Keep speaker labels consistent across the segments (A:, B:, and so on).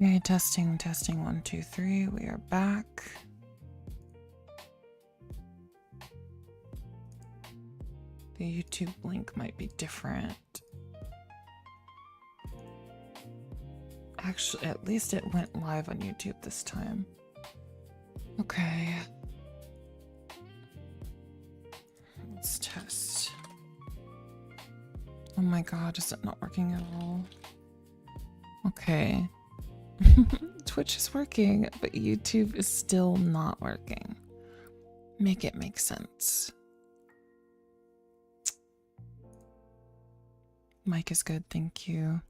A: Okay, testing, 1, 2, 3. We are back. The YouTube link might be different. Actually, at least it went live on YouTube this time. Okay. Let's test. Oh my god, is it not working at all? Okay. Twitch is working, but YouTube is still not working. Make it make sense. Mic is good, thank you.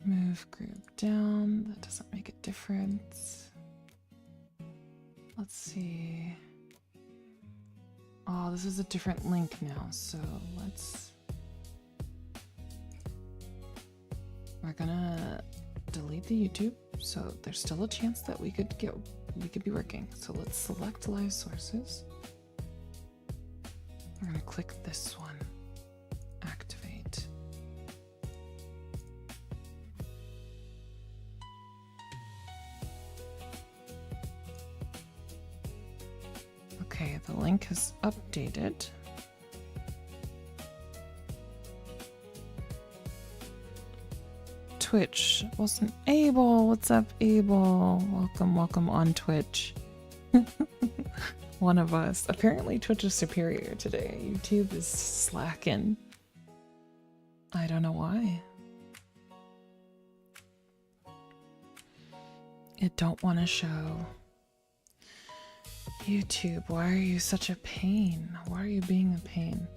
A: Move group down. That doesn't make a difference. Let's see. Oh, this is a different link now, so let's... We're gonna delete the YouTube, so there's still a chance that we could be working. So let's select live sources. We're gonna click this one. Activate. Okay, the link has updated. Twitch wasn't able. What's up, Abel? Welcome on Twitch. One of us. Apparently Twitch is superior today. YouTube is slacking. I don't know why. It don't want to show. YouTube, why are you such a pain? Why are you being a pain?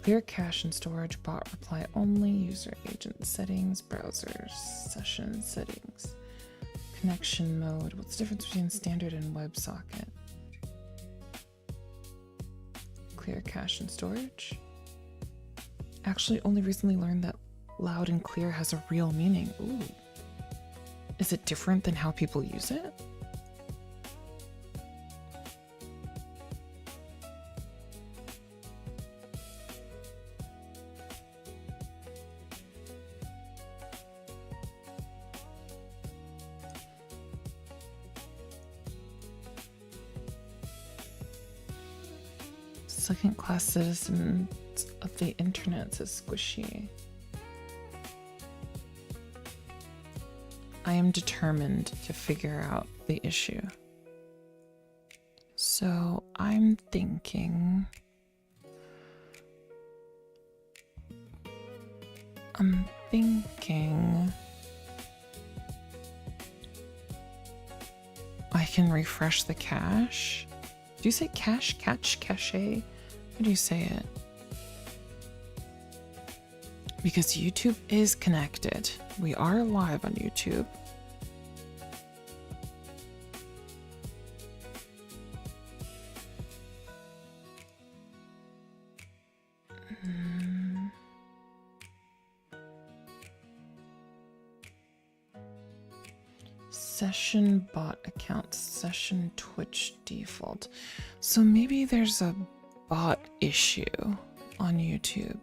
A: Clear cache and storage, bot reply only, user agent settings, browser session settings, connection mode. What's the difference between standard and WebSocket? Clear cache and storage. Actually, only recently learned that loud and clear has a real meaning. Ooh. Is it different than how people use it? Second-class citizens of the internet, says Squishy. I am determined to figure out the issue. So I'm thinking... I can refresh the cache. Do you say cache? Cache? How do you say it? Because YouTube is connected. We are live on YouTube. Session bot account, session Twitch default. So maybe there's a bot issue on YouTube.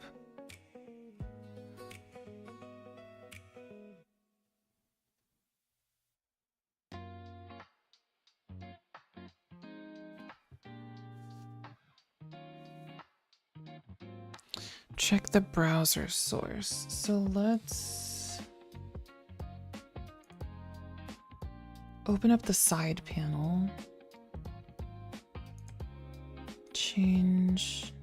A: Check the browser source. So let's open up the side panel. Change.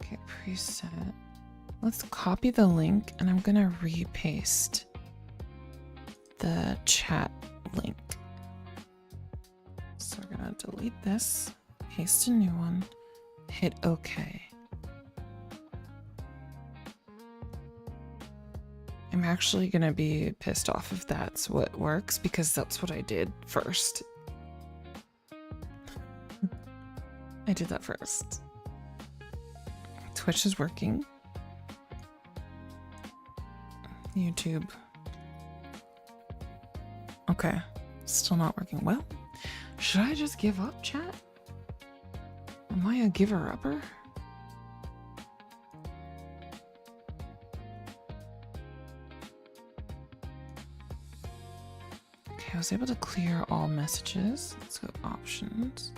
A: Okay, preset. Let's copy the link and I'm gonna repaste the chat link. So we're gonna delete this, paste a new one, hit OK. I'm actually gonna be pissed off if that's what works because that's what I did first. I did that first. Twitch is working. YouTube. Okay, still not working. Well, should I just give up, chat? Am I a giver-upper? I was able to clear all messages. Let's go options.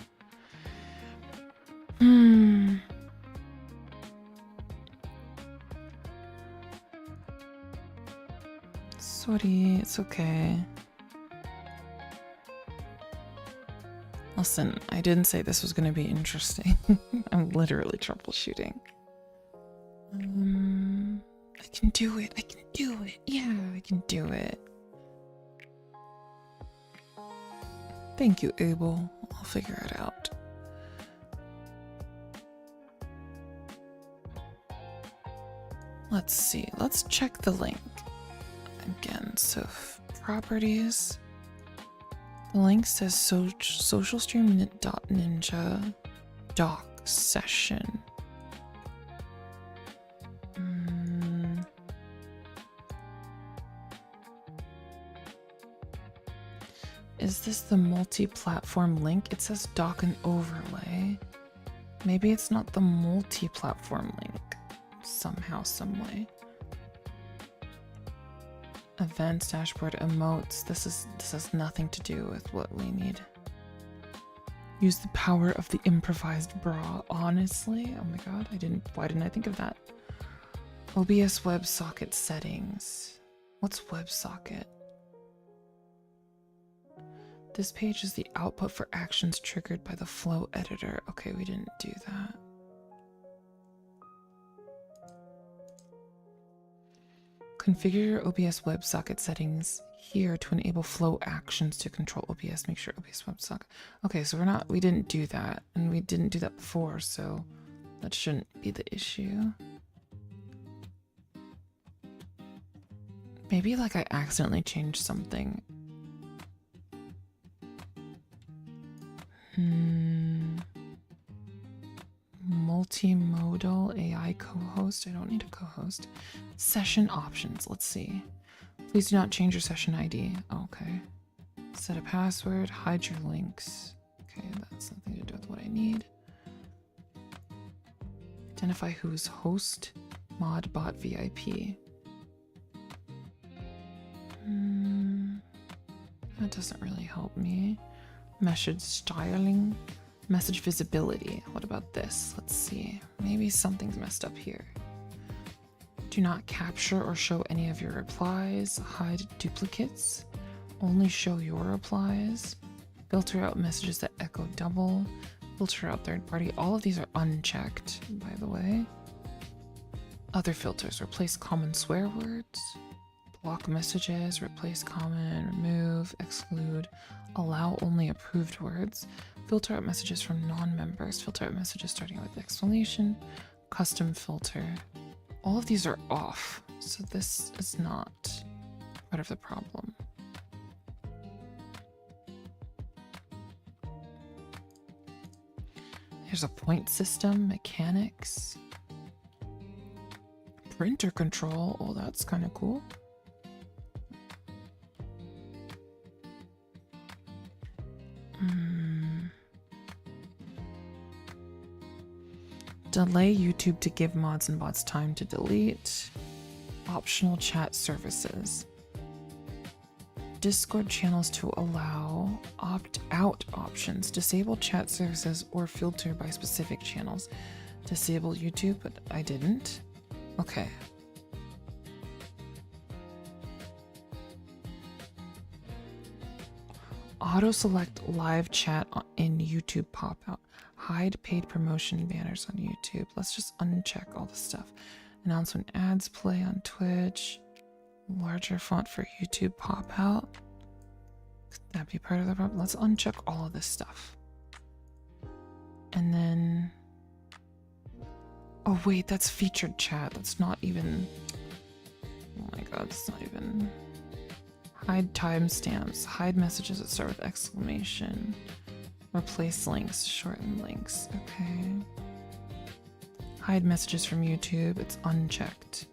A: Sorry, it's okay. Listen, I didn't say this was going to be interesting. I'm literally troubleshooting. I can do it. I can do it. Yeah, I can do it. Thank you, Abel. I'll figure it out. Let's see. Let's check the link. Again, so properties. The link says socialstream.ninja doc session. Is this the multi-platform link? It says doc and overlay. Maybe it's not the multi-platform link. Somehow, some way. Events, dashboard, emotes. This has nothing to do with what we need. Use the power of the improvised bra. Honestly, oh my god, why didn't I think of that? OBS WebSocket settings. What's WebSocket? This page is the output for actions triggered by the flow editor. Okay, we didn't do that. Configure your OBS WebSocket settings here to enable flow actions to control OBS. Make sure OBS WebSocket. Okay, so we didn't do that, and we didn't do that before, so that shouldn't be the issue. Maybe like I accidentally changed something. Multimodal AI co-host. I don't need a co-host. Session options. Let's see. Please do not change your session ID. Okay. Set a password. Hide your links. Okay, that's nothing to do with what I need. Identify who's host. Modbot VIP. That doesn't really help me. Message styling. Message visibility. What about this? Let's see. Maybe something's messed up here. Do not capture or show any of your replies. Hide duplicates. Only show your replies. Filter out messages that echo double. Filter out third party. All of these are unchecked, by the way. Other filters. Replace common swear words. Block messages. Replace common. Remove. Exclude. Allow only approved words. Filter out messages from non-members. Filter out messages starting with exclamation. Custom filter. All of these are off, so this is not part of the problem. There's a point system, mechanics. Printer control. Oh, that's kind of cool. Delay YouTube to give mods and bots time to delete. Optional chat services. Discord channels to allow opt-out options. Disable chat services or filter by specific channels. Disable YouTube, but I didn't. Okay. Auto select live chat in YouTube pop-out. Hide paid promotion banners on YouTube. Let's just uncheck all this stuff. Announce when ads play on Twitch. Larger font for YouTube pop-out. Could that be part of the problem? Let's uncheck all of this stuff. And then... oh wait, that's featured chat. That's not even... oh my god, it's not even... Hide timestamps. Hide messages that start with exclamation. Replace links. Shorten links. Okay. Hide messages from YouTube. It's unchecked.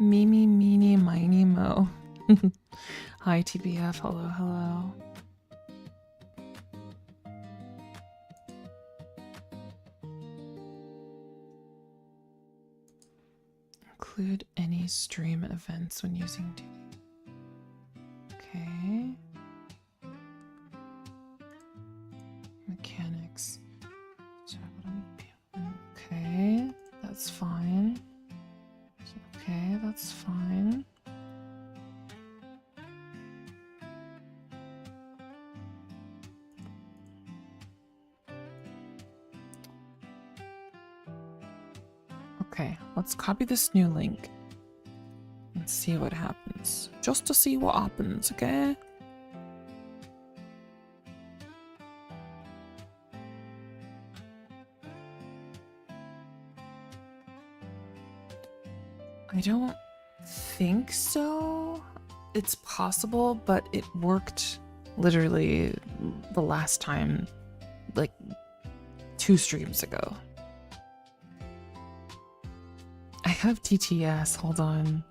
A: Mimi, meeny, miny, mo. Hi, TBF. Hello, hello. include any stream events when using Tubi. Okay. Mechanics. Okay, that's fine. Okay, that's fine. Okay, let's copy this new link and see what happens. Just to see what happens, okay? I don't think so. It's possible, but it worked literally the last time, like 2 streams ago. I have TTS, hold on.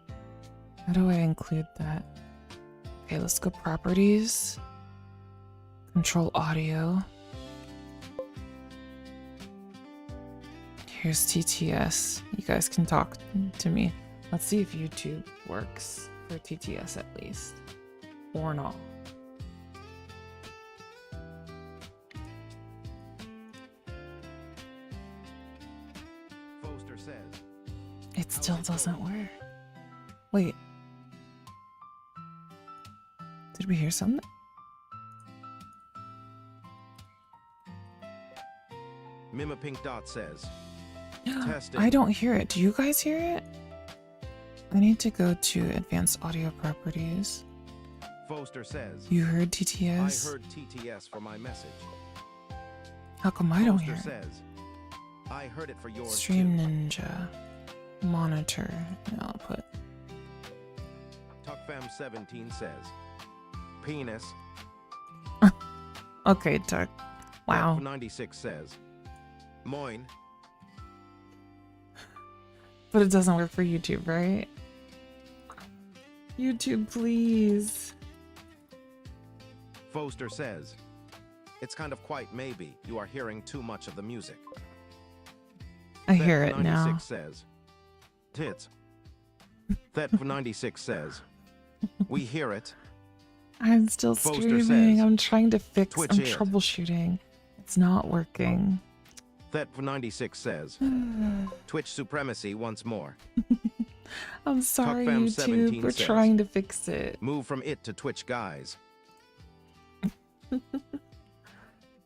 A: How do I include that? Okay, let's go properties. Control audio. Here's TTS. You guys can talk to me. Let's see if YouTube works for TTS at least. Or not.
B: Foster says.
A: It still doesn't work. Wait. Did we hear something?
B: Mima Pink Dot says. Testing.
A: I don't hear it. Do you guys hear it? I need to go to advanced audio properties.
B: Foster says.
A: You heard TTS?
B: I heard TTS for my message.
A: How come I don't hear
B: Foster
A: it?
B: says. I heard it for yours
A: Stream
B: too.
A: Ninja. Monitor. Output.
B: TuckFam17 says. Penis.
A: Okay, Tuck. Wow.
B: 96 says. Moin.
A: But it doesn't work for YouTube, right? YouTube, please.
B: Foster says. It's kind of quite maybe you are hearing too much of the music.
A: I hear it now.
B: 96 says. Tits. That96 says. We hear it.
A: I'm still
B: Foster
A: streaming.
B: says,
A: I'm trying to fix.
B: Twitch
A: I'm
B: it.
A: troubleshooting. It's not working.
B: That96 says. Twitch supremacy once more.
A: I'm sorry,
B: TuckFam17
A: YouTube. We're
B: says,
A: trying to fix it.
B: Move from it to Twitch, guys.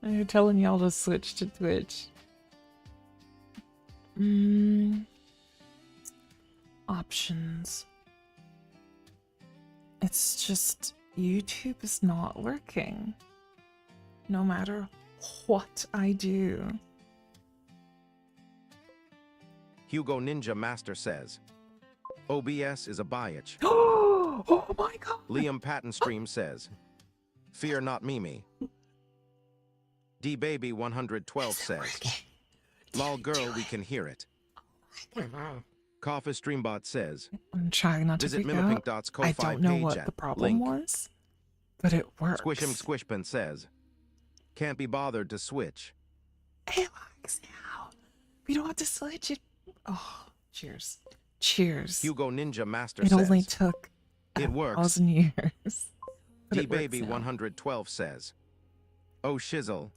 A: You're telling y'all to switch to Twitch. Options. It's just YouTube is not working. No matter what I do.
B: Hugo Ninja Master says. OBS is a biatch.
A: Oh my god.
B: Liam Patton Stream says. Fear not Mimi. D-Baby112 says. Lol girl, we can hear it. Coffee Streambot says.
A: I'm trying not to
B: Visit
A: freak out.
B: Mimipink's
A: I
B: Ko-Fi
A: don't know
B: page
A: what
B: at
A: the problem
B: link.
A: was, but it works.
B: Squish'em Squishpin says. Can't be bothered to switch.
A: It works now. We don't have to switch it. Oh, cheers. Cheers.
B: Hugo Ninja Master
A: It
B: says.
A: only took
B: It works.
A: 1,000 years. But it works now.
B: D-Baby112 says. Oh shizzle.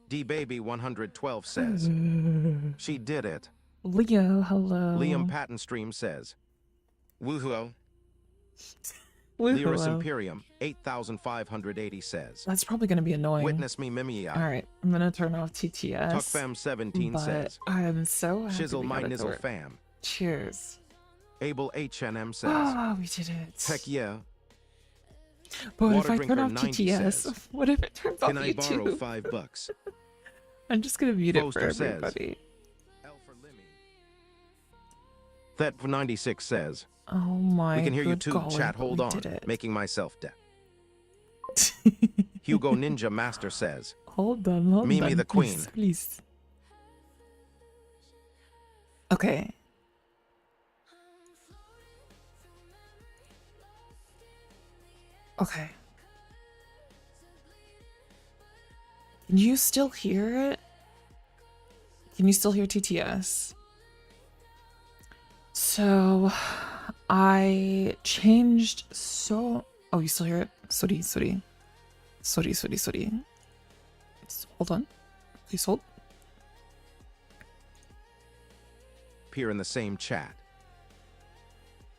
B: D-Baby112 says. She did it.
A: Leo, hello.
B: Liam Patton Stream says. Woohoo.
A: Woo,
B: Lyris
A: hello.
B: Imperium 8580 says.
A: That's probably going to be annoying.
B: Witness me Mimi.
A: All right, I'm going to turn off TTS.
B: TuckFam17
A: but
B: says.
A: I'm so happy
B: Shizzle
A: we
B: my
A: got it to
B: nizzle
A: work.
B: fam.
A: Cheers.
B: Abel HNM says.
A: Ah, we did it.
B: Heck yeah.
A: But if
B: Water
A: I
B: Drinker
A: turn off
B: 90
A: TTS,
B: says,
A: what if it turns off
B: Can I borrow
A: YouTube?
B: $5?
A: I'm just going to mute it for
B: Poster says.
A: everybody.
B: L for Limmy. That 96 says.
A: Oh my
B: We can hear you
A: good
B: too,
A: golly,
B: chat.
A: but we
B: Hold on.
A: did it.
B: Making myself deaf. Hugo Ninja Master says.
A: Hold on,
B: Mimi the
A: please,
B: Queen.
A: please. Okay. Okay. Can you still hear it? Can you still hear TTS? So I changed oh, you still hear it? Sorry. Hold on. Please hold.
B: Appear in the same chat.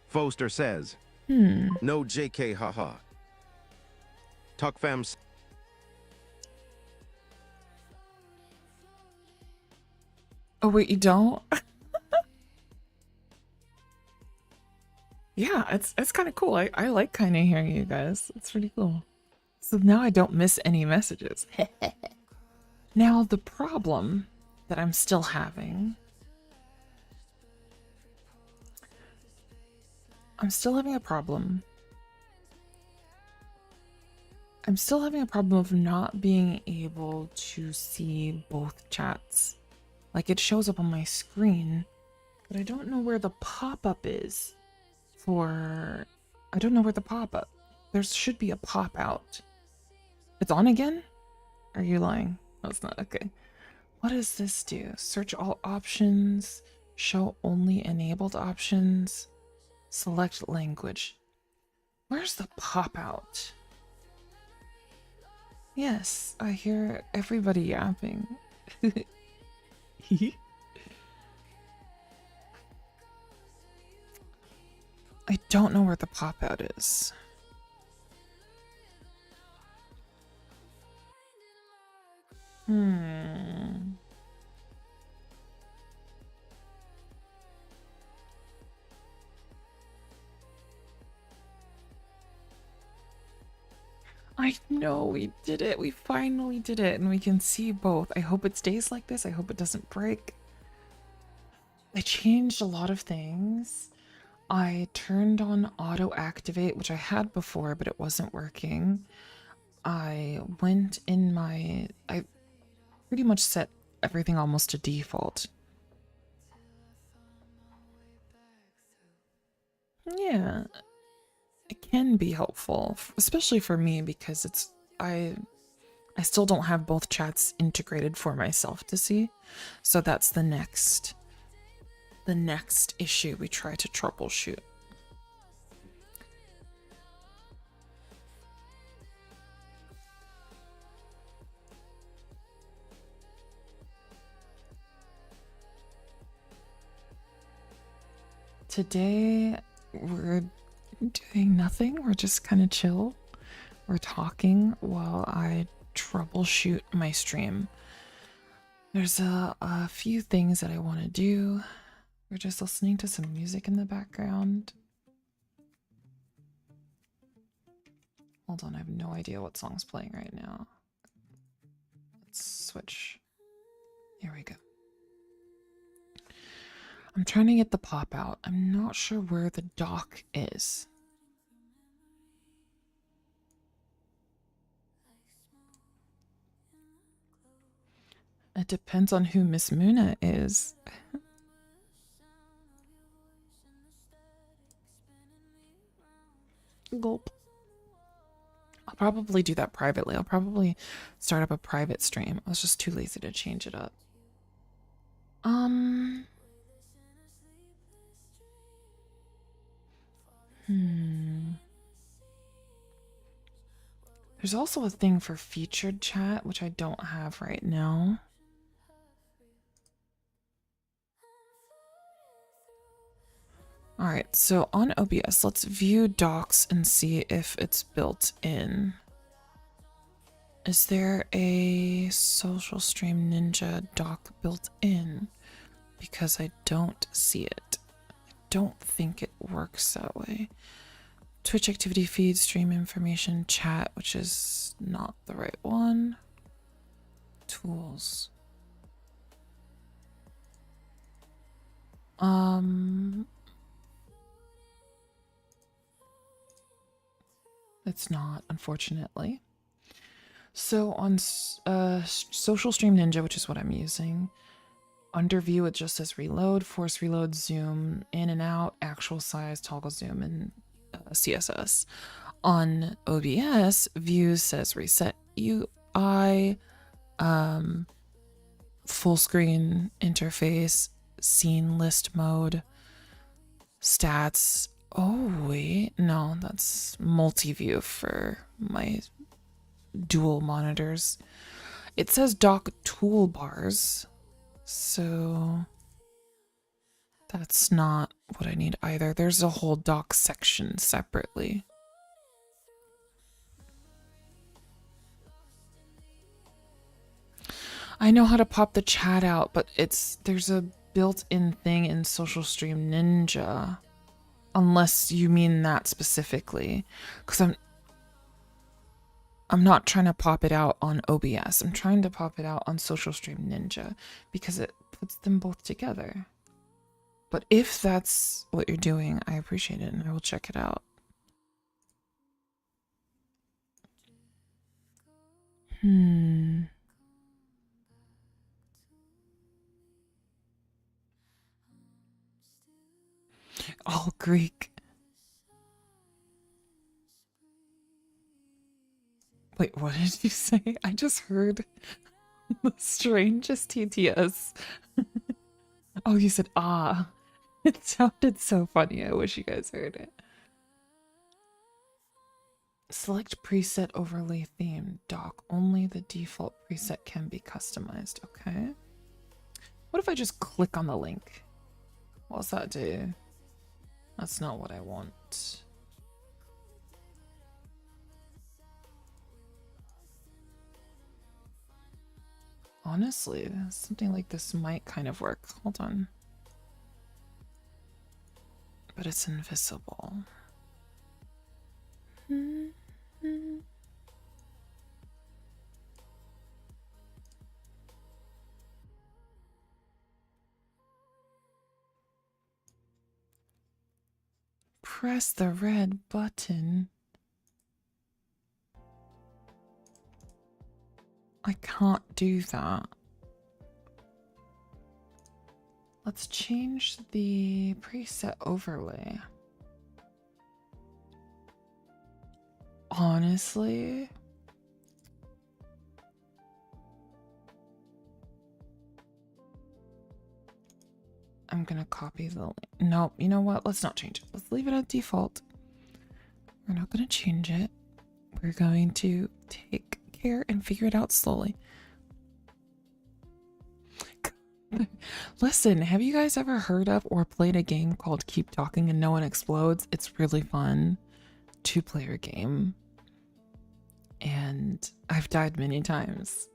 B: Foster says, no JK haha. Tukfam.
A: Oh wait, you don't? Yeah, it's kind of cool. I like kind of hearing you guys. It's pretty cool. So now I don't miss any messages. Now the problem that I'm still having. I'm still having a problem. I'm still having a problem of not being able to see both chats. Like it shows up on my screen, but I don't know where the pop-up is for... I don't know where the pop-up... There should be a pop-out. It's on again? Are you lying? No, it's not. Okay. What does this do? Search all options. Show only enabled options. Select language. Where's the pop-out? Yes, I hear everybody yapping. I don't know where the pop-out is. I know we did it. We finally did it, and we can see both. I hope it stays like this. I hope it doesn't break. I changed a lot of things. I turned on auto activate, which I had before, but it wasn't working. I went in I pretty much set everything almost to default. Yeah, it can be helpful, especially for me because I still don't have both chats integrated for myself to see. So that's the next issue we try to troubleshoot. Today we're doing nothing. We're just kind of chill. We're talking while I troubleshoot my stream. There's a few things that I want to do. We're just listening to some music in the background. Hold on, I have no idea what song's playing right now. Let's switch. Here we go. I'm trying to get the pop out. I'm not sure where the dock is. It depends on who Miss Muna is. Gulp. I'll probably do that privately. I'll probably start up a private stream. I was just too lazy to change it up. There's also a thing for featured chat, which I don't have right now. All right, so on OBS, let's view docs and see if it's built in. Is there a Social Stream Ninja doc built in? Because I don't see it. I don't think it works that way. Twitch activity feed, stream information, chat, which is not the right one. Tools. It's not, unfortunately. So on Social Stream Ninja, which is what I'm using, under view it just says reload, force reload, zoom, in and out, actual size, toggle zoom, and CSS. On OBS, view says reset UI, full screen interface, scene list mode, Stats. Oh, wait. No, that's multi-view for my dual monitors. It says dock toolbars, so that's not what I need either. There's a whole dock section separately. I know how to pop the chat out, but there's a built-in thing in Social Stream Ninja. Unless you mean that specifically. Because I'm not trying to pop it out on OBS. I'm trying to pop it out on Social Stream Ninja because it puts them both together. But if that's what you're doing, I appreciate it and I will check it out. All Greek. Wait, what did you say? I just heard the strangest TTS. Oh, you said ah. It sounded so funny. I wish you guys heard it. Select preset overlay theme. Dock. Only the default preset can be customized. Okay. What if I just click on the link? What's that do? That's not what I want. Honestly, something like this might kind of work. Hold on. But it's invisible. Press the red button. I can't do that. Let's change the preset overlay. Honestly, I'm gonna copy the link. Nope, you know what? Let's not change it. Let's leave it at default. We're not gonna change it. We're going to take care and figure it out slowly. Listen, have you guys ever heard of or played a game called Keep Talking and No One Explodes? It's really fun. 2-player game. And I've died many times.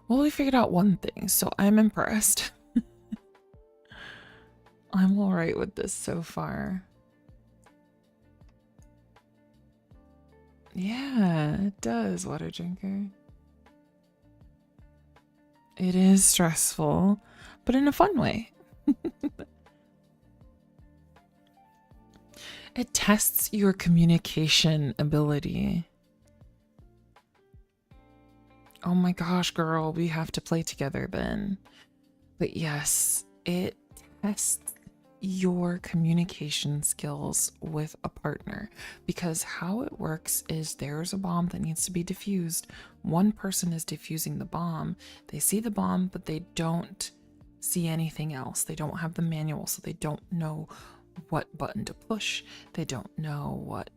A: Well, we figured out one thing, so I'm impressed. I'm alright with this so far. Yeah, it does, water drinker. It is stressful, but in a fun way. It tests your communication ability. Oh my gosh, girl, we have to play together then. But yes, it tests your communication skills with a partner, because how it works is there's a bomb that needs to be defused. One person is defusing the bomb. They see the bomb, but they don't see anything else. They don't have the manual, so they don't know what button to push. They don't know what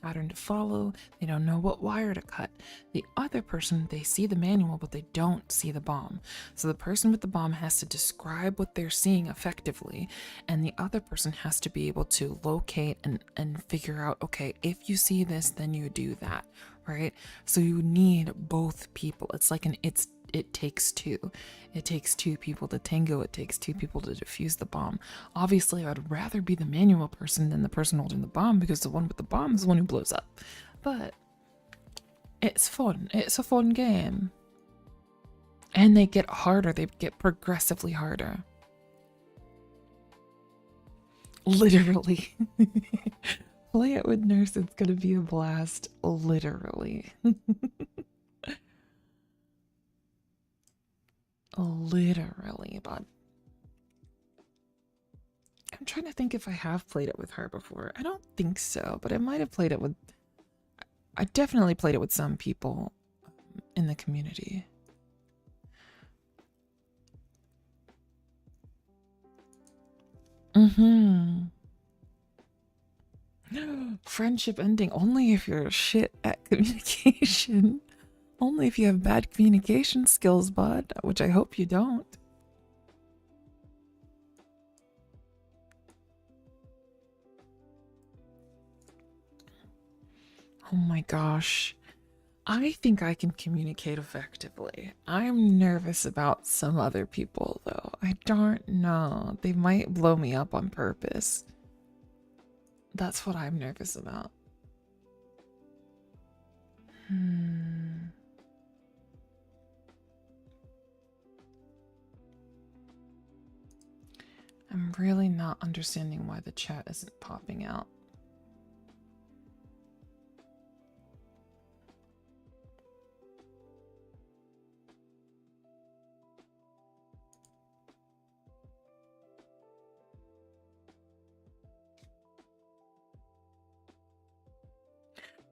A: pattern to follow. They don't know what wire to cut. The other person, they see the manual, but they don't see the bomb. So the person with the bomb has to describe what they're seeing effectively, and the other person has to be able to locate and figure out, okay, if you see this, then you do that, right? So you need both people. It's like it takes two. It takes two people to tango. It takes two people to defuse the bomb. Obviously, I'd rather be the manual person than the person holding the bomb, because the one with the bomb is the one who blows up. But it's fun. It's a fun game. And they get harder. They get progressively harder. Literally. Play it with Nurse. It's gonna be a blast. Literally. Literally, bud. I'm trying to think if I have played it with her before. I don't think so, but I might have played it with... I definitely played it with some people in the community. Friendship ending only if you're shit at communication. Only if you have bad communication skills, bud, which I hope you don't. Oh my gosh. I think I can communicate effectively. I'm nervous about some other people, though. I don't know. They might blow me up on purpose. That's what I'm nervous about. I'm really not understanding why the chat isn't popping out.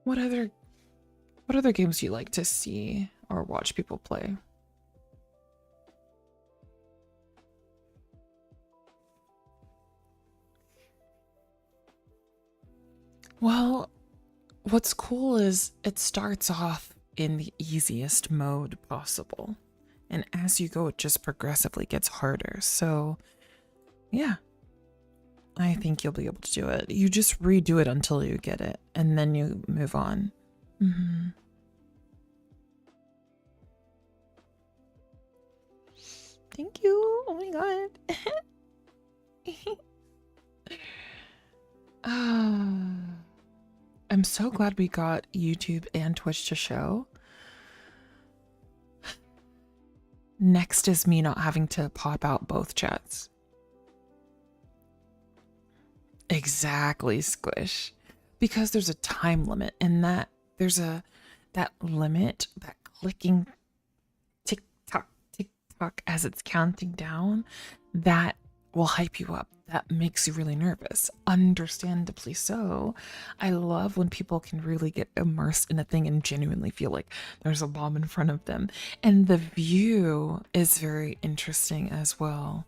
A: What other games do you like to see or watch people play? Well, what's cool is it starts off in the easiest mode possible. And as you go, it just progressively gets harder. So, yeah. I think you'll be able to do it. You just redo it until you get it, and then you move on. Thank you. Oh my god. I'm so glad we got YouTube and Twitch to show. Next is me not having to pop out both chats. Exactly, Squish. Because there's a time limit, and that limit, that clicking tick tock as it's counting down, that will hype you up. That makes you really nervous. Understandably so. I love when people can really get immersed in a thing and genuinely feel like there's a bomb in front of them. And the view is very interesting as well.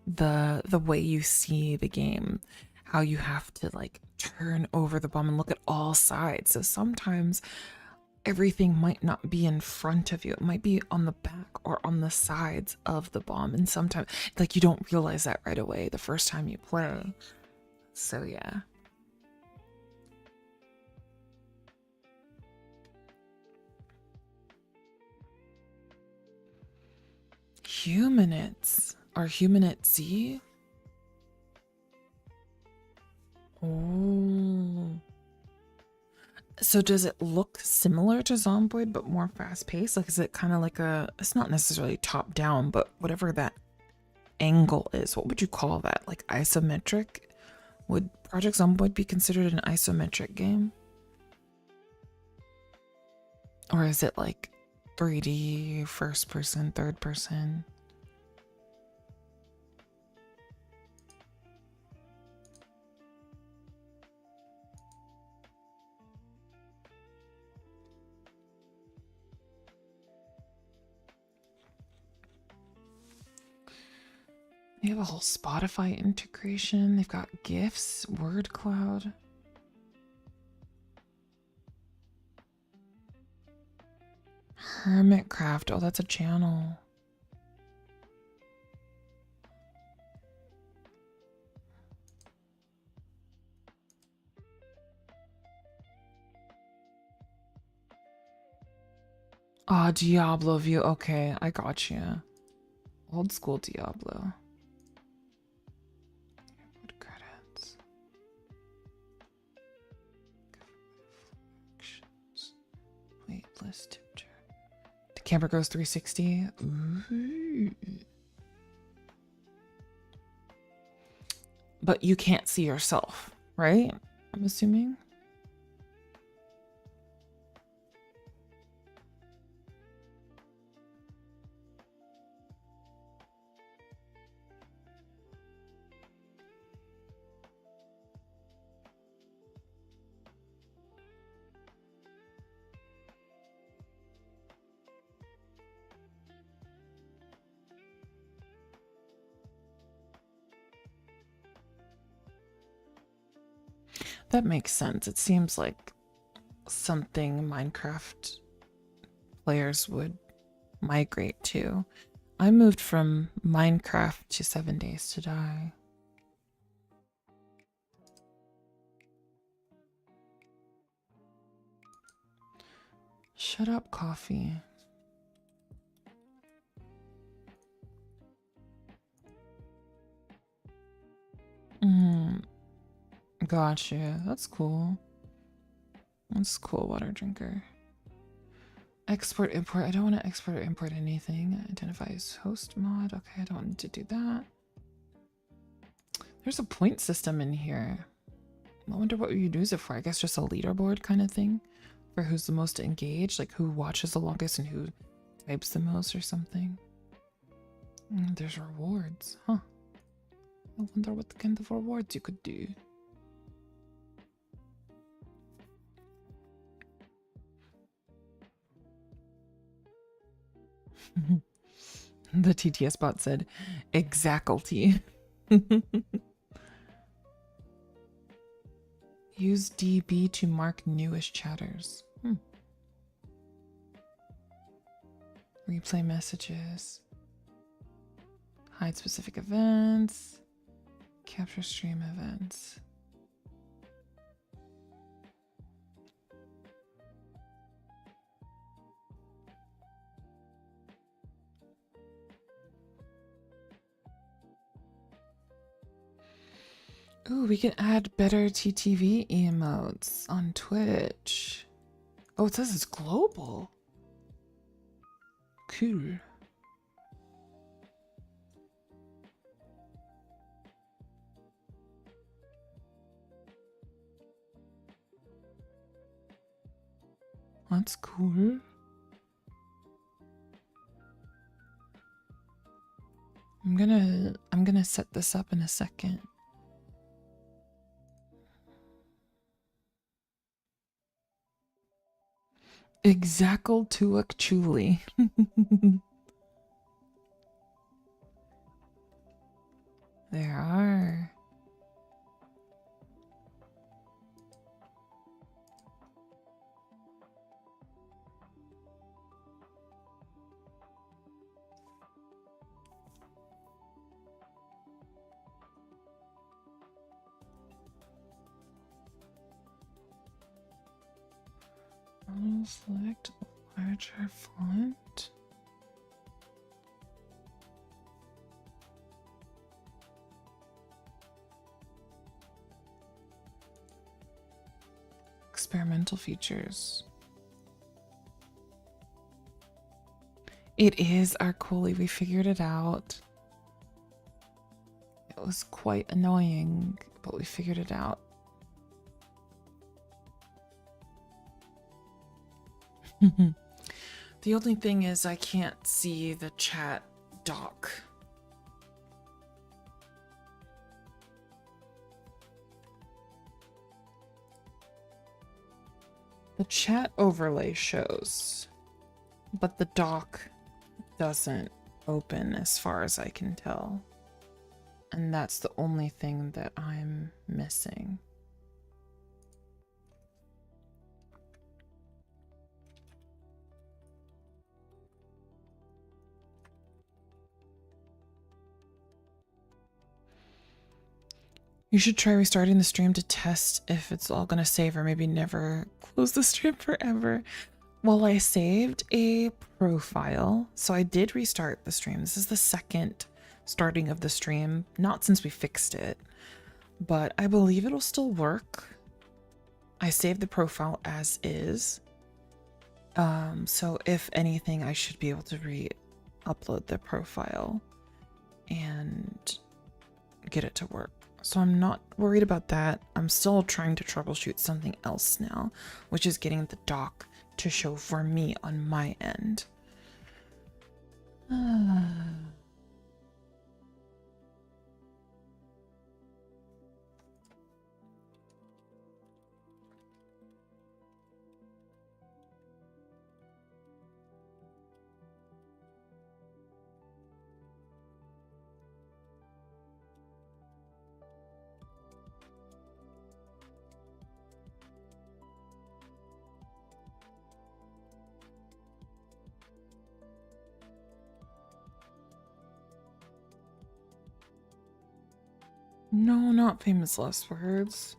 A: The way you see the game, how you have to like turn over the bomb and look at all sides. So sometimes everything might not be in front of you. It might be on the back or on the sides of the bomb. And sometimes like you don't realize that right away the first time you play. So yeah. Humanids. Are Humanit Z? Oh. So does it look similar to Zomboid but more fast-paced? Like is it kind of like a, it's not necessarily top down, but whatever that angle is, what would you call that? Like isometric? Would Project Zomboid be considered an isometric game? Or is it like 3D, first person, third person? They have a whole Spotify integration. They've got GIFs, word cloud. Hermitcraft. Oh, that's a channel. Ah, Diablo view. Okay, I got you. Old school Diablo. Credits. Wait, list. The camera goes 360. Ooh. But you can't see yourself, right? I'm assuming. that makes sense. It seems like something Minecraft players would migrate to. I moved from Minecraft to 7 Days to Die. Shut up, coffee. Gotcha. That's cool. That's cool, water drinker. Export, import. I don't want to export or import anything. Identify as host mod. Okay, I don't want to do that. There's a point system in here. I wonder what you use it for. I guess just a leaderboard kind of thing for who's the most engaged, like who watches the longest and who types the most or something. There's rewards, huh? I wonder what kind of rewards you could do. The TTS bot said, exactly. Use DB to mark newest chatters. Replay messages. Hide specific events. Capture stream events. Ooh, we can add better TTV emotes on Twitch. Oh, it says it's global. Cool. That's cool. I'm gonna set this up in a second. Exactly to actually. There are. I'll select larger font. Experimental features. It is Arcoli. We figured it out. It was quite annoying, but we figured it out. The only thing is I can't see the chat doc. The chat overlay shows, but the doc doesn't open as far as I can tell. And that's the only thing that I'm missing. You should try restarting the stream to test if it's all gonna save, or maybe never close the stream forever. Well, I saved a profile, so I did restart the stream. This is the second starting of the stream, not since we fixed it, but I believe it'll still work. I saved the profile as is. So if anything, I should be able to re-upload the profile and get it to work. So I'm not worried about that. I'm still trying to troubleshoot something else now, which is getting the doc to show for me on my end. No, not famous last words.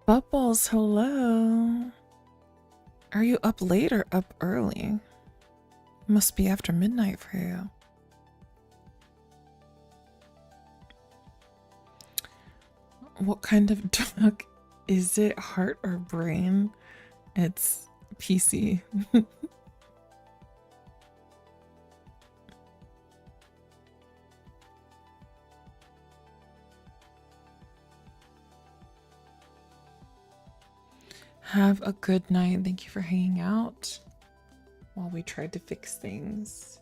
A: Bubbles, hello. Are you up late or up early? Must be after midnight for you. What kind of dog is it? Heart or brain? It's PC. Have a good night. Thank you for hanging out while we tried to fix things.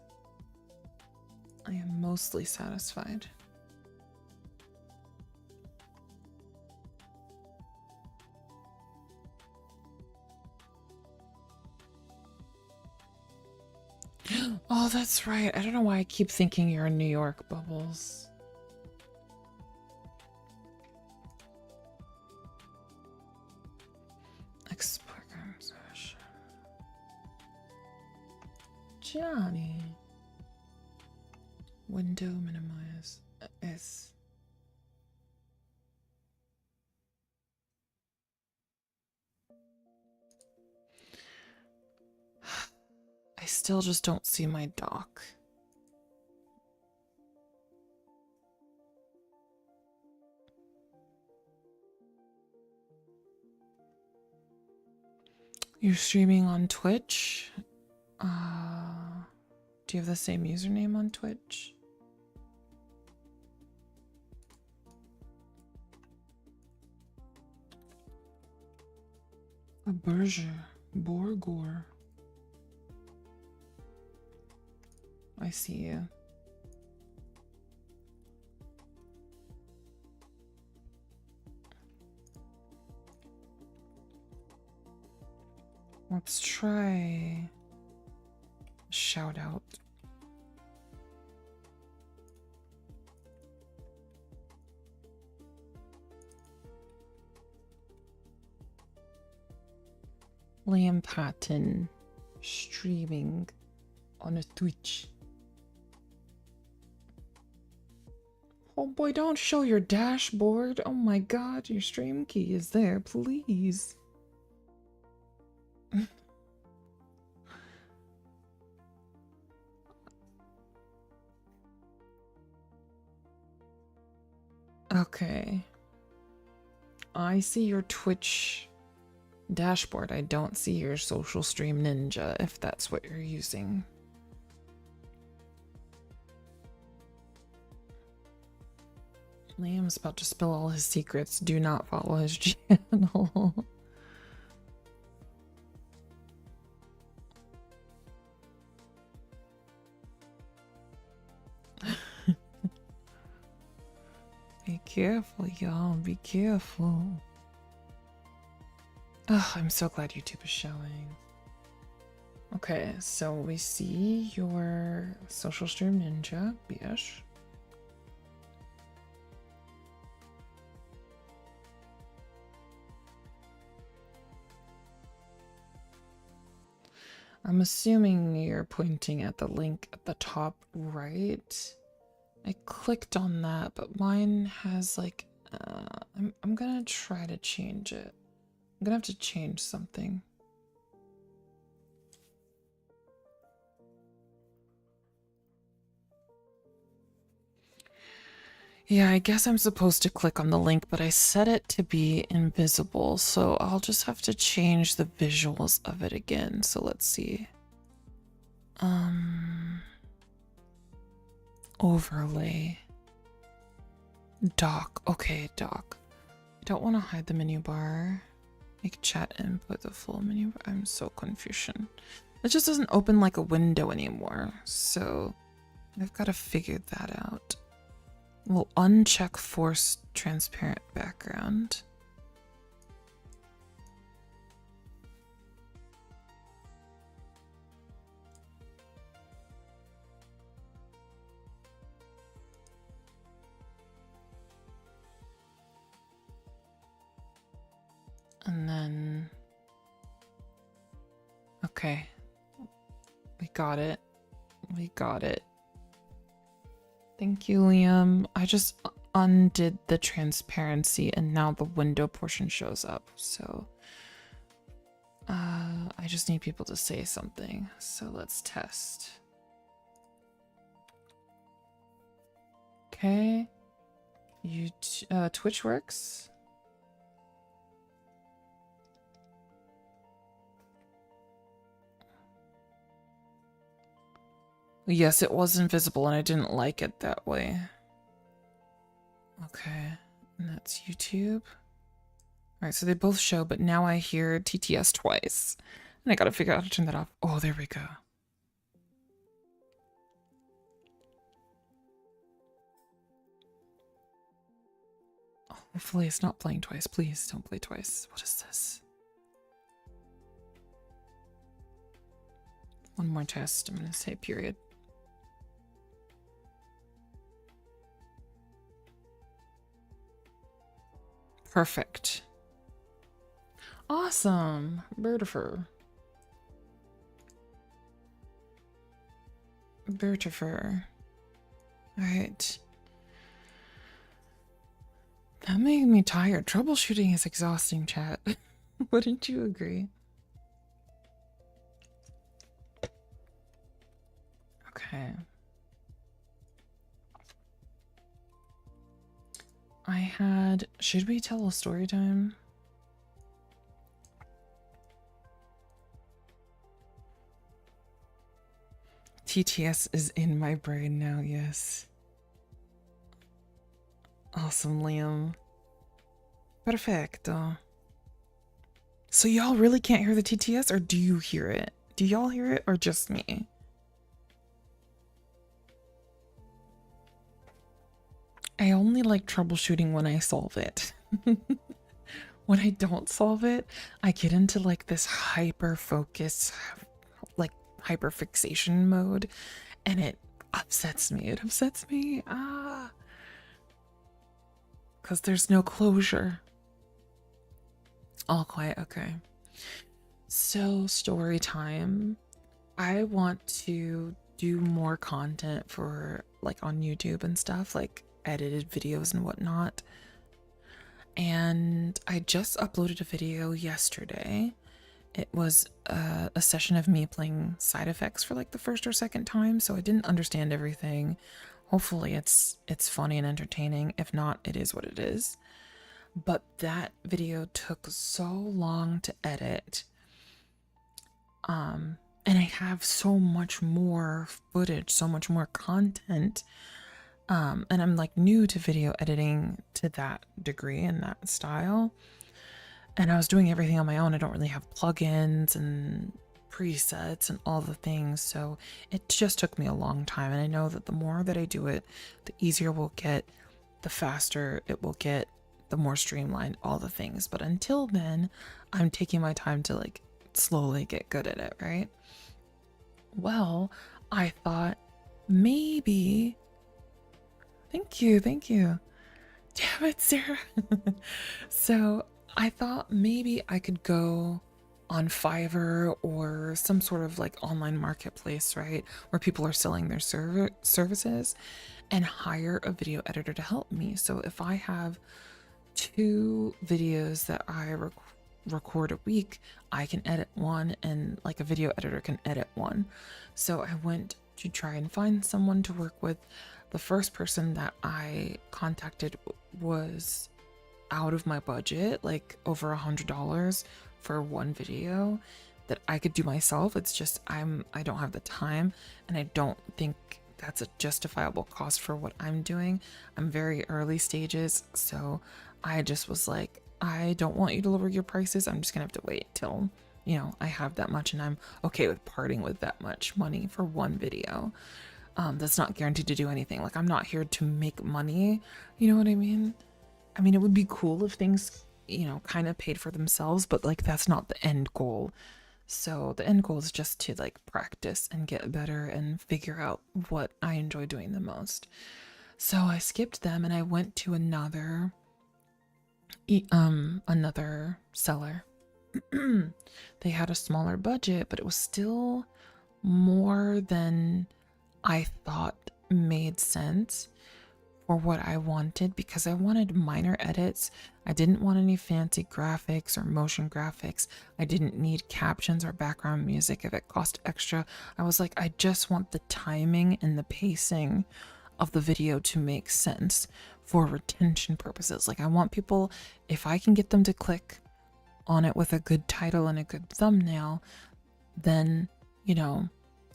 A: I am mostly satisfied. Oh, that's right. I don't know why I keep thinking you're in New York, Bubbles. Export conversation. Johnny. Window minimize. S. I still just don't see my dock. You're streaming on Twitch? Do you have the same username on Twitch? A Berger. Borgor. I see you. Let's try shout out. Liam Patton streaming on a Twitch. Oh boy, don't show your dashboard. Oh my god, your stream key is there, please. Okay. I see your Twitch dashboard. I don't see your Social Stream Ninja, if that's what you're using. Liam's about to spill all his secrets. Do not follow his channel. Be careful, y'all. Be careful. Oh, I'm so glad YouTube is showing. Okay, so we see your Social Stream Ninja, bish. I'm assuming you're pointing at the link at the top right. I clicked on that, but mine has like, I'm gonna try to change it. I'm gonna have to change something. Yeah, I guess I'm supposed to click on the link, but I set it to be invisible, so I'll just have to change the visuals of it again. So let's see. Overlay. Dock. Okay, dock. I don't want to hide the menu bar. Make chat input the full menu bar. I'm so confusion. It just doesn't open like a window anymore, so I've got to figure that out. We'll uncheck force transparent background. And then Okay. We got it. We got it. Thank you, Liam. I just undid the transparency and now the window portion shows up. So I just need people to say something. So let's test. Okay. Twitch works. Yes, it was invisible and I didn't like it that way. Okay, and that's YouTube. All right, so they both show, but now I hear TTS twice. And I gotta figure out how to turn that off. Oh, there we go. Oh, hopefully it's not playing twice. Please don't play twice. What is this? One more test. I'm gonna say period. Perfect. Awesome. Birdifer. Birdifer. Alright. That made me tired. Troubleshooting is exhausting, chat. Wouldn't you agree? Okay. Should we tell a story time? TTS is in my brain now, yes. Awesome, Liam. Perfecto. So y'all really can't hear the TTS, or do you hear it? Do y'all hear it, or just me? I only like troubleshooting when I solve it. When I don't solve it, I get into like this hyper focus, like hyper fixation mode, and it upsets me. It upsets me. Because there's no closure. All quiet. Okay. So, story time. I want to do more content for like on YouTube and stuff, like edited videos and whatnot. And I just uploaded a video yesterday. It was a session of me playing side effects for like the first or second time, so I didn't understand everything. Hopefully it's funny and entertaining. If not, it is what it is. But that video took so long to edit. And I have so much more footage, so much more content. And I'm like new to video editing to that degree and that style. And I was doing everything on my own. I don't really have plugins and presets and all the things. So it just took me a long time. And I know that the more that I do it, the easier we'll get, the faster it will get, the more streamlined, all the things. But until then, I'm taking my time to like slowly get good at it, right? Well, I thought maybe... Thank you. Damn it, Sarah. So I thought maybe I could go on Fiverr or some sort of like online marketplace, right? Where people are selling their services and hire a video editor to help me. So if I have 2 videos that I record a week, I can edit one and like a video editor can edit one. So I went to try and find someone to work with. The first person that I contacted was out of my budget, like over $100 for one video that I could do myself. It's just I don't have the time, and I don't think that's a justifiable cost for what I'm doing. I'm very early stages, so I just was like, I don't want you to lower your prices. I'm just gonna have to wait till, you know, I have that much and I'm okay with parting with that much money for one video. That's not guaranteed to do anything. Like, I'm not here to make money. You know what I mean? I mean, it would be cool if things, you know, kind of paid for themselves, but like, that's not the end goal. So the end goal is just to like practice and get better and figure out what I enjoy doing the most. So I skipped them and I went to another seller. they had a smaller budget, but it was still more than I thought made sense for what I wanted, because I wanted minor edits. I didn't want any fancy graphics or motion graphics. I didn't need captions or background music if it cost extra. I was like, I just want the timing and the pacing of the video to make sense for retention purposes. Like, I want people, if I can get them to click on it with a good title and a good thumbnail, then, you know,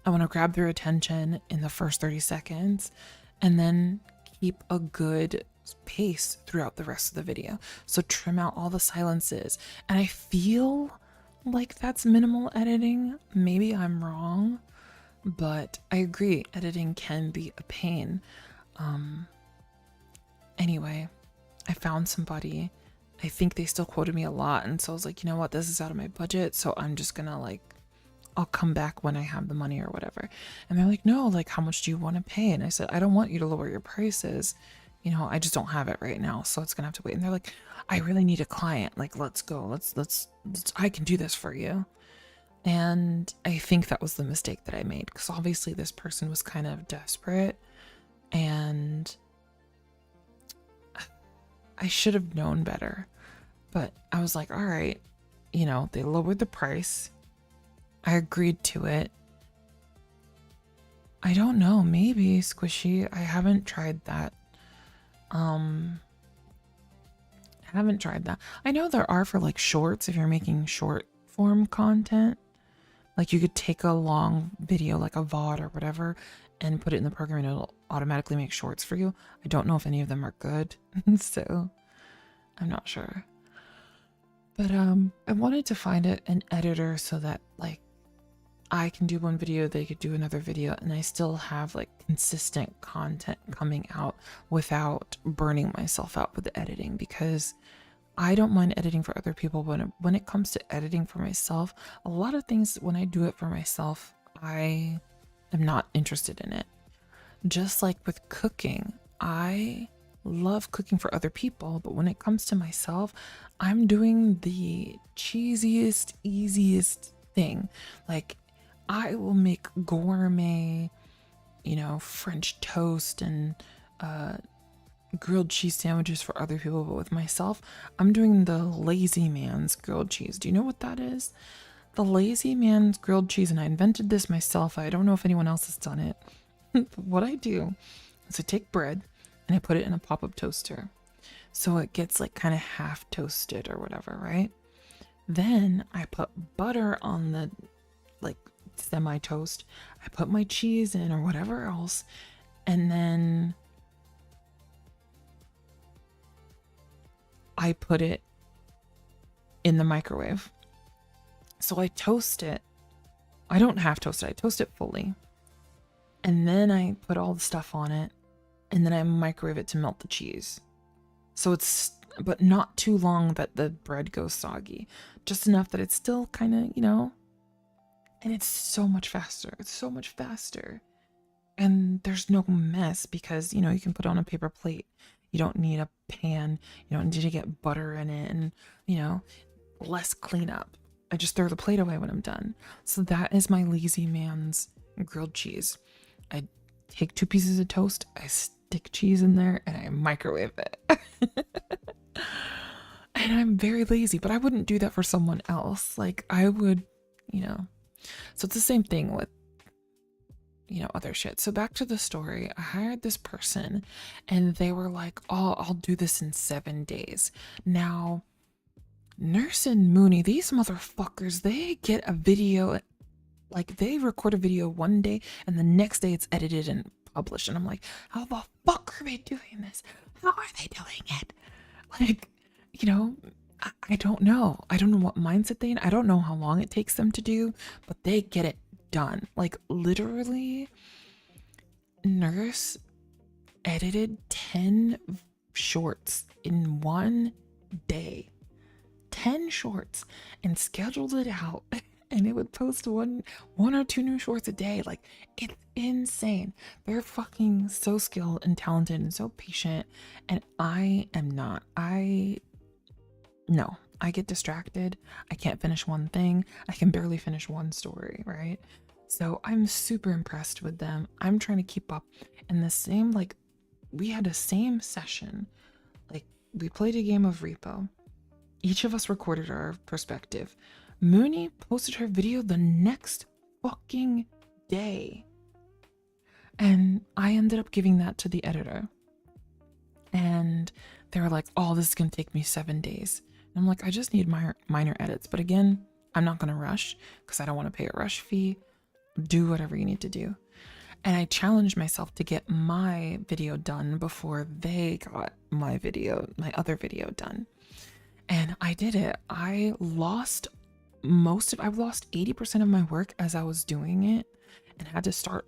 A: I want to grab their attention in the first 30 seconds and then keep a good pace throughout the rest of the video. So trim out all the silences. And I feel like that's minimal editing. Maybe I'm wrong, but I agree, editing can be a pain. Anyway, I found somebody. I think they still quoted me a lot, and so I was like, you know what, this is out of my budget, so I'm just gonna, like, I'll come back when I have the money or whatever. And they're like, no, like, how much do you want to pay? And I said, I don't want you to lower your prices. You know, I just don't have it right now, so it's gonna have to wait. And they're like, I really need a client. Like, let's go. Let's I can do this for you. And I think that was the mistake that I made, because obviously this person was kind of desperate, and I should have known better. But I was like, all right, you know, they lowered the price. I agreed to it. I don't know, maybe Squishy. I haven't tried that. I haven't tried that. I know there are for like shorts, if you're making short form content. Like, you could take a long video, like a VOD or whatever, and put it in the program and it'll automatically make shorts for you. I don't know if any of them are good, so I'm not sure. But I wanted to find an editor so that, like, I can do one video, they could do another video, and I still have like consistent content coming out without burning myself out with the editing, because I don't mind editing for other people, but when it comes to editing for myself, a lot of things, when I do it for myself, I am not interested in it. Just like with cooking, I love cooking for other people, but when it comes to myself, I'm doing the cheesiest, easiest thing. Like, I will make gourmet, you know, French toast and grilled cheese sandwiches for other people, but with myself, I'm doing the lazy man's grilled cheese. Do you know what that is? The lazy man's grilled cheese, and I invented this myself. I don't know if anyone else has done it. But what I do is I take bread and I put it in a pop-up toaster, so it gets like kind of half toasted or whatever, right? Then I put butter on the, like, semi-toast. I put my cheese in or whatever else, and then I put it in the microwave. So I toast it. I don't half toast it, I toast it fully. And then I put all the stuff on it, and then I microwave it to melt the cheese. So it's, but not too long that the bread goes soggy. Just enough that it's still kind of, you know, and it's so much faster. It's so much faster. And there's no mess because, you know, you can put it on a paper plate. You don't need a pan. You don't need to get butter in it and, you know, less cleanup. I just throw the plate away when I'm done. So that is my lazy man's grilled cheese. I take 2 pieces of toast, I stick cheese in there, and I microwave it. And I'm very lazy, but I wouldn't do that for someone else. Like, I would, you know. So it's the same thing with, you know, other shit. So back to the story. I hired this person and they were like, oh, I'll do this in 7 days. Now, Nurse and Mooney, these motherfuckers, they get a video, like, they record a video one day and the next day it's edited and published. And I'm like, how the fuck are they doing this? How are they doing it? Like, you know, I don't know. I don't know what mindset they in. I don't know how long it takes them to do, but they get it done. Like, literally, Nurse edited 10 shorts in one day. 10 shorts and scheduled it out, and it would post one or two new shorts a day. Like, it's insane. They're fucking so skilled and talented and so patient, and I am not. No, I get distracted. I can't finish one thing. I can barely finish one story, right? So I'm super impressed with them. I'm trying to keep up. And the same, like, we had a same session. Like, we played a game of Repo. Each of us recorded our perspective. Mooney posted her video the next fucking day. And I ended up giving that to the editor. And they were like, oh, this is going to take me 7 days. And I'm like, I just need minor edits. But again, I'm not going to rush because I don't want to pay a rush fee. Do whatever you need to do. And I challenged myself to get my video done before they got my other video done. And I did it. I lost 80% of my work as I was doing it and had to start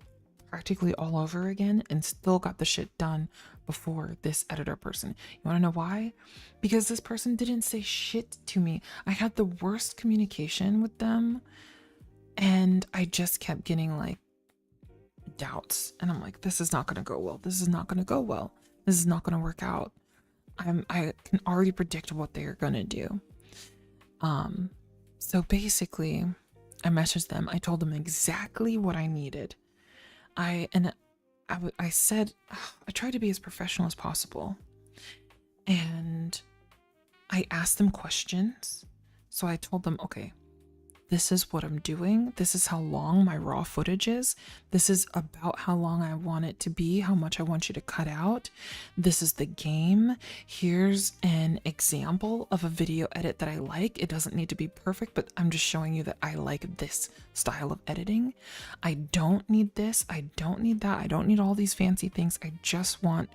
A: practically all over again, and still got the shit done before this editor person. You want to know why? Because this person didn't say shit to me. I had the worst communication with them, and I just kept getting like doubts, and I'm like, this is not going to go well. This is not going to go well. This is not going to work out. I can already predict what they are going to do. So basically I messaged them. I told them exactly what I needed. I said, I tried to be as professional as possible, and I asked them questions. So I told them, okay, this is what I'm doing. This is how long my raw footage is. This is about how long I want it to be, how much I want you to cut out. This is the game. Here's an example of a video edit that I like. It doesn't need to be perfect, but I'm just showing you that I like this style of editing. I don't need this. I don't need that. I don't need all these fancy things. I just want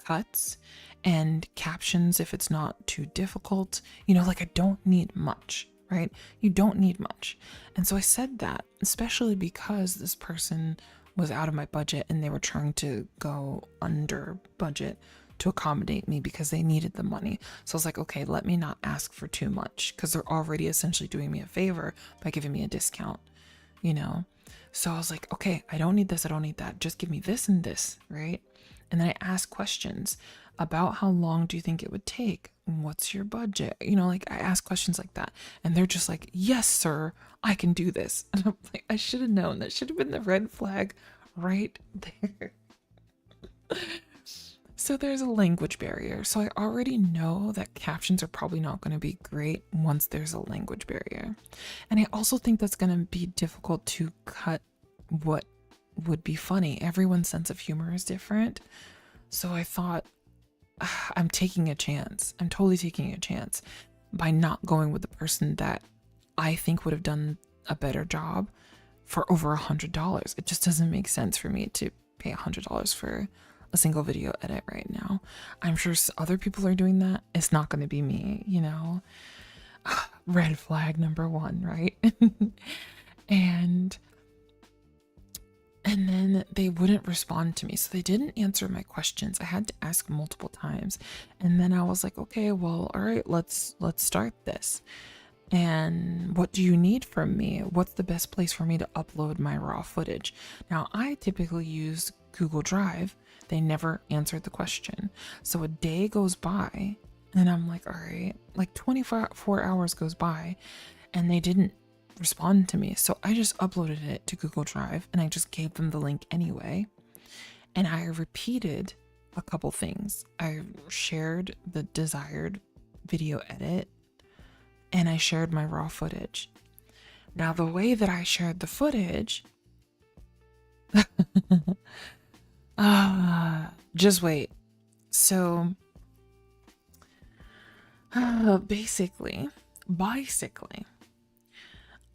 A: cuts and captions if it's not too difficult. You know, like, I don't need much. Right? You don't need much. And so I said that, especially because this person was out of my budget and they were trying to go under budget to accommodate me because they needed the money. So I was like, okay, let me not ask for too much because they're already essentially doing me a favor by giving me a discount, you know? So I was like, okay, I don't need this. I don't need that. Just give me this and this, right? And then I asked questions about how long do you think it would take? What's your budget? You know, like, I ask questions like that, and they're just like, yes, sir, I can do this. And I'm like, I should have known. That should have been the red flag right there. So there's a language barrier. So I already know that captions are probably not going to be great once there's a language barrier. And I also think that's going to be difficult to cut what would be funny. Everyone's sense of humor is different. So I thought, I'm taking a chance. I'm totally taking a chance by not going with the person that I think would have done a better job for over $100. It just doesn't make sense for me to pay $100 for a single video edit right now. I'm sure other people are doing that. It's not going to be me, you know. Red flag number 1, right? And then they wouldn't respond to me. So they didn't answer my questions. I had to ask multiple times. And then I was like, okay, well, all right, let's start this. And what do you need from me? What's the best place for me to upload my raw footage? Now, I typically use Google Drive. They never answered the question. So a day goes by and I'm like, all right, like 24 hours goes by and they didn't respond to me. So I just uploaded it to Google Drive and I just gave them the link anyway. And I repeated a couple things. I shared the desired video edit and I shared my raw footage. Now, the way that I shared the footage, just wait. So, basically,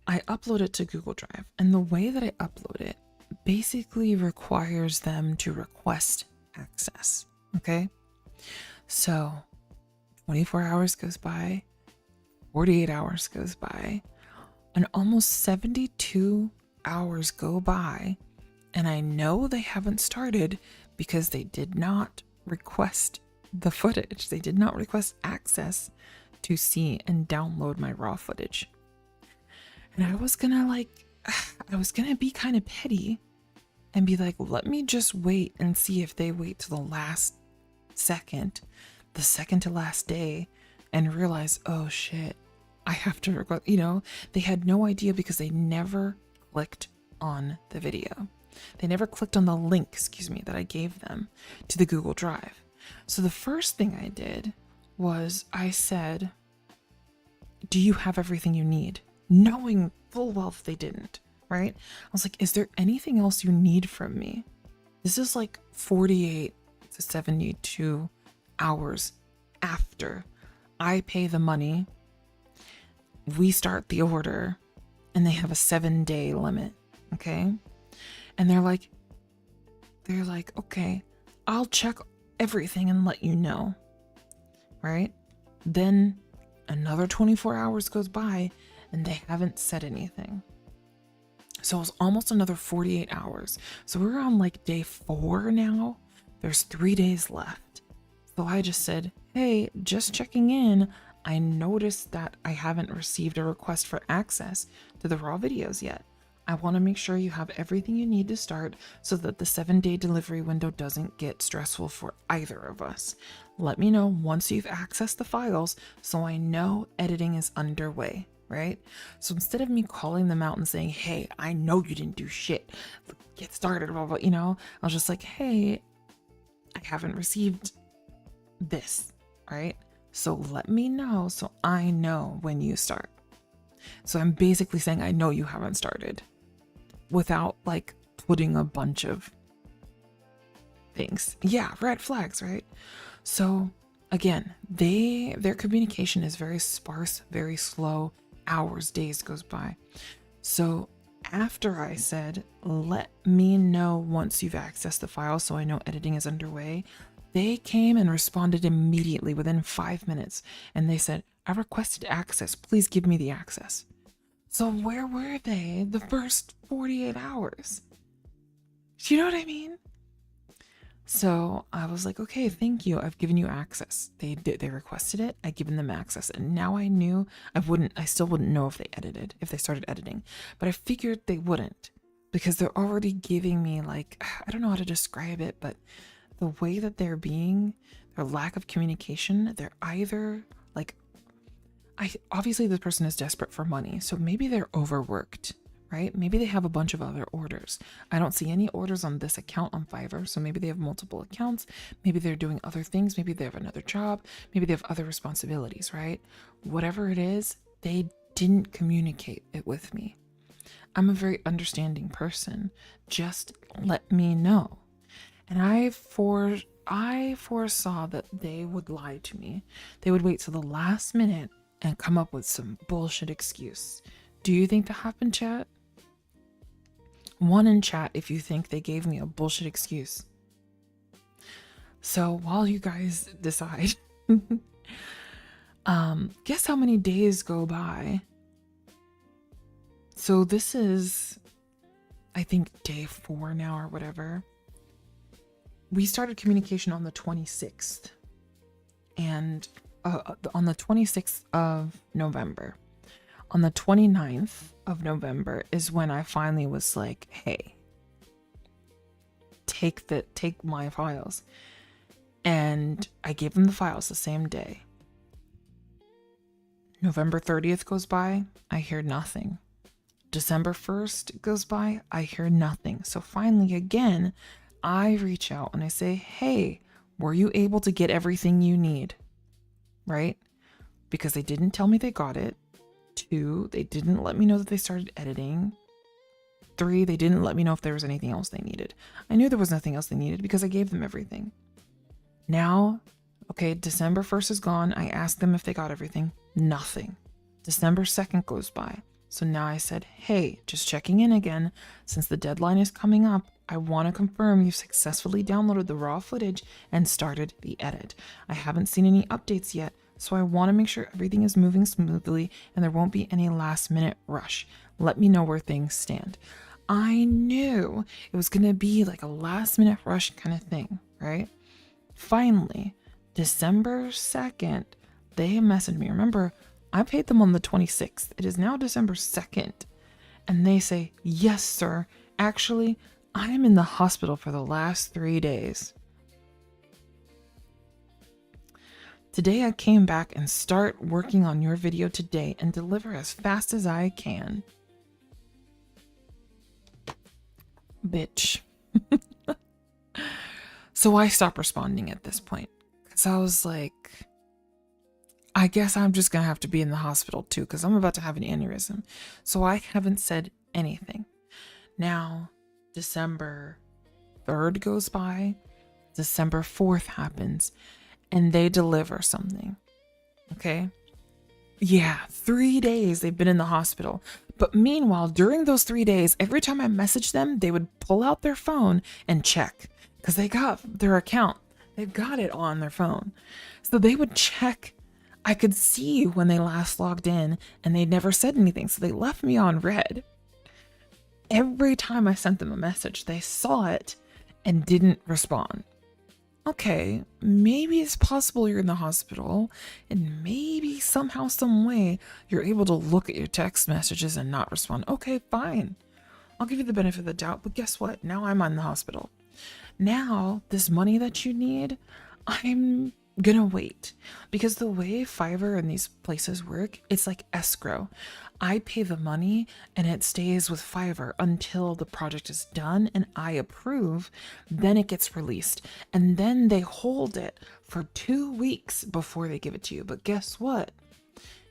A: I upload it to Google Drive, and the way that I upload it basically requires them to request access. Okay. So 24 hours goes by, 48 hours goes by, and almost 72 hours go by. And I know they haven't started because they did not request the footage. They did not request access to see and download my raw footage. And I was gonna be kind of petty and be like, let me just wait and see if they wait till the last second, the second to last day, and realize, oh shit, I have to record, they had no idea because they never clicked on the video. They never clicked on the link, that I gave them to the Google Drive. So the first thing I did was I said, do you have everything you need? Knowing full well that they didn't, right? I was like, is there anything else you need from me? This is like 48 to 72 hours after I pay the money, we start the order, and they have a 7-day limit, okay? And they're like, okay, I'll check everything and let you know, right? Then another 24 hours goes by and they haven't said anything. So it was almost another 48 hours. So we're on like day 4 now. There's 3 days left. So I just said, hey, just checking in. I noticed that I haven't received a request for access to the raw videos yet. I want to make sure you have everything you need to start so that the 7-day delivery window doesn't get stressful for either of us. Let me know once you've accessed the files so I know editing is underway, right? So instead of me calling them out and saying, hey, I know you didn't do shit, get started, blah, blah, I was just like, hey, I haven't received this, right? So let me know so I know when you start. So I'm basically saying I know you haven't started without like putting a bunch of things. Yeah, red flags, right? So again, their communication is very sparse, very slow. Hours, days goes by. So after I said, let me know once you've accessed the file so I know editing is underway, they came and responded immediately within 5 minutes. And they said, I requested access. Please give me the access. So where were they the first 48 hours? Do you know what I mean? So I was like, okay, thank you. I've given you access. They requested it. I've given them access. And now I knew I still wouldn't know if they started editing, but I figured they wouldn't because they're already giving me like, I don't know how to describe it, but the way that they're being, their lack of communication, they're either like, obviously this person is desperate for money. So maybe they're overworked, right? Maybe they have a bunch of other orders. I don't see any orders on this account on Fiverr. So maybe they have multiple accounts. Maybe they're doing other things. Maybe they have another job. Maybe they have other responsibilities, right? Whatever it is, they didn't communicate it with me. I'm a very understanding person. Just let me know. And I foresaw that they would lie to me. They would wait till the last minute and come up with some bullshit excuse. Do you think that happened, chat? One in chat if you think they gave me a bullshit excuse. So while you guys decide, guess how many days go by? So this is, I think, day 4 now or whatever. We started communication on the 26th. And on the 26th of November. On the 29th of November is when I finally was like, hey, take my files. And I gave them the files the same day. November 30th goes by, I hear nothing. December 1st goes by, I hear nothing. So finally, again, I reach out and I say, hey, were you able to get everything you need? Right? Because they didn't tell me they got it. 2, they didn't let me know that they started editing. 3, they didn't let me know if there was anything else they needed. I knew there was nothing else they needed because I gave them everything. Now, okay, December 1st is gone. I asked them if they got everything. Nothing. December 2nd goes by. So now I said, hey, just checking in again. Since the deadline is coming up, I want to confirm you've successfully downloaded the raw footage and started the edit. I haven't seen any updates yet, so I want to make sure everything is moving smoothly and there won't be any last minute rush. Let me know where things stand. I knew it was going to be like a last minute rush kind of thing, right? Finally, December 2nd, they messaged me. Remember, I paid them on the 26th. It is now December 2nd. And they say, yes, sir. Actually, I am in the hospital for the last 3 days. Today I came back and start working on your video today and deliver as fast as I can. Bitch. So I stopped responding at this point because I was like, I guess I'm just gonna have to be in the hospital too because I'm about to have an aneurysm. So I haven't said anything. Now, December 3rd goes by, December 4th happens, and they deliver something. Okay? Yeah, 3 days they've been in the hospital. But meanwhile, during those 3 days, every time I messaged them, they would pull out their phone and check because they got their account. They've got it on their phone. So they would check. I could see when they last logged in and they never said anything. So they left me on red. Every time I sent them a message, they saw it and didn't respond. Okay, maybe it's possible you're in the hospital and maybe somehow, some way you're able to look at your text messages and not respond. Okay, fine. I'll give you the benefit of the doubt, but guess what? Now I'm in the hospital. Now, this money that you need, I'm gonna wait because the way Fiverr and these places work, it's like escrow. I pay the money and it stays with Fiverr until the project is done and I approve, then it gets released. And then they hold it for 2 weeks before they give it to you. But guess what?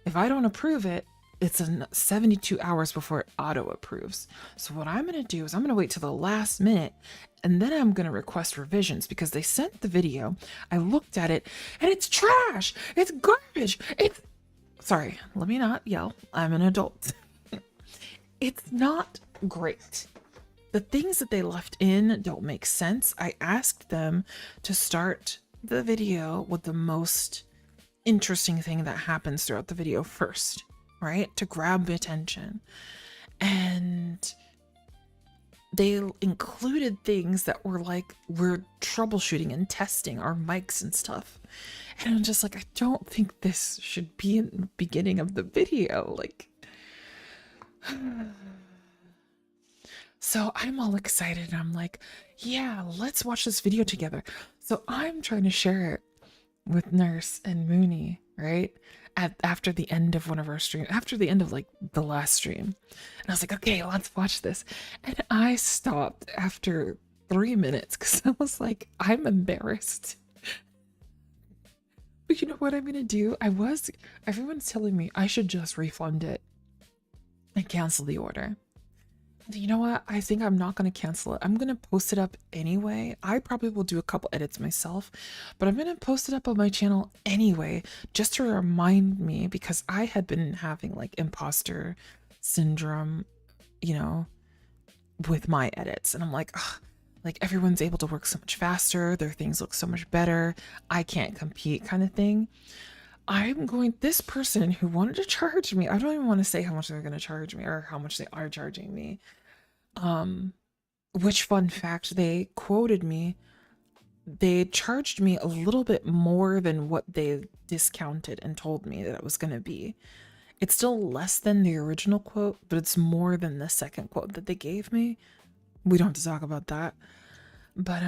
A: If I don't approve it, it's 72 hours before it auto approves. So what I'm going to do is I'm going to wait till the last minute and then I'm going to request revisions because they sent the video. I looked at it and it's trash. It's garbage. Sorry, let me not yell. I'm an adult. It's not great. The things that they left in don't make sense. I asked them to start the video with the most interesting thing that happens throughout the video first, right? To grab the attention. And they included things that were like, we're troubleshooting and testing our mics and stuff. And I'm just like, I don't think this should be in the beginning of the video. Like, so I'm all excited. I'm like, yeah, let's watch this video together. So I'm trying to share it with Nurse and Mooney, right? After the end of one of our streams, after the end of like the last stream. And I was like, okay, let's watch this. And I stopped after 3 minutes because I was like, I'm embarrassed. But you know what I'm gonna do? Everyone's telling me I should just refund it and cancel the order. You know what? I think I'm not going to cancel it. I'm going to post it up anyway. I probably will do a couple edits myself, but I'm going to post it up on my channel anyway, just to remind me because I had been having like imposter syndrome, you know, with my edits. And I'm like, ugh, like everyone's able to work so much faster. Their things look so much better. I can't compete kind of thing. This person who wanted to charge me, I don't even want to say how much they're going to charge me or how much they are charging me. Which fun fact, they quoted me, they charged me a little bit more than what they discounted and told me that it was going to be. It's still less than the original quote, but it's more than the second quote that they gave me. We don't have to talk about that. But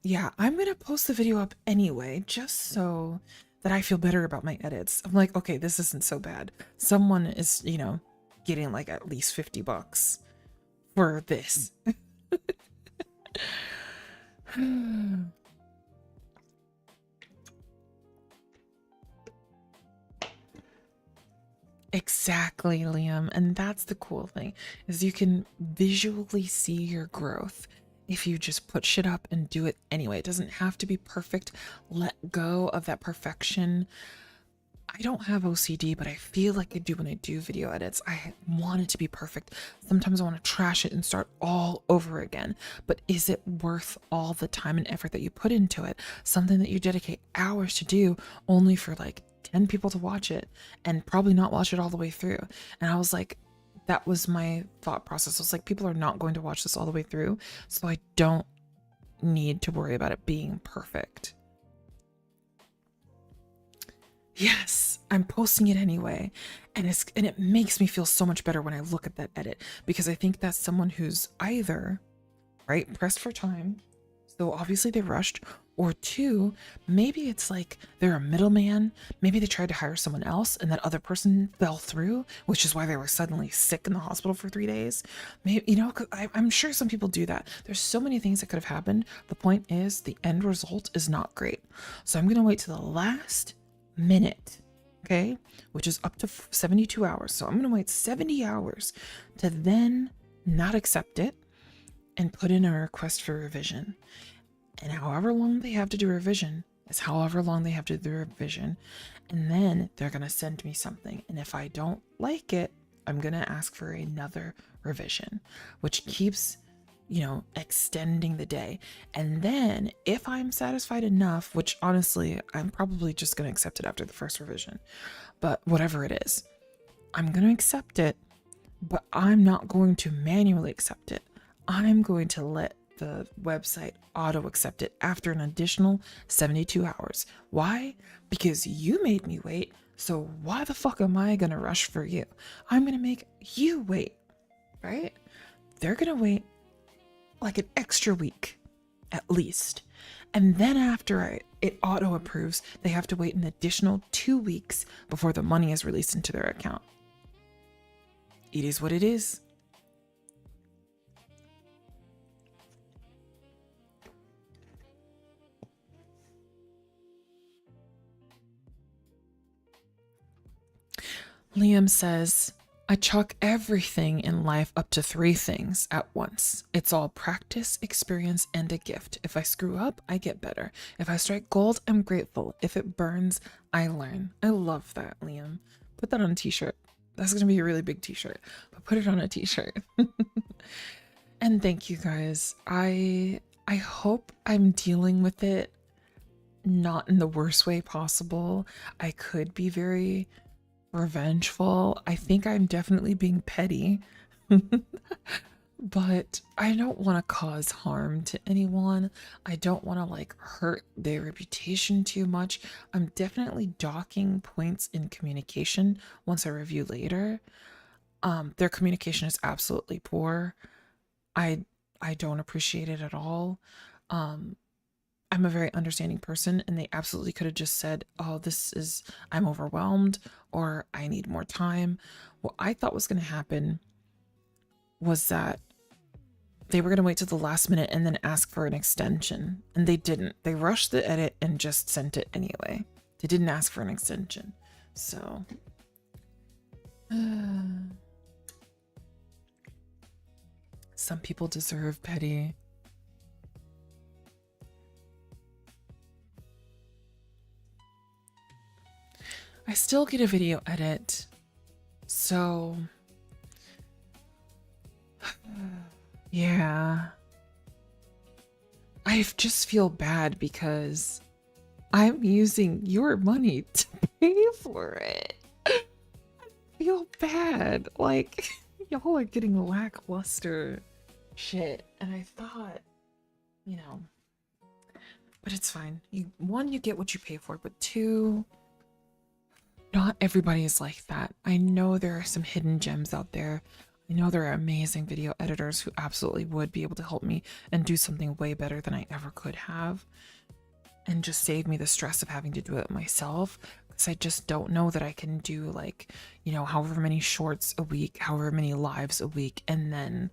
A: yeah, I'm going to post the video up anyway, just so that I feel better about my edits. I'm like, okay, this isn't so bad. Someone is, you know, getting like at least $50 for this. Exactly, Liam. And that's the cool thing, is you can visually see your growth if you just put shit up and do it anyway. It doesn't have to be perfect. Let go of that perfection. I don't have OCD, but I feel like I do when I do video edits. I want it to be perfect. Sometimes I want to trash it and start all over again. But is it worth all the time and effort that you put into it? Something that you dedicate hours to do only for like 10 people to watch it and probably not watch it all the way through. And I was like, that was my thought process. I was like, people are not going to watch this all the way through, so I don't need to worry about it being perfect. Yes, I'm posting it anyway, and it makes me feel so much better when I look at that edit, because I think that's someone who's either, right, pressed for time, so obviously they rushed, Or two, maybe it's like they're a middleman. Maybe they tried to hire someone else and that other person fell through, which is why they were suddenly sick in the hospital for 3 days. Maybe, you know, 'cause I'm sure some people do that. There's so many things that could have happened. The point is, the end result is not great. So I'm going to wait to the last minute, okay, which is up to 72 hours. So I'm going to wait 70 hours to then not accept it and put in a request for revision. And however long they have to do revision is however long they have to do revision. And then they're going to send me something. And if I don't like it, I'm going to ask for another revision, which keeps, you know, extending the day. And then if I'm satisfied enough, which honestly, I'm probably just going to accept it after the first revision, but whatever it is, I'm going to accept it, but I'm not going to manually accept it. I'm going to let the website auto accept it after an additional 72 hours. Why? Because you made me wait. So why the fuck am I going to rush for you? I'm going to make you wait, right? They're going to wait like an extra week at least. And then after it auto approves, they have to wait an additional 2 weeks before the money is released into their account. It is what it is. Liam says, I chalk everything in life up to 3 things at once. It's all practice, experience, and a gift. If I screw up, I get better. If I strike gold, I'm grateful. If it burns, I learn. I love that, Liam. Put that on a t-shirt. That's going to be a really big t-shirt, but put it on a t-shirt. And thank you guys. I hope I'm dealing with it not in the worst way possible. I could be very revengeful. I think I'm definitely being petty, but I don't want to cause harm to anyone. I don't want to like hurt their reputation too much. I'm definitely docking points in communication once I review later. Their communication is absolutely poor. I don't appreciate it at all. I'm a very understanding person, and they absolutely could have just said, oh, I'm overwhelmed, or I need more time. What I thought was going to happen was that they were going to wait till the last minute and then ask for an extension. And they didn't. They rushed the edit and just sent it anyway. They didn't ask for an extension. So some people deserve petty. I still get a video edit, so yeah. I just feel bad because I'm using your money to pay for it. I feel bad. Like, y'all are getting lackluster shit. And I thought, you know, but it's fine. One, you get what you pay for, but two, not everybody is like that. I know there are some hidden gems out there. I know there are amazing video editors who absolutely would be able to help me and do something way better than I ever could have, and just save me the stress of having to do it myself, because I just don't know that I can do, like, you know, however many shorts a week, however many lives a week, and then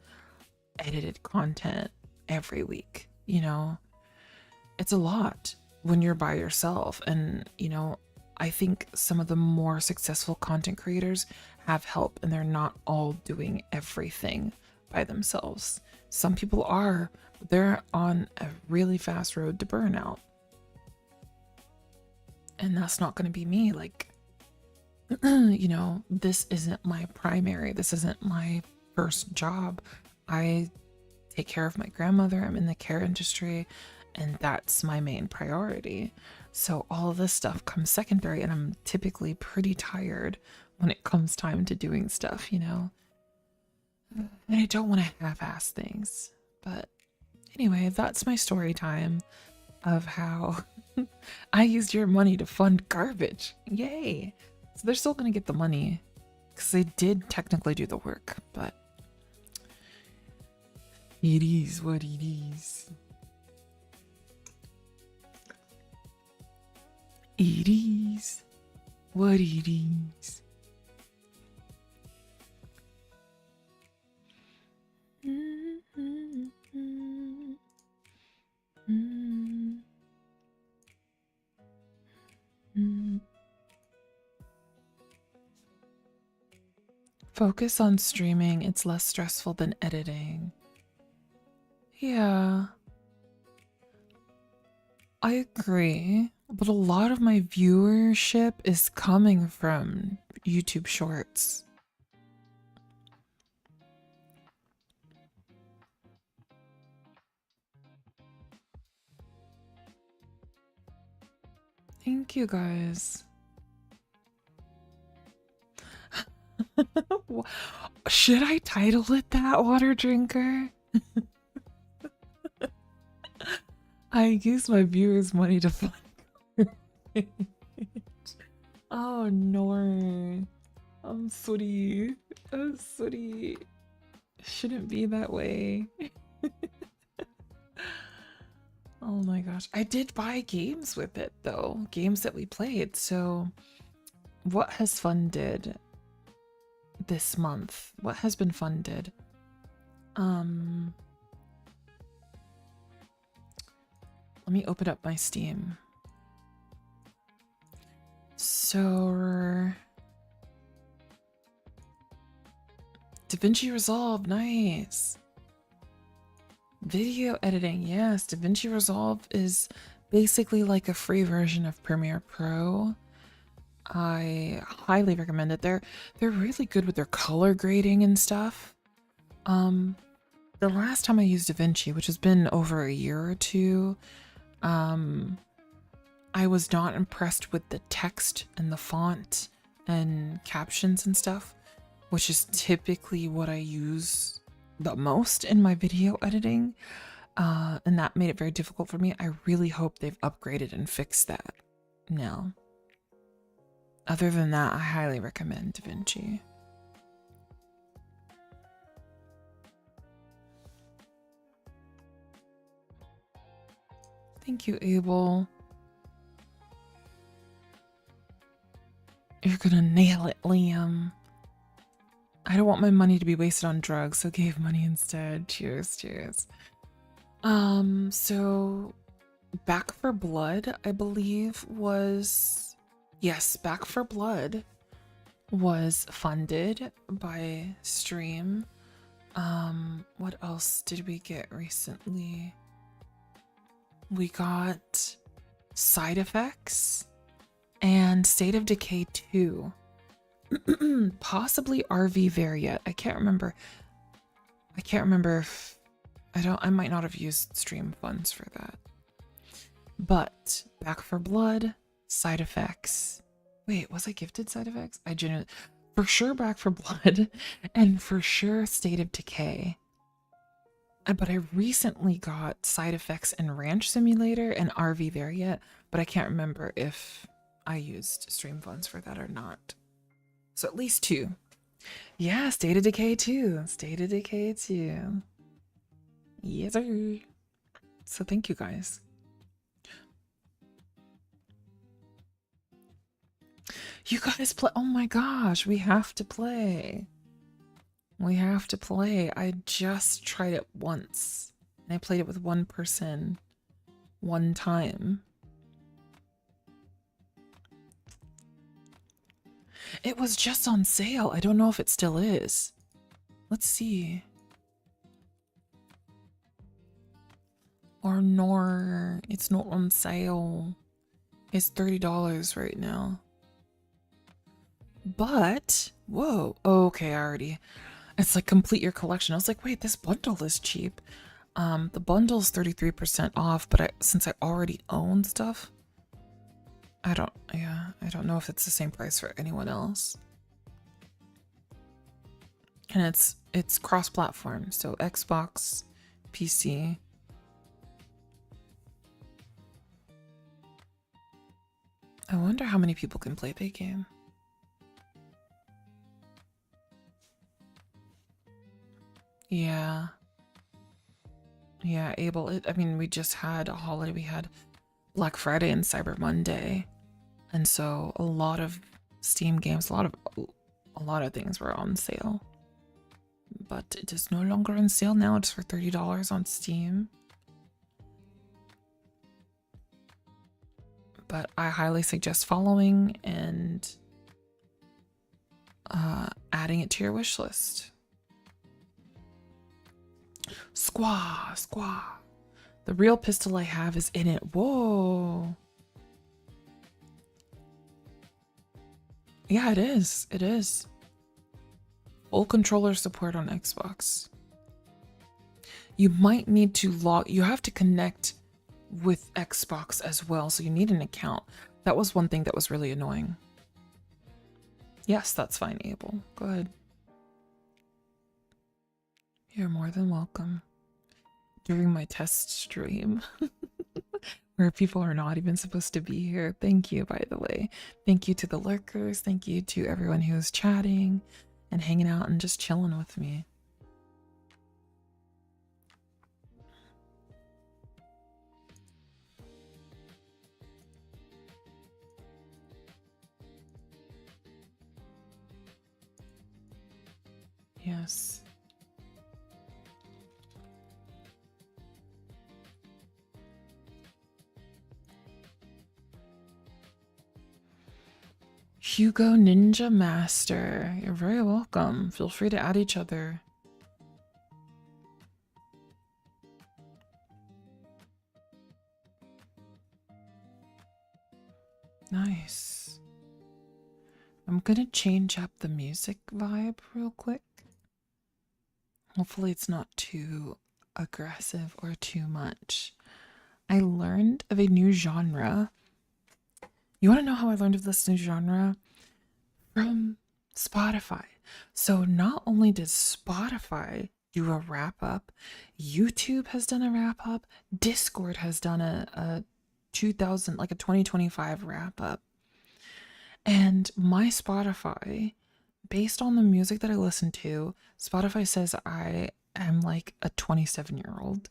A: edited content every week. You know, it's a lot when you're by yourself. And, you know, I think some of the more successful content creators have help, and they're not all doing everything by themselves. Some people are, but they're on a really fast road to burnout. And that's not going to be me. Like, you know, this isn't my primary. This isn't my first job. I take care of my grandmother. I'm in the care industry, and that's my main priority. So all of this stuff comes secondary, and I'm typically pretty tired when it comes time to doing stuff, you know? And I don't want to half-ass things. But anyway, that's my story time of how I used your money to fund garbage. Yay! So they're still going to get the money, because they did technically do the work, but it is what it is. It is what it is. Focus on streaming. It's less stressful than editing. Yeah, I agree. But a lot of my viewership is coming from YouTube Shorts. Thank you guys. Should I title it that, Water Drinker? I use my viewers' money to fund. Oh no. I'm sorry. I'm sorry. Shouldn't be that way. Oh my gosh. I did buy games with it though. Games that we played. So what has funded this month? What has been funded? Let me open up my Steam. So DaVinci Resolve, nice. Video editing, yes. DaVinci Resolve is basically like a free version of Premiere Pro. I highly recommend it. They're really good with their color grading and stuff. The last time I used DaVinci, which has been over a year or two, I was not impressed with the text and the font and captions and stuff, which is typically what I use the most in my video editing. And that made it very difficult for me. I really hope they've upgraded and fixed that now. Other than that, I highly recommend DaVinci. Thank you, Abel. You're gonna nail it, Liam. I don't want my money to be wasted on drugs, so gave money instead. Cheers, cheers. So Back for Blood, I believe was, yes, Back for Blood was funded by Stream. What else did we get recently? We got Side Effects and State of Decay 2. Possibly RV Variet. I can't remember. I can't remember if I might not have used Stream funds for that. But Back for Blood, Side Effects. Wait, was I gifted Side Effects? I genuinely, for sure Back for Blood, and for sure State of Decay. But I recently got Side Effects and Ranch Simulator and RV Variet, but I can't remember if I used Stream funds for that or not. So at least 2. Yeah, State of Decay 2. State of Decay 2. Yes, sir. So thank you guys. You guys play. Oh my gosh, we have to play. We have to play. I just tried it once. And I played it with one person one time. It was just on sale. I don't know if it still is. Let's see. Or no, it's not on sale. It's $30 right now. But, whoa, okay, already. It's like complete your collection. I was like, wait, this bundle is cheap. The bundle's 33% off, but since I already own stuff, I don't know if it's the same price for anyone else. And it's cross-platform, so Xbox, PC. I wonder how many people can play the game. Yeah. Yeah, Abel. I mean, we just had a holiday. We had Black Friday and Cyber Monday. And so a lot of Steam games, a lot of things were on sale. But it is no longer on sale now. It's for $30 on Steam. But I highly suggest following and adding it to your wish list. Squaw. The real pistol I have is in it. Whoa. Yeah, it is. It is. Full controller support on Xbox. You might need to you have to connect with Xbox as well, so you need an account. That was one thing that was really annoying. Yes, that's fine, Abel. Go ahead. You're more than welcome. During my test stream, where people are not even supposed to be here. Thank you, by the way. Thank you to the lurkers. Thank you to everyone who's chatting and hanging out and just chilling with me. Yes. Hugo Ninja Master, you're very welcome. Feel free to add each other. Nice. I'm gonna change up the music vibe real quick. Hopefully it's not too aggressive or too much. I learned of a new genre. You want to know how I learned of this new genre? From Spotify. So not only did Spotify do a wrap up, YouTube has done a wrap up, Discord has done a 2025 wrap up. And my Spotify, based on the music that I listen to, Spotify says I am like a 27-year-old.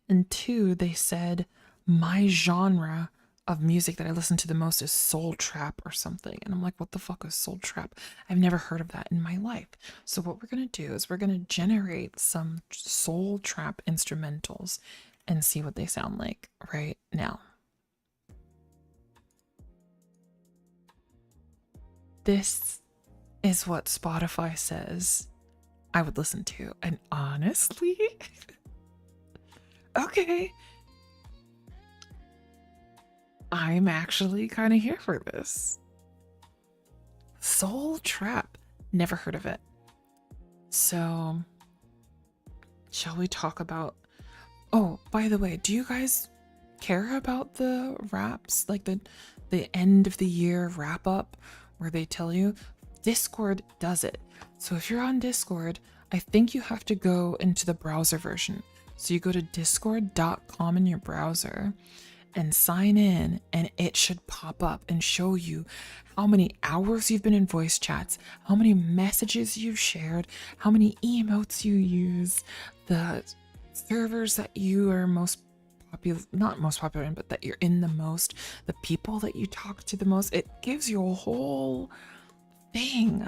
A: And 2, they said my genre of music that I listen to the most is soul trap or something. And I'm like, what the fuck is soul trap? I've never heard of that in my life. So what we're going to do is we're going to generate some soul trap instrumentals and see what they sound like right now. This is what Spotify says I would listen to. And honestly, okay, I'm actually kind of here for this. Soul Trap. Never heard of it. So, shall we talk about... Oh, by the way, do you guys care about the wraps? Like the end of the year wrap up where they tell you? Discord does it. So if you're on Discord, I think you have to go into the browser version. So you go to discord.com in your browser and sign in, and it should pop up and show you how many hours you've been in voice chats, how many messages you've shared, how many emotes you use, the servers that you are most popular, not most popular in, but that you're in the most, the people that you talk to the most. It gives you a whole thing.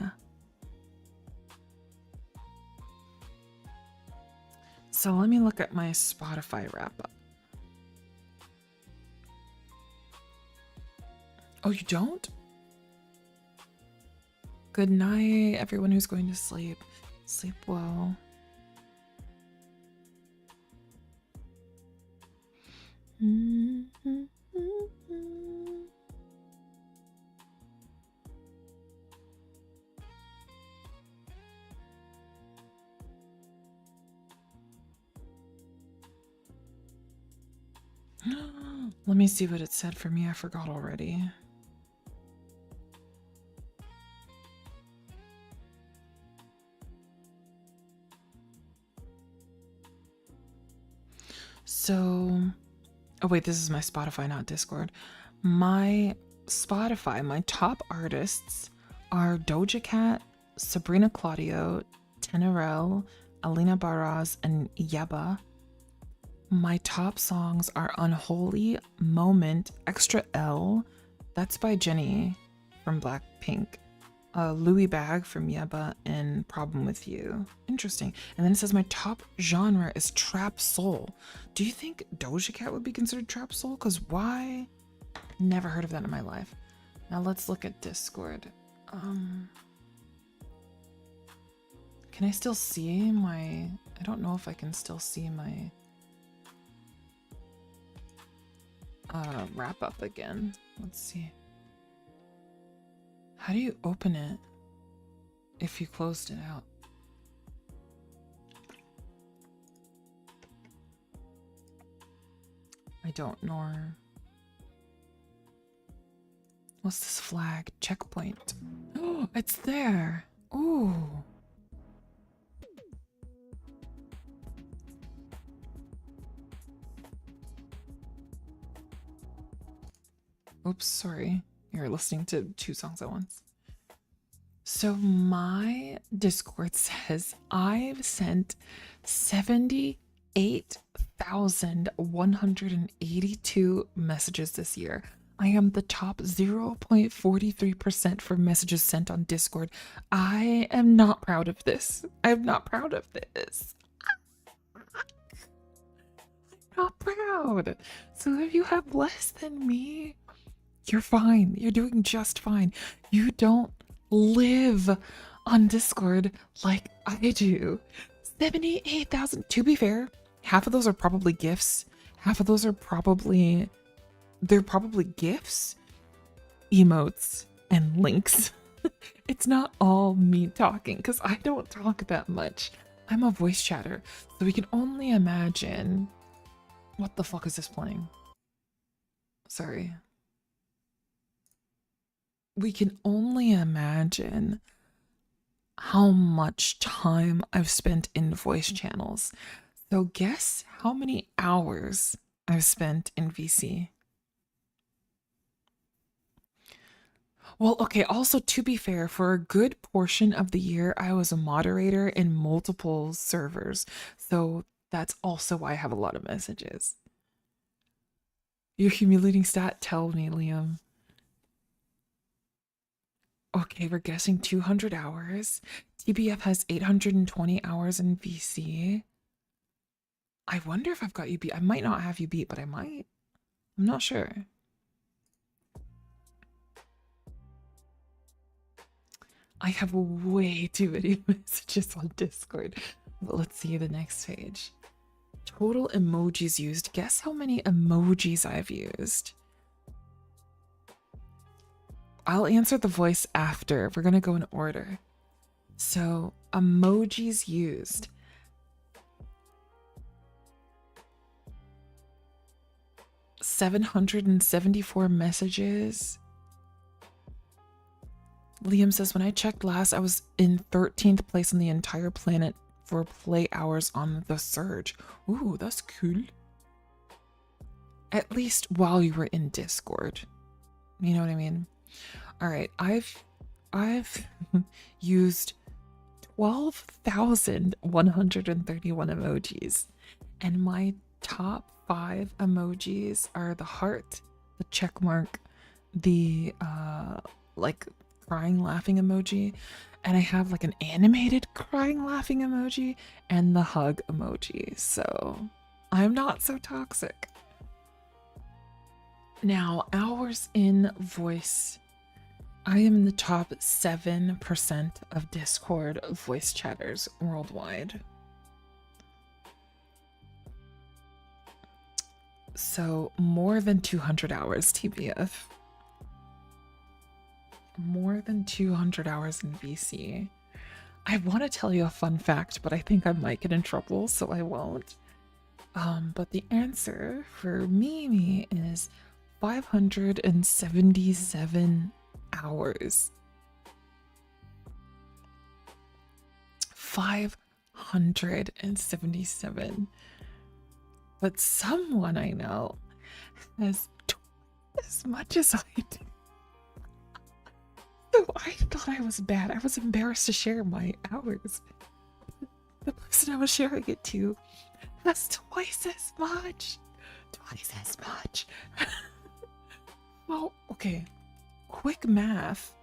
A: So let me look at my Spotify wrap up. Oh, you don't? Good night, everyone who's going to sleep. Sleep well. Let me see what it said for me. I forgot already. So, oh wait, this is my Spotify, not Discord. My Spotify, my top artists are Doja Cat, Sabrina Claudio, Tenorel, Alina Baraz, and Yeba. My top songs are Unholy, Moment, Extra L, That's by Jenny from Blackpink. Louis Bag from Yeba and Problem With You. Interesting. And then it says my top genre is trap soul. Do you think Doja Cat would be considered trap soul? Because why? Never heard of that in my life. Now let's look at Discord. Can I still see my... I don't know if I can still see my wrap up again. Let's see. How do you open it if you closed it out? I don't know. What's this flag? Checkpoint. Oh, it's there. Ooh. Oops, sorry. You're listening to 2 songs at once. So my Discord says I've sent 78,182 messages this year. I am the top 0.43% for messages sent on Discord. I am not proud of this. I'm not proud of this. I'm not proud. So if you have less than me, you're fine. You're doing just fine. You don't live on Discord like I do. 78,000. To be fair, half of those are probably gifts. Half of those are probably... They're probably gifts, emotes, and links. It's not all me talking, because I don't talk that much. I'm a voice chatter, so we can only imagine... What the fuck is this playing? Sorry. We can only imagine how much time I've spent in voice channels. So guess how many hours I've spent in VC. Well, okay, also to be fair, for a good portion of the year, I was a moderator in multiple servers. So that's also why I have a lot of messages. Your humiliating stat, tell me, Liam. Okay, we're guessing 200 hours. TBF has 820 hours in VC. I wonder if I've got you beat. I might not have you beat, but I might. I'm not sure. I have way too many messages on Discord. But let's see the next page. Total emojis used. Guess how many emojis I've used. I'll answer the voice after. We're going to go in order. So, emojis used. $774 messages. Liam says, when I checked last, I was in 13th place on the entire planet for play hours on the Surge. Ooh, that's cool. At least while you were in Discord. You know what I mean? All right, I've used 12,131 emojis, and my top 5 emojis are the heart, the check mark, the like crying laughing emoji, and I have like an animated crying laughing emoji and the hug emoji. So I'm not so toxic. Now, hours in voice. I am in the top 7% of Discord voice chatters worldwide. So more than 200 hours TBF. More than 200 hours in VC. I want to tell you a fun fact, but I think I might get in trouble, so I won't. But the answer for Mimi is 577 hours. 577. But someone I know has as much as I do. So I thought I was bad. I was embarrassed to share my hours. The person I was sharing it to has twice as much. Twice as much. Well, okay. quick math.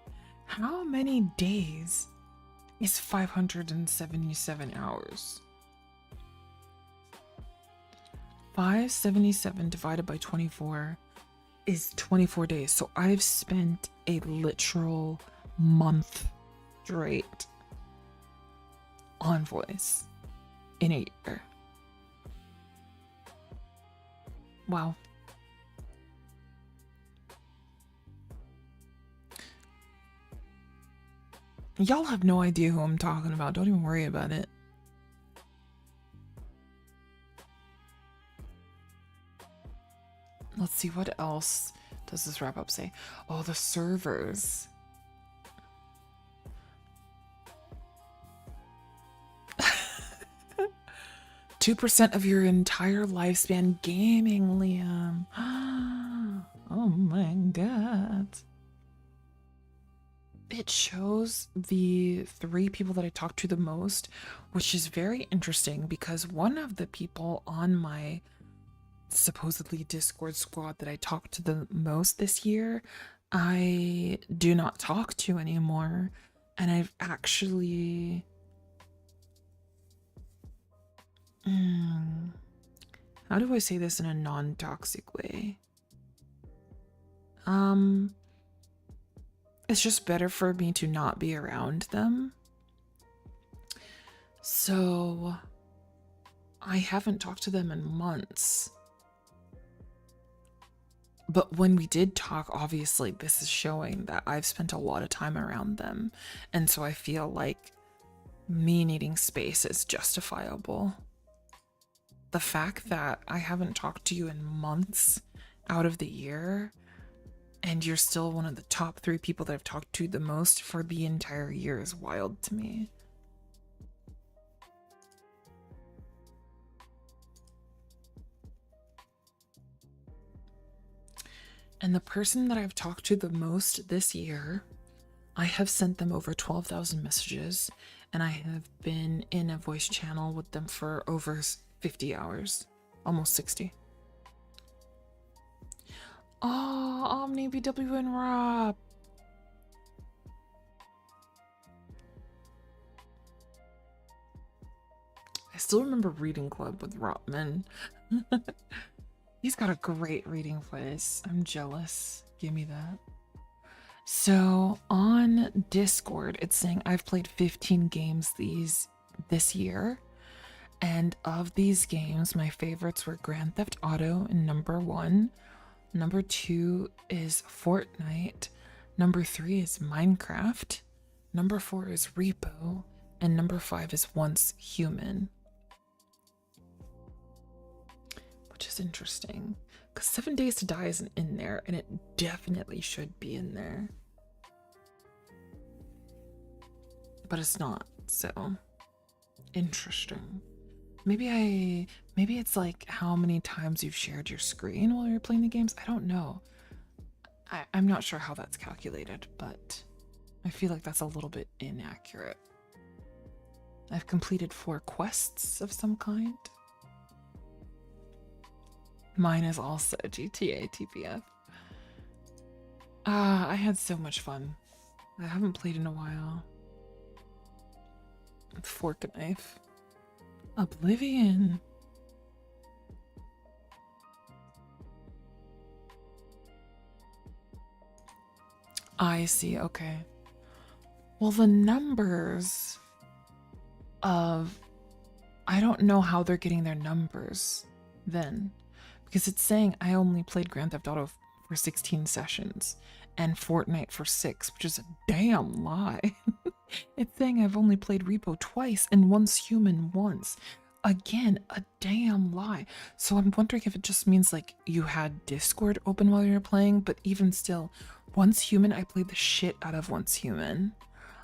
A: How many days is 577 hours? 577 divided by 24 is 24 days. So I've spent a literal month straight on voice in a year. Wow. Y'all have no idea who I'm talking about. Don't even worry about it. Let's see, what else does this wrap up say? Oh, the servers. Two 2% of your entire lifespan gaming, Liam. Oh my god. It shows the 3 people that I talked to the most, which is very interesting because one of the people on my supposedly Discord squad that I talked to the most this year, I do not talk to anymore. And I've actually... how do I say this in a non-toxic way? It's just better for me to not be around them. So I haven't talked to them in months. But when we did talk, obviously this is showing that I've spent a lot of time around them. And so I feel like me needing space is justifiable. The fact that I haven't talked to you in months out of the year, and you're still one of the top 3 people that I've talked to the most for the entire year is wild to me. And the person that I've talked to the most this year, I have sent them over 12,000 messages, and I have been in a voice channel with them for over 50 hours, almost 60. Oh, Omni, BW, and Rob. I still remember Reading Club with Rotman. He's got a great reading voice. I'm jealous. Give me that. So on Discord, it's saying I've played 15 games this year. And of these games, my favorites were Grand Theft Auto in number 1. Number 2 is Fortnite. Number 3 is Minecraft. Number 4 is Repo. And number 5 is Once Human. Which is interesting. Because 7 Days to Die isn't in there, and it definitely should be in there. But it's not, so interesting. Maybe it's like how many times you've shared your screen while you're playing the games. I don't know. I'm not sure how that's calculated, but I feel like that's a little bit inaccurate. I've completed 4 quests of some kind. Mine is also GTA TPF. I had so much fun. I haven't played in a while. Fork and Knife. Oblivion. I see, okay. Well, the numbers of... I don't know how they're getting their numbers then. Because it's saying I only played Grand Theft Auto for 16 sessions and Fortnite for 6, which is a damn lie. It's saying I've only played Repo twice and Once Human once. Again, a damn lie. So I'm wondering if it just means like you had Discord open while you were playing, but even still, Once Human, I played the shit out of Once Human.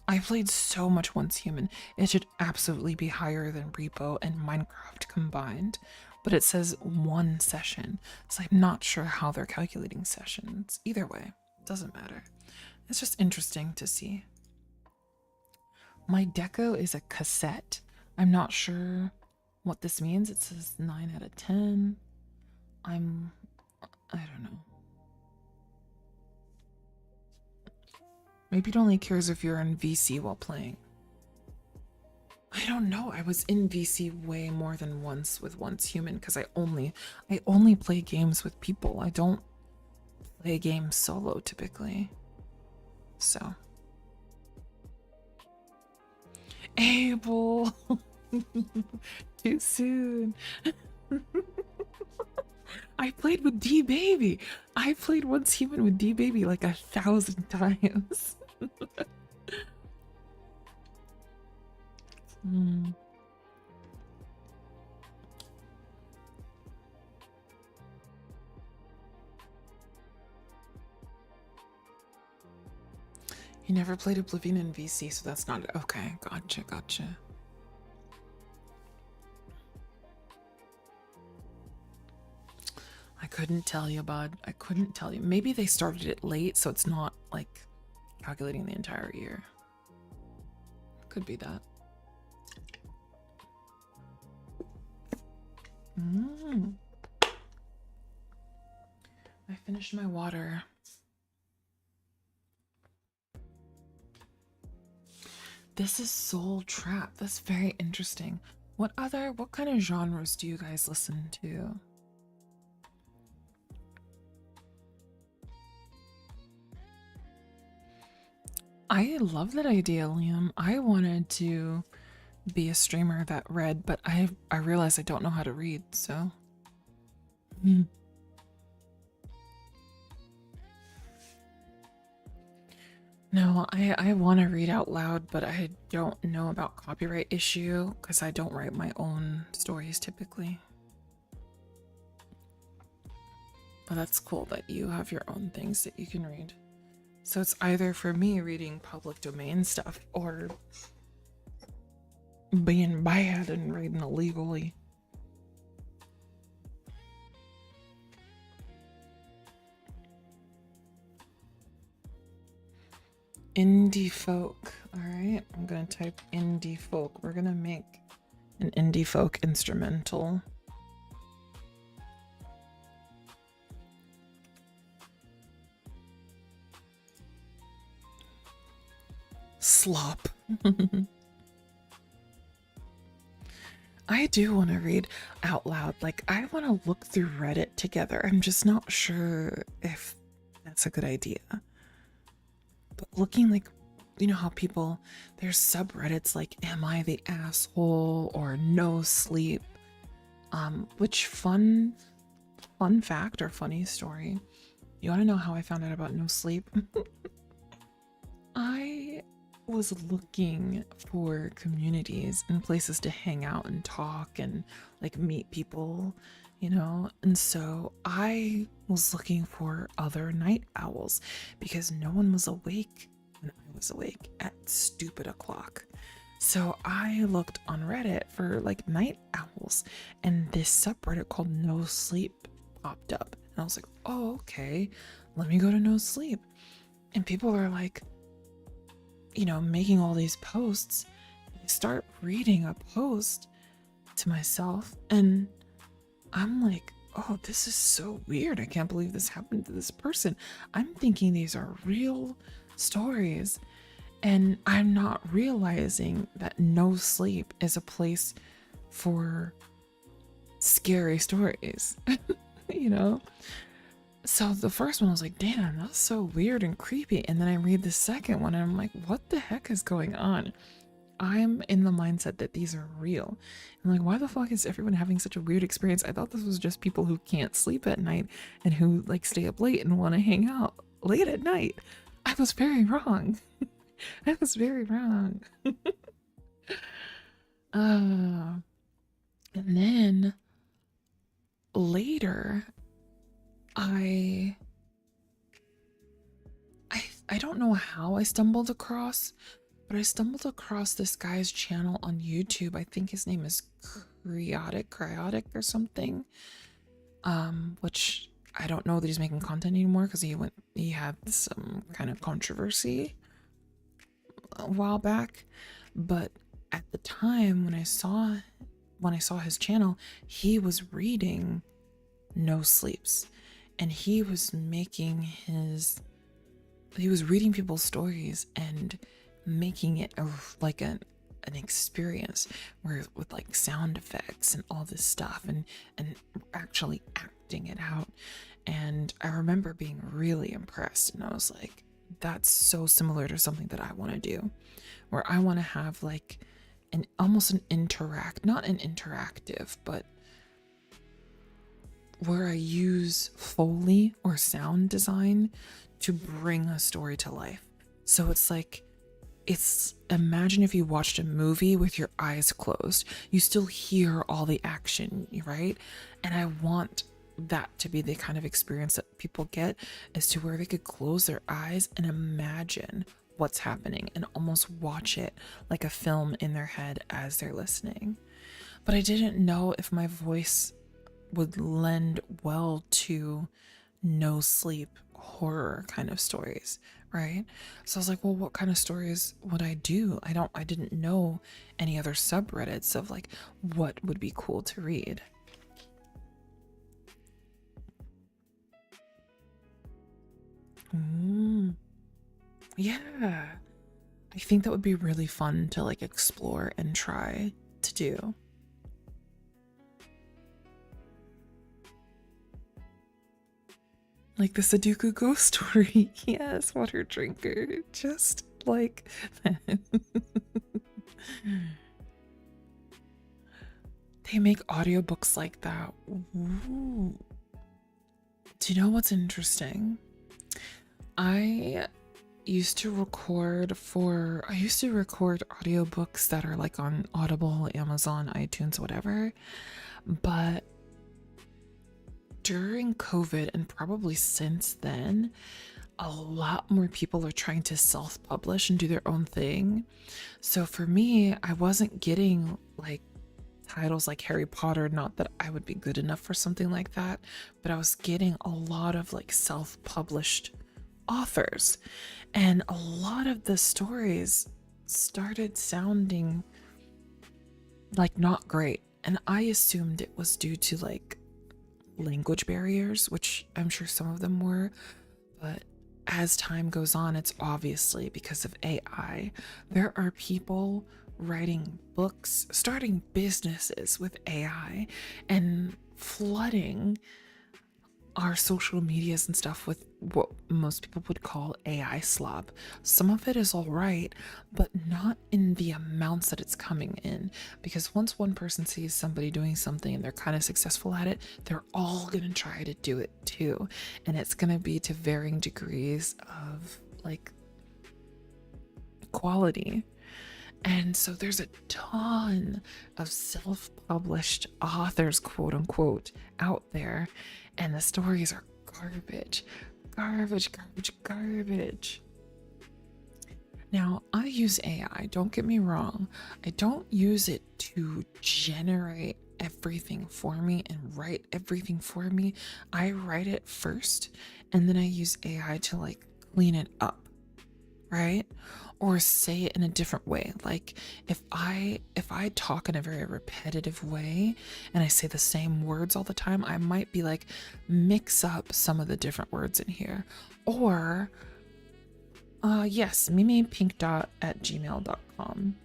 A: I played so much Once Human. It should absolutely be higher than Repo and Minecraft combined. But it says 1 session, so I'm not sure how they're calculating sessions. Either way, doesn't matter. It's just interesting to see. My deco is a cassette. I'm not sure what this means. It says 9 out of 10. I don't know. Maybe it only cares if you're in VC while playing. I don't know. I was in VC way more than once with Once Human because I only play games with people. I don't play games solo typically. So Abel. Too soon. I played with D Baby. I played Once Human with D Baby like 1,000 times. You never played Oblivion in VC, so that's not okay. Gotcha. I couldn't tell you, bud. I couldn't tell you. Maybe they started it late, so it's not like calculating the entire year. Could be that. I finished my water. This is Soul Trap. That's very interesting. What kind of genres do you guys listen to? I love that idea, Liam. I wanted to be a streamer that read, but I realized I don't know how to read, so. No, I want to read out loud, but I don't know about copyright issue because I don't write my own stories typically. But that's cool that you have your own things that you can read. So it's either for me reading public domain stuff or being bad and reading illegally. Indie folk. All right, I'm gonna type indie folk. We're gonna make an indie folk instrumental. Slop. I do want to read out loud. Like, I want to look through Reddit together. I'm just not sure if that's a good idea. But looking like, you know how people, there's subreddits like Am I the Asshole or No Sleep. Which fun fact or funny story. You want to know how I found out about No Sleep? I was looking for communities and places to hang out and talk and like meet people, you know, and so I was looking for other night owls because no one was awake when I was awake at stupid o'clock. So I looked on Reddit for like night owls, and this subreddit called No Sleep popped up, and I was like, oh, okay, let me go to No Sleep. And people are like, you know, making all these posts. I start reading a post to myself and I'm like, oh, this is so weird. I can't believe this happened to this person. I'm thinking these are real stories, and I'm not realizing that No Sleep is a place for scary stories, you know? So the first one I was like, damn, that's so weird and creepy. And then I read the second one and I'm like, what the heck is going on? I'm in the mindset that these are real. I'm like, why the fuck is everyone having such a weird experience? I thought this was just people who can't sleep at night and who like stay up late and want to hang out late at night. I was very wrong. I was very wrong. And then later, I don't know how I stumbled across, but I stumbled across this guy's channel on YouTube. I think his name is Cryotic or something. Which I don't know that he's making content anymore because he had some kind of controversy a while back. But at the time when I saw his channel, he was reading No Sleeps. And he was making his he was reading people's stories and making it like an experience where with like sound effects and all this stuff and actually acting it out. And I remember being really impressed, and I was like, that's so similar to something that I want to do, where I want to have like an almost an not an interactive, but where I use Foley or sound design to bring a story to life. So it's like, imagine if you watched a movie with your eyes closed. You still hear all the action, right? And I want that to be the kind of experience that people get, as to where they could close their eyes and imagine what's happening and almost watch it like a film in their head as they're listening. But I didn't know if my voice would lend well to no sleep horror kind of stories, right? So I was like, well, what kind of stories would I do? I didn't know any other subreddits of like what would be cool to read. Yeah. I think that would be really fun to like explore and try to do. Like the Sudoku ghost story. Yes, water drinker. Just like that. They make audiobooks like that. Ooh. Do you know what's interesting? I used to record audiobooks that are like on Audible, Amazon, iTunes, whatever. But during COVID, and probably since then, a lot more people are trying to self-publish and do their own thing. So for me, I wasn't getting like titles like Harry Potter, not that I would be good enough for something like that, but I was getting a lot of like self-published authors, and a lot of the stories started sounding like not great, and I assumed it was due to like language barriers, which I'm sure some of them were, but as time goes on, it's obviously because of AI. There are people writing books, starting businesses with AI, and flooding our social medias and stuff with what most people would call AI slop. Some of it is all right, but not in the amounts that it's coming in. Because once one person sees somebody doing something and they're kind of successful at it, they're all gonna try to do it too. And it's gonna be to varying degrees of like quality. And so there's a ton of self-published authors, quote unquote, out there, and the stories are garbage. Now, I use AI, don't get me wrong. I don't use it to generate everything for me and write everything for me. I write it first, and then I use AI to like clean it up, right? Or say it in a different way. Like if I talk in a very repetitive way and I say the same words all the time, I might be like, mix up some of the different words in here. Or yes, mimipinkdot@gmail.com.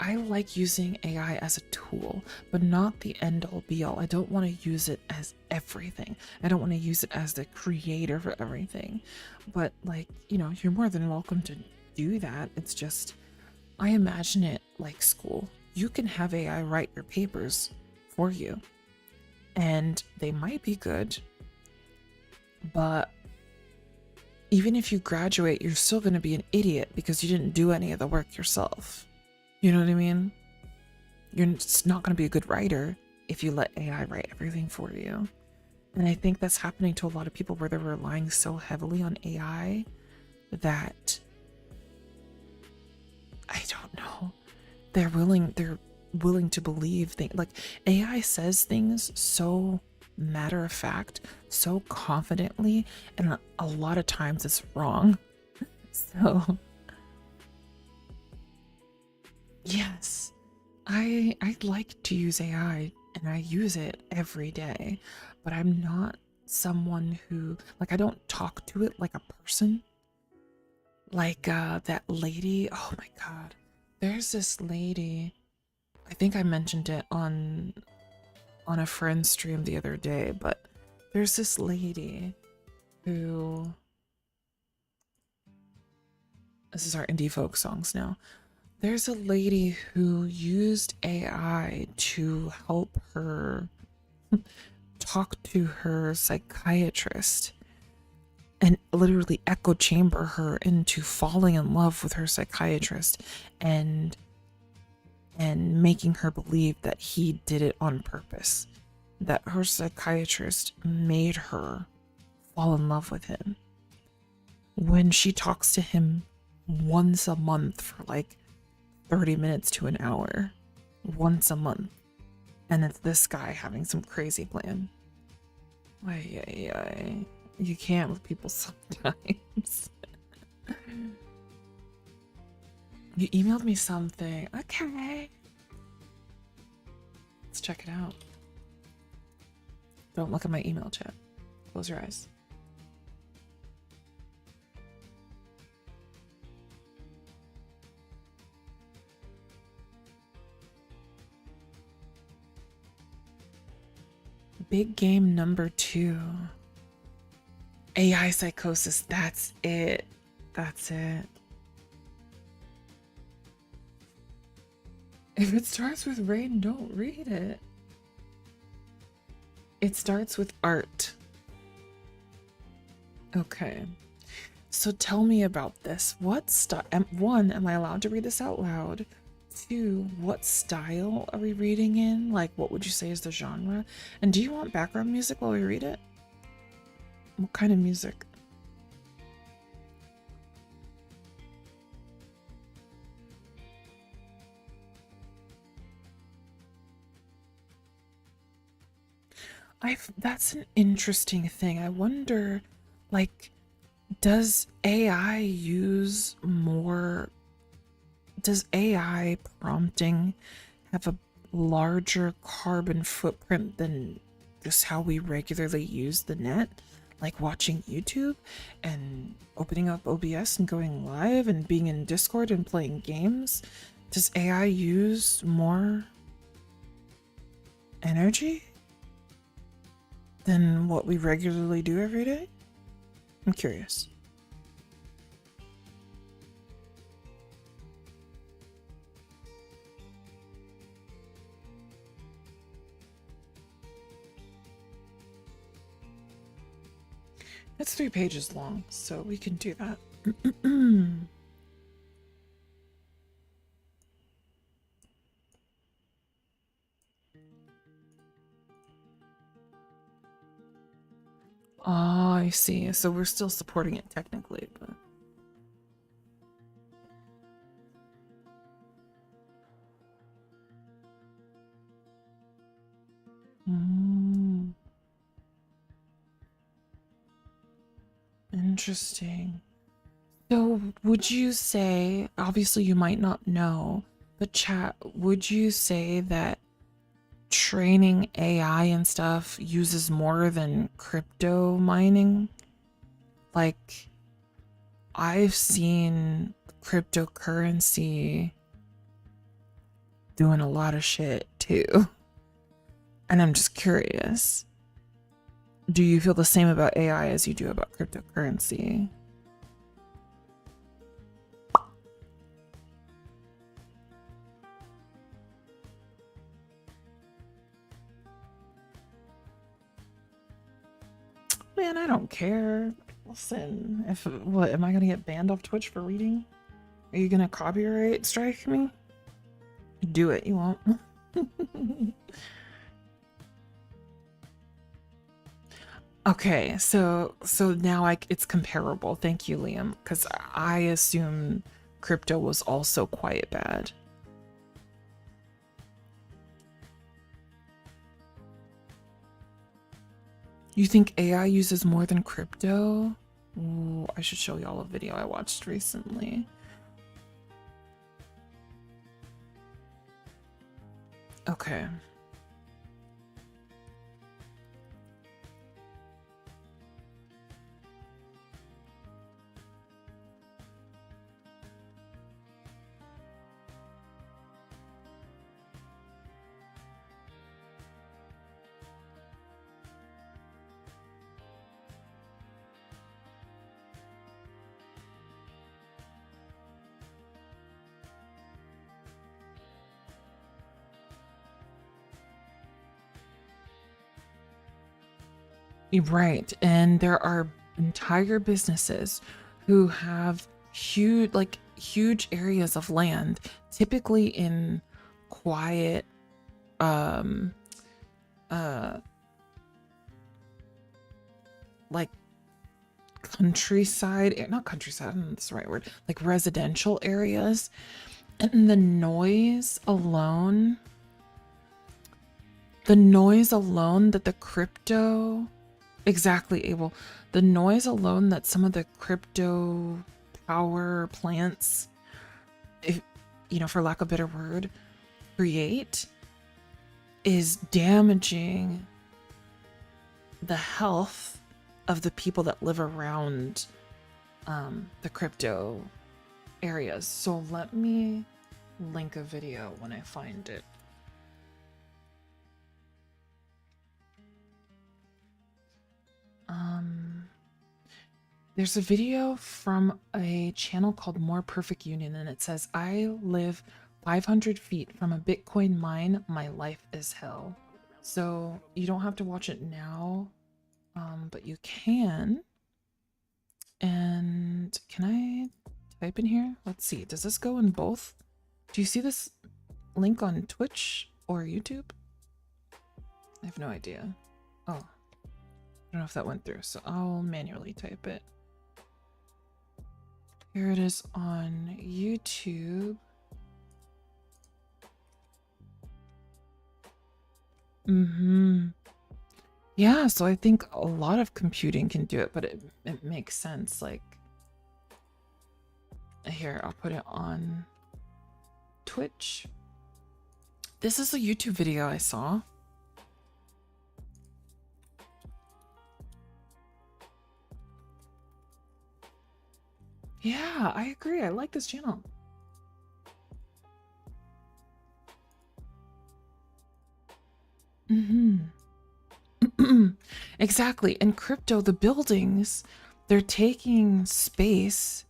A: I like using AI as a tool, but not the end all be all. I don't want to use it as everything. I don't want to use it as the creator for everything. But like, you know, you're more than welcome to do that. It's just, I imagine it like school. You can have AI write your papers for you, and they might be good, but even if you graduate, you're still going to be an idiot because you didn't do any of the work yourself. You know what I mean? You're just not going to be a good writer if you let AI write everything for you. And I think that's happening to a lot of people, where they're relying so heavily on AI that, I don't know, they're willing to believe things. Like, AI says things so matter of fact, so confidently, and a lot of times it's wrong. So yes, I like to use AI, and I use it every day, but I'm not someone who, like, I don't talk to it like a person. Like that lady, oh my god. There's this lady, I think I mentioned it on a friend's stream the other day, but there's this lady who, this is our indie folk songs now. There's a lady who used AI to help her talk to her psychiatrist and literally echo chamber her into falling in love with her psychiatrist and making her believe that he did it on purpose, that her psychiatrist made her fall in love with him. When she talks to him once a month for like 30 minutes to an hour, once a month, and it's this guy having some crazy plan. Ay. You can't with people sometimes. You emailed me something. Okay. Let's check it out. Don't look at my email chat. Close your eyes. Big game number 2. AI psychosis. That's it. That's it. If it starts with rain, don't read it. It starts with art. Okay. So tell me about this. What style? One, am I allowed to read this out loud? 2, what style are we reading in? Like, what would you say is the genre? And do you want background music while we read it? What kind of music? That's an interesting thing. I wonder, like, does AI prompting have a larger carbon footprint than just how we regularly use the net? Like watching YouTube and opening up OBS and going live and being in Discord and playing games? Does AI use more energy than what we regularly do every day? I'm curious. It's 3 pages long, so we can do that. Oh, I see. So we're still supporting it technically, but... Interesting. So would you say, obviously you might not know, but chat, would you say that training AI and stuff uses more than crypto mining? Like, I've seen cryptocurrency doing a lot of shit too. And I'm just curious. Do you feel the same about AI as you do about cryptocurrency? Man, I don't care. Listen, what, am I gonna get banned off Twitch for reading? Are you gonna copyright strike me? Do it, you won't. Okay, so now it's comparable. Thank you, Liam, because I assume crypto was also quite bad. You think AI uses more than crypto? Ooh, I should show y'all a video I watched recently. Okay. Right. And there are entire businesses who have huge areas of land, typically in quiet, um, uh, like countryside, not countryside, I don't know if that's the right word, like residential areas. And the noise alone that the crypto, exactly, Abel, the noise alone that some of the crypto power plants, if for lack of a better word, create is damaging the health of the people that live around the crypto areas. So let me link a video when I find it. There's a video from a channel called More Perfect Union, and it says, I live 500 feet from a Bitcoin mine. My life is hell. So you don't have to watch it now, but you can. And can I type in here? Let's see. Does this go in both? Do you see this link on Twitch or YouTube? I have no idea. Oh, I don't know if that went through, so I'll manually type it. Here it is on YouTube. Yeah, so I think a lot of computing can do it, but it makes sense. Like, here, I'll put it on Twitch. This is a YouTube video I saw. Yeah, I agree. I like this channel. Exactly. And crypto, the buildings, they're taking space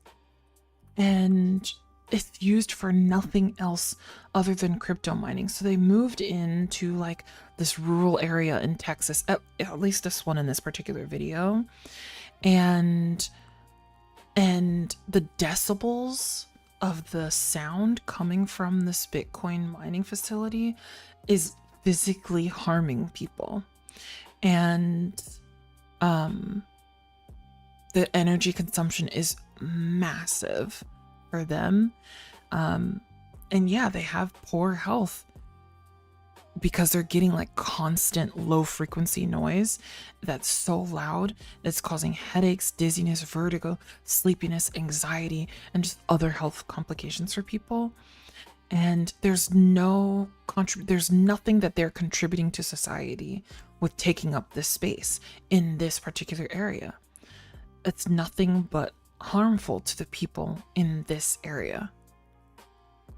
A: and it's used for nothing else other than crypto mining. So they moved into like this rural area in Texas, at least this one in this particular video. And the decibels of the sound coming from this Bitcoin mining facility is physically harming people. And the energy consumption is massive for them. And yeah, they have poor health because they're getting like constant low frequency noise that's so loud it's causing headaches, dizziness, vertigo, sleepiness, anxiety, and just other health complications for people. And there's nothing that they're contributing to society with taking up this space in this particular area. It's nothing but harmful to the people in this area,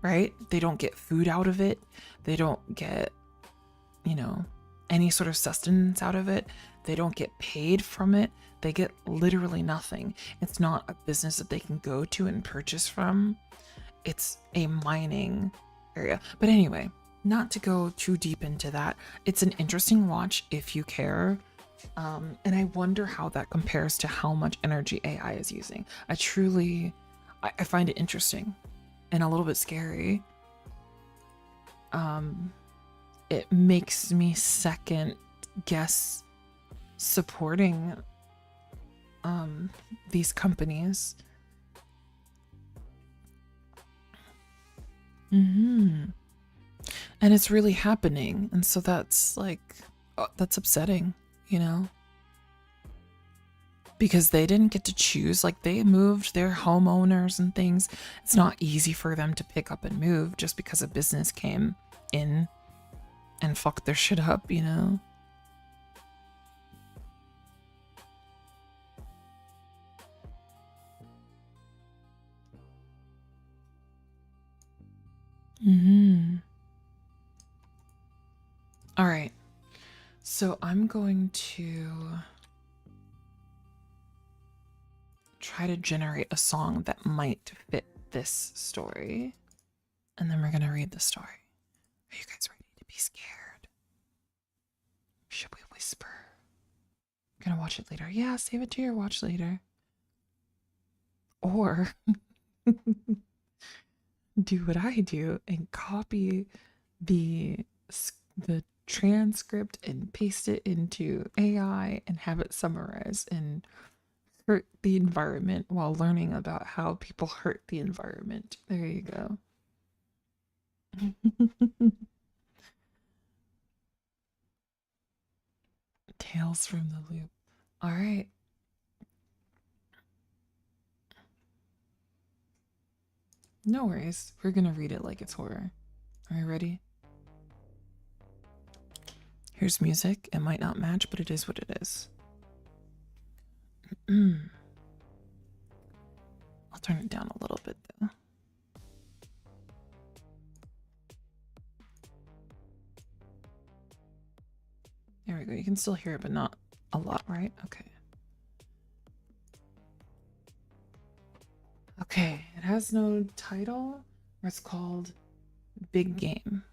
A: right? They don't get food out of it. They don't get, any sort of sustenance out of it. They don't get paid from it. They get literally nothing. It's not a business that they can go to and purchase from. It's a mining area. But anyway, not to go too deep into that. It's an interesting watch if you care. And I wonder how that compares to how much energy AI is using. I find it interesting and a little bit scary. It makes me second guess supporting these companies. And it's really happening, and so that's that's upsetting, because they didn't get to choose. Like, they moved, their homeowners and things. It's not easy for them to pick up and move just because a business came in and fucked their shit up, All right, so I'm going to try to generate a song that might fit this story, and then we're gonna read the story. Are you guys ready to be scared? Should we whisper? gonna watch it later. Yeah, save it to your watch later. Or do what I do and copy the the transcript and paste it into AI and have it summarize and hurt the environment while learning about how people hurt the environment. There you go. Tales from the Loop. All right. No worries. We're gonna read it like it's horror. Are you ready? Here's music. It might not match, but it is what it is. I'll turn it down a little bit though. There we go. You can still hear it, but not a lot, right? Okay. Okay, it has no title. It's called Big Game.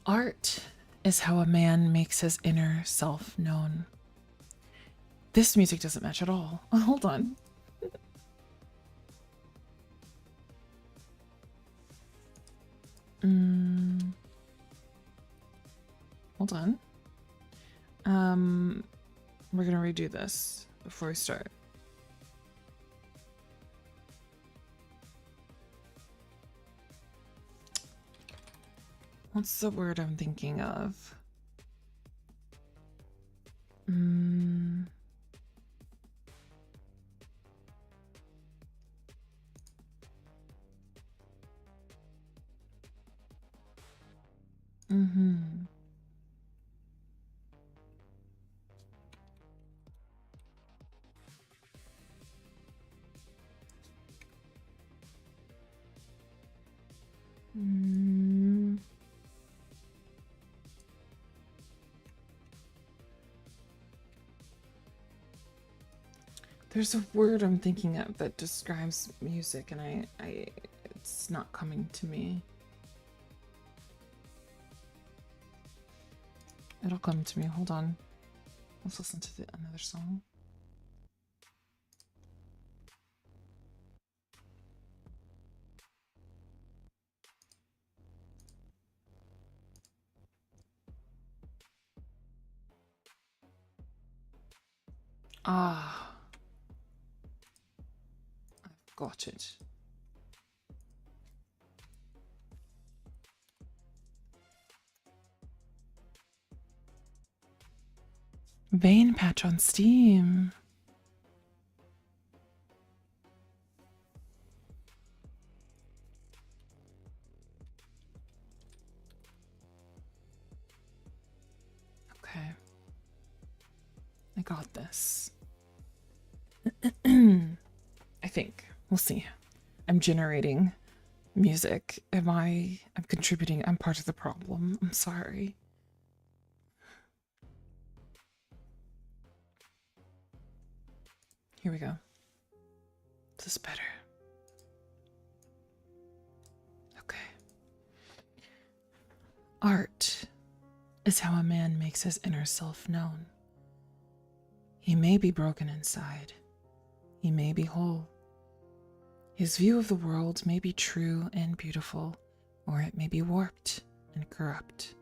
A: Art is how a man makes his inner self known. This music doesn't match at all. Oh, hold on. Hold on. We're gonna redo this before we start. What's the word I'm thinking of? There's a word I'm thinking of that describes music, and it's not coming to me. It'll come to me. Hold on. Let's listen to another song. Ah. I've got it. Vein Patch on Steam. Okay. I got this. I think. We'll see. I'm generating music. I'm contributing. I'm part of the problem. I'm sorry. Here we go. This is better. Okay. Art is how a man makes his inner self known. He may be broken inside. He may be whole. His view of the world may be true and beautiful, or it may be warped and corrupt.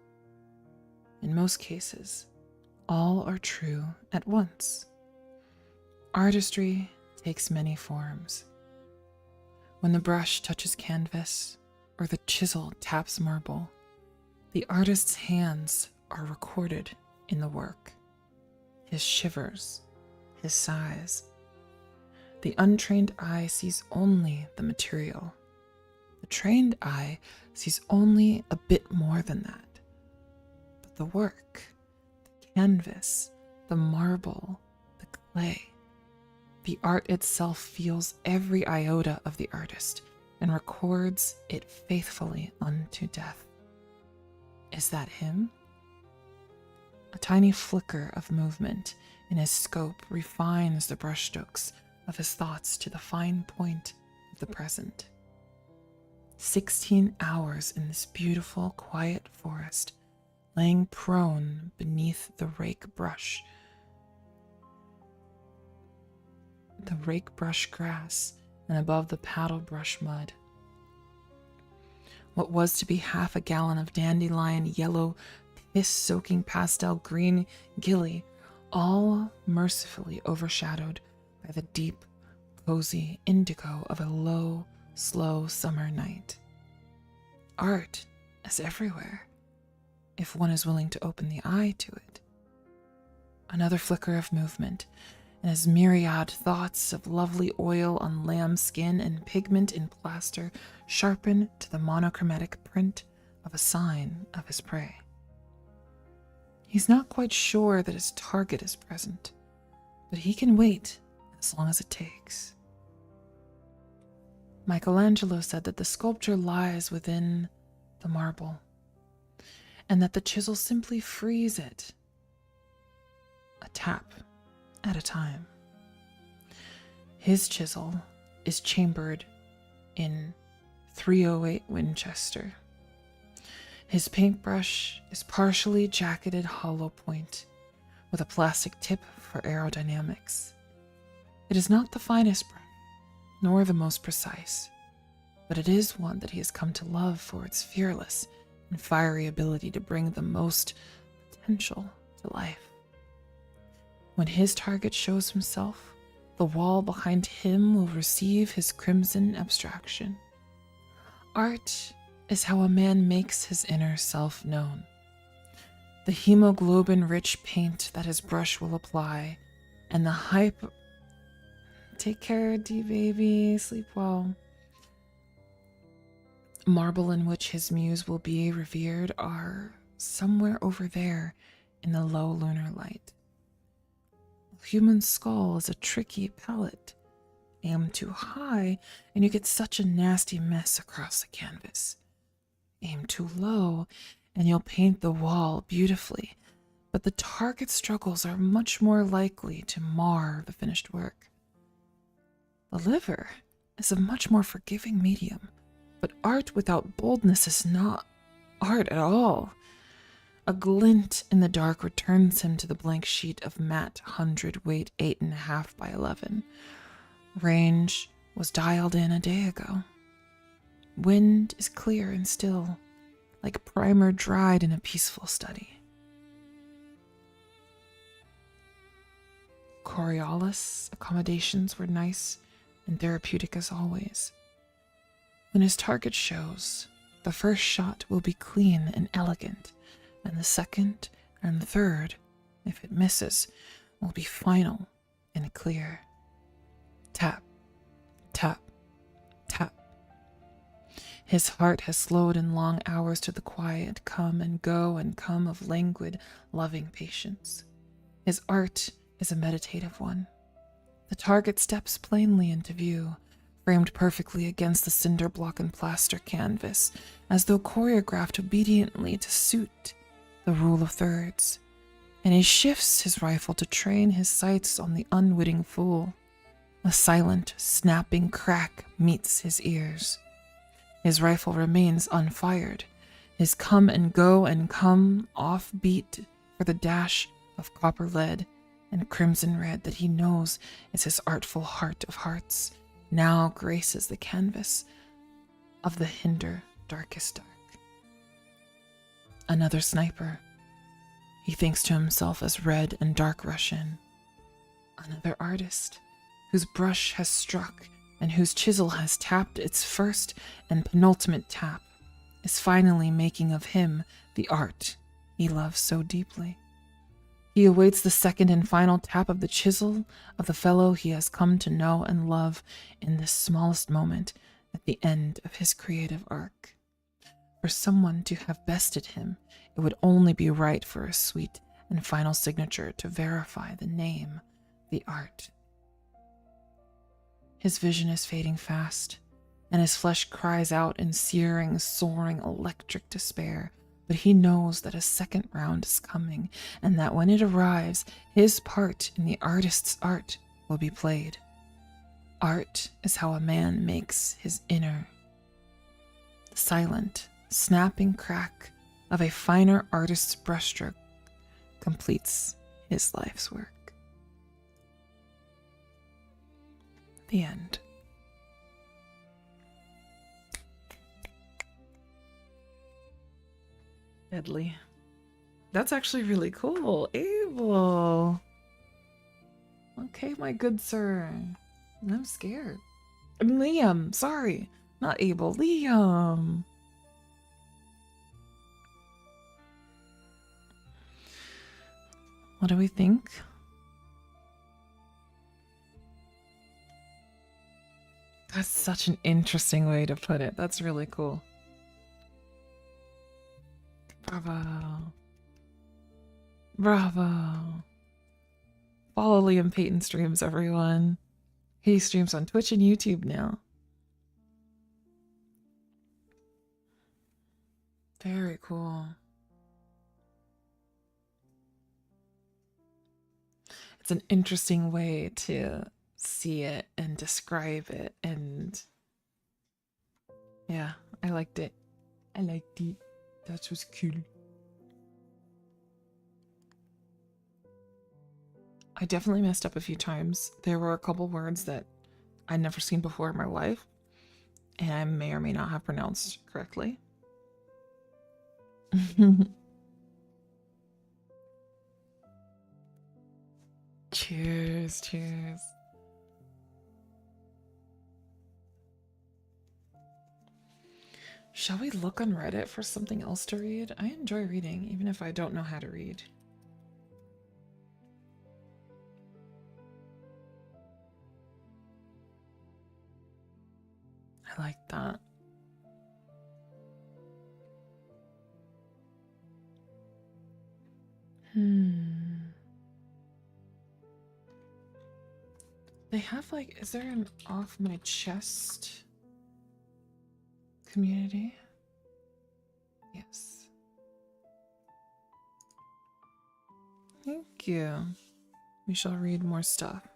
A: In most cases, all are true at once. Artistry takes many forms. When the brush touches canvas or the chisel taps marble, the artist's hands are recorded in the work. His shivers, his sighs. The untrained eye sees only the material. The trained eye sees only a bit more than that. But the work, the canvas, the marble, the clay, the art itself feels every iota of the artist and records it faithfully unto death. Is that him? A tiny flicker of movement in his scope refines the brushstrokes of his thoughts to the fine point of the present. 16 hours in this beautiful, quiet forest laying prone beneath the rake brush grass and above the paddle brush mud. What was to be half a gallon of dandelion yellow, piss-soaking pastel green gilly, all mercifully overshadowed by the deep, cozy indigo of a low, slow summer night. Art is everywhere, if one is willing to open the eye to it. Another flicker of movement, and his myriad thoughts of lovely oil on lamb skin and pigment in plaster sharpen to the monochromatic print of a sign of his prey. He's not quite sure that his target is present, but he can wait as long as it takes. Michelangelo said that the sculpture lies within the marble, and that the chisel simply frees it, a tap at a time. His chisel is chambered in .308 Winchester. His paintbrush is partially jacketed hollow point with a plastic tip for aerodynamics. It is not the finest brush, nor the most precise, but it is one that he has come to love for its fearless and fiery ability to bring the most potential to life. When his target shows himself, the wall behind him will receive his crimson abstraction. Art is how a man makes his inner self known. The hemoglobin-rich paint that his brush will apply, and the Take care, D-baby, sleep well. Marble in which his muse will be revered are somewhere over there in the low lunar light. A human skull is a tricky palette. Aim too high, and you get such a nasty mess across the canvas. Aim too low, and you'll paint the wall beautifully, but the target struggles are much more likely to mar the finished work. The liver is a much more forgiving medium, but art without boldness is not art at all. A glint in the dark returns him to the blank sheet of matte 100 weight 8.5 by 11. Range was dialed in a day ago. Wind is clear and still, like primer dried in a peaceful study. Coriolis accommodations were nice and therapeutic as always. When his target shows, the first shot will be clean and elegant, and the second and third, if it misses, will be final and clear. Tap, tap, tap. His heart has slowed in long hours to the quiet come and go and come of languid, loving patience. His art is a meditative one. The target steps plainly into view, framed perfectly against the cinder block and plaster canvas, as though choreographed obediently to suit the rule of thirds, and he shifts his rifle to train his sights on the unwitting fool. A silent, snapping crack meets his ears. His rifle remains unfired, his come and go and come off beat for the dash of copper lead and crimson red that he knows is his artful heart of hearts, now graces the canvas of the hinder darkest dark. Another sniper, he thinks to himself as red and dark rush in. Another artist, whose brush has struck and whose chisel has tapped its first and penultimate tap, is finally making of him the art he loves so deeply. He awaits the second and final tap of the chisel of the fellow he has come to know and love in this smallest moment at the end of his creative arc. For someone to have bested him, it would only be right for a sweet and final signature to verify the name, the art. His vision is fading fast, and his flesh cries out in searing, soaring, electric despair, but he knows that a second round is coming, and that when it arrives, his part in the artist's art will be played. Art is how a man makes his inner. The silent, snapping crack of a finer artist's brushstroke completes his life's work. The end. Deadly. That's actually really cool. Abel. Okay, my good sir. I'm scared. Liam, sorry. Not Abel, Liam. What do we think? That's such an interesting way to put it. That's really cool. Bravo. Bravo. Follow Liam Payton streams, everyone. He streams on Twitch and YouTube now. Very cool. It's an interesting way to see it and describe it, and yeah, I liked it. I liked it. That was cool. I definitely messed up a few times. There were a couple words that I'd never seen before in my life, and I may or may not have pronounced correctly. Cheers, cheers. Shall we look on Reddit for something else to read? I enjoy reading, even if I don't know how to read. I like that. They have like, is there an off my chest community? Yes. Thank you. We shall read more stuff.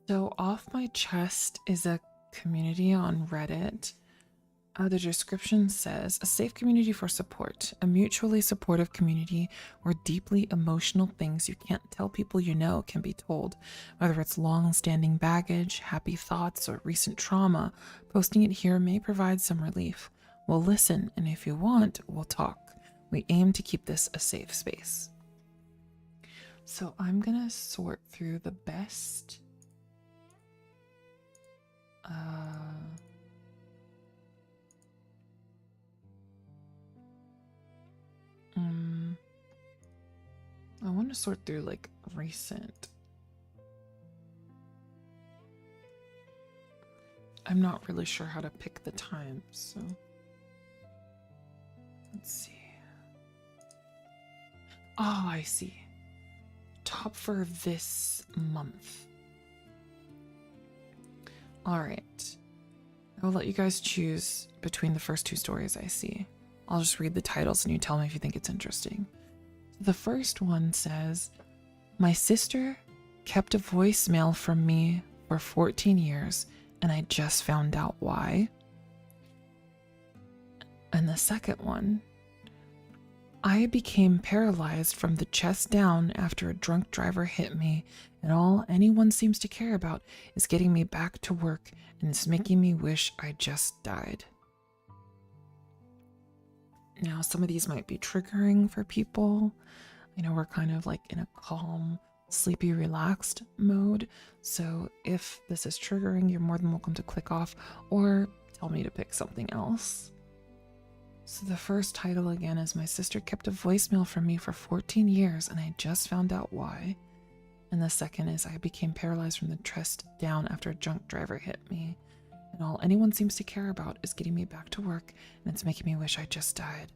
A: So Off My Chest is a community on Reddit. The description says, a safe community for support, a mutually supportive community where deeply emotional things you can't tell people you know can be told. Whether it's long-standing baggage, happy thoughts, or recent trauma, posting it here may provide some relief. We'll listen, and if you want, we'll talk. We aim to keep this a safe space. So I'm gonna sort through the best. I want to sort through like recent. I'm not really sure how to pick the time, so let's see. Oh, I see. Top for this month. All right. I will let you guys choose between the first two stories I see. I'll just read the titles and you tell me if you think it's interesting. The first one says, my sister kept a voicemail from me for 14 years and I just found out why. And the second one, I became paralyzed from the chest down after a drunk driver hit me, and all anyone seems to care about is getting me back to work, and it's making me wish I just died. Now, some of these might be triggering for people. I know we're kind of like in a calm, sleepy, relaxed mode. So if this is triggering, you're more than welcome to click off or tell me to pick something else. So the first title again is My Sister Kept a Voicemail from Me for 14 years and I just found out why. And the second is I became paralyzed from the chest down after a drunk driver hit me. And all anyone seems to care about is getting me back to work, and it's making me wish I just died.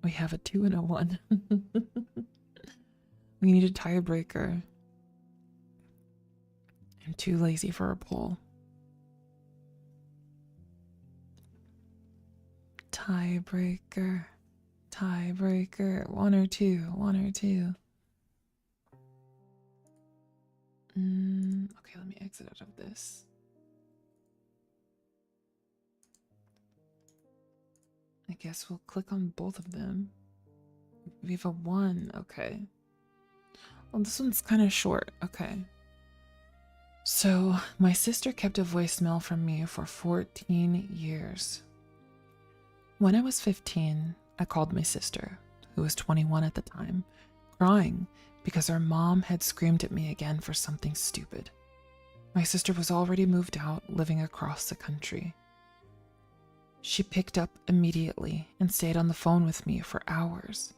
A: We have a 2 and a 1. We need a tiebreaker. I'm too lazy for a poll. Tiebreaker. Tiebreaker. 1 or 2. 1 or 2. Okay, let me exit out of this. I guess we'll click on both of them. Viva 1, okay. Well, this one's kind of short, okay. So, my sister kept a voicemail from me for 14 years. When I was 15, I called my sister, who was 21 at the time, crying because her mom had screamed at me again for something stupid. My sister was already moved out, living across the country. She picked up immediately and stayed on the phone with me for hours.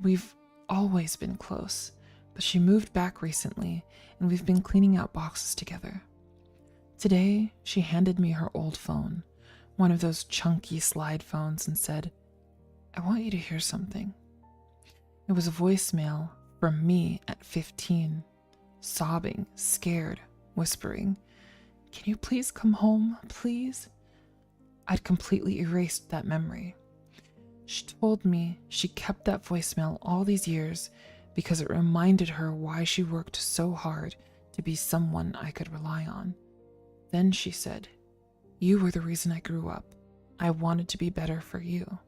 A: We've always been close, but she moved back recently and we've been cleaning out boxes together. Today, she handed me her old phone, one of those chunky slide phones, and said, "I want you to hear something." It was a voicemail from me at 15, sobbing, scared, whispering, "Can you please come home, please?" I'd completely erased that memory. She told me she kept that voicemail all these years because it reminded her why she worked so hard to be someone I could rely on. Then she said, "You were the reason I grew up. I wanted to be better for you."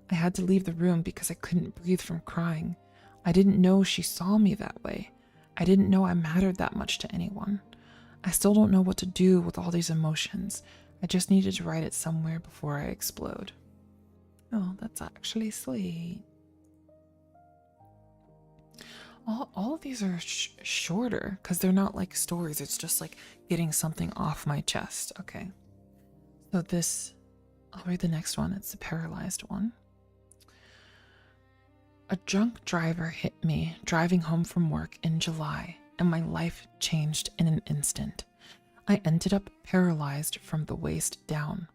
A: I had to leave the room because I couldn't breathe from crying. I didn't know she saw me that way. I didn't know I mattered that much to anyone. I still don't know what to do with all these emotions. I just needed to write it somewhere before I explode. Oh, that's actually sweet. All of these are shorter because they're not like stories. It's just like getting something off my chest. Okay. So I'll read the next one. It's the paralyzed one. A drunk driver hit me driving home from work in July, and my life changed in an instant. I ended up paralyzed from the waist down.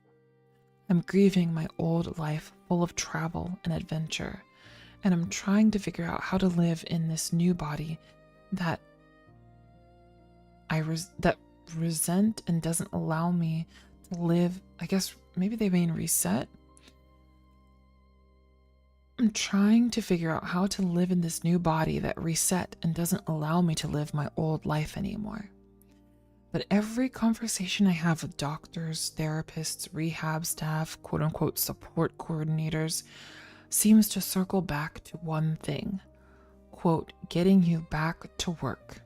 A: I'm grieving my old life full of travel and adventure, and I'm trying to figure out how to live in this new body that that resent and doesn't allow me to live. I guess maybe they mean reset. I'm trying to figure out how to live in this new body that reset and doesn't allow me to live my old life anymore. But every conversation I have with doctors, therapists, rehab staff, quote unquote support coordinators, seems to circle back to one thing, quote, getting you back to work.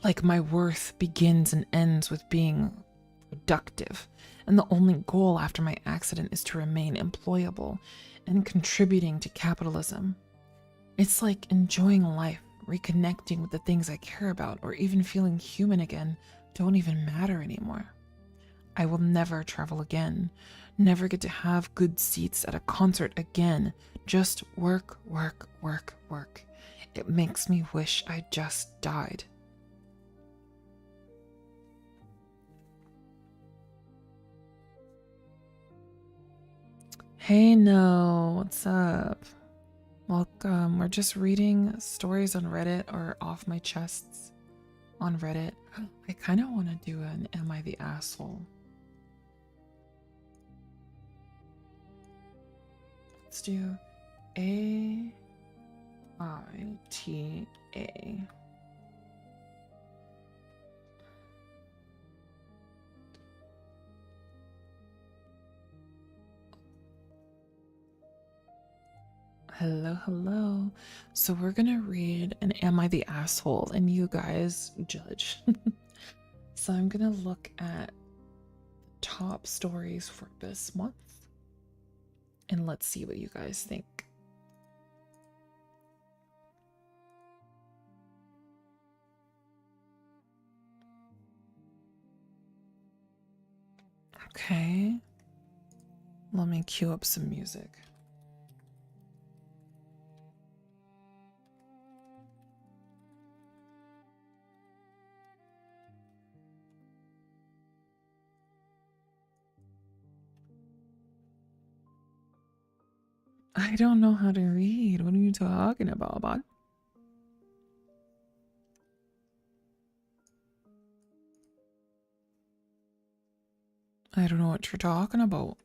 A: Like my worth begins and ends with being productive, and the only goal after my accident is to remain employable and contributing to capitalism. It's like enjoying life, reconnecting with the things I care about, or even feeling human again don't even matter anymore. I will never travel again, never get to have good seats at a concert again, just work, work, work, work. It makes me wish I just died. Hey, no, what's up? Welcome. We're just reading stories on Reddit or off my chests on Reddit. I kind of want to do an Am I the Asshole? Let's do AITA. Hello, hello. So we're gonna read an Am I the Asshole? And you guys judge. So I'm gonna look at the top stories for this month. And let's see what you guys think. Okay. Let me cue up some music. I don't know how to read. What are you talking about, bud? I don't know what you're talking about.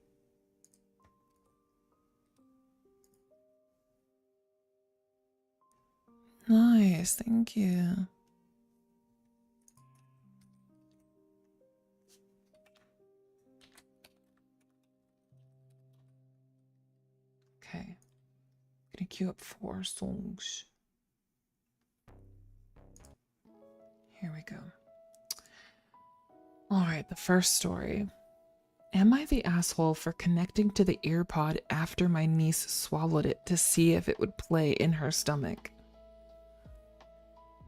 A: Nice, thank you. gonna queue up 4 songs. Here we go. Alright, the first story. Am I the asshole for connecting to the earpod after my niece swallowed it to see if it would play in her stomach?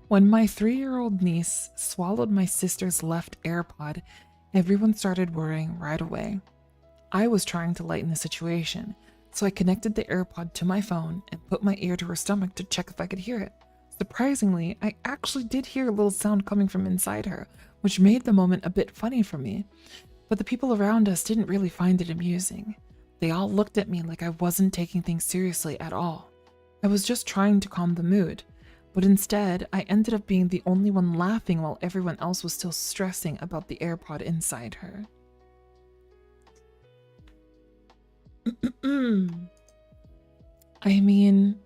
A: When my 3-year-old niece swallowed my sister's left AirPod, everyone started worrying right away. I was trying to lighten the situation, so I connected the AirPod to my phone and put my ear to her stomach to check if I could hear it. Surprisingly, I actually did hear a little sound coming from inside her, which made the moment a bit funny for me. But the people around us didn't really find it amusing. They all looked at me like I wasn't taking things seriously at all. I was just trying to calm the mood. But instead, I ended up being the only one laughing while everyone else was still stressing about the AirPod inside her. I mean,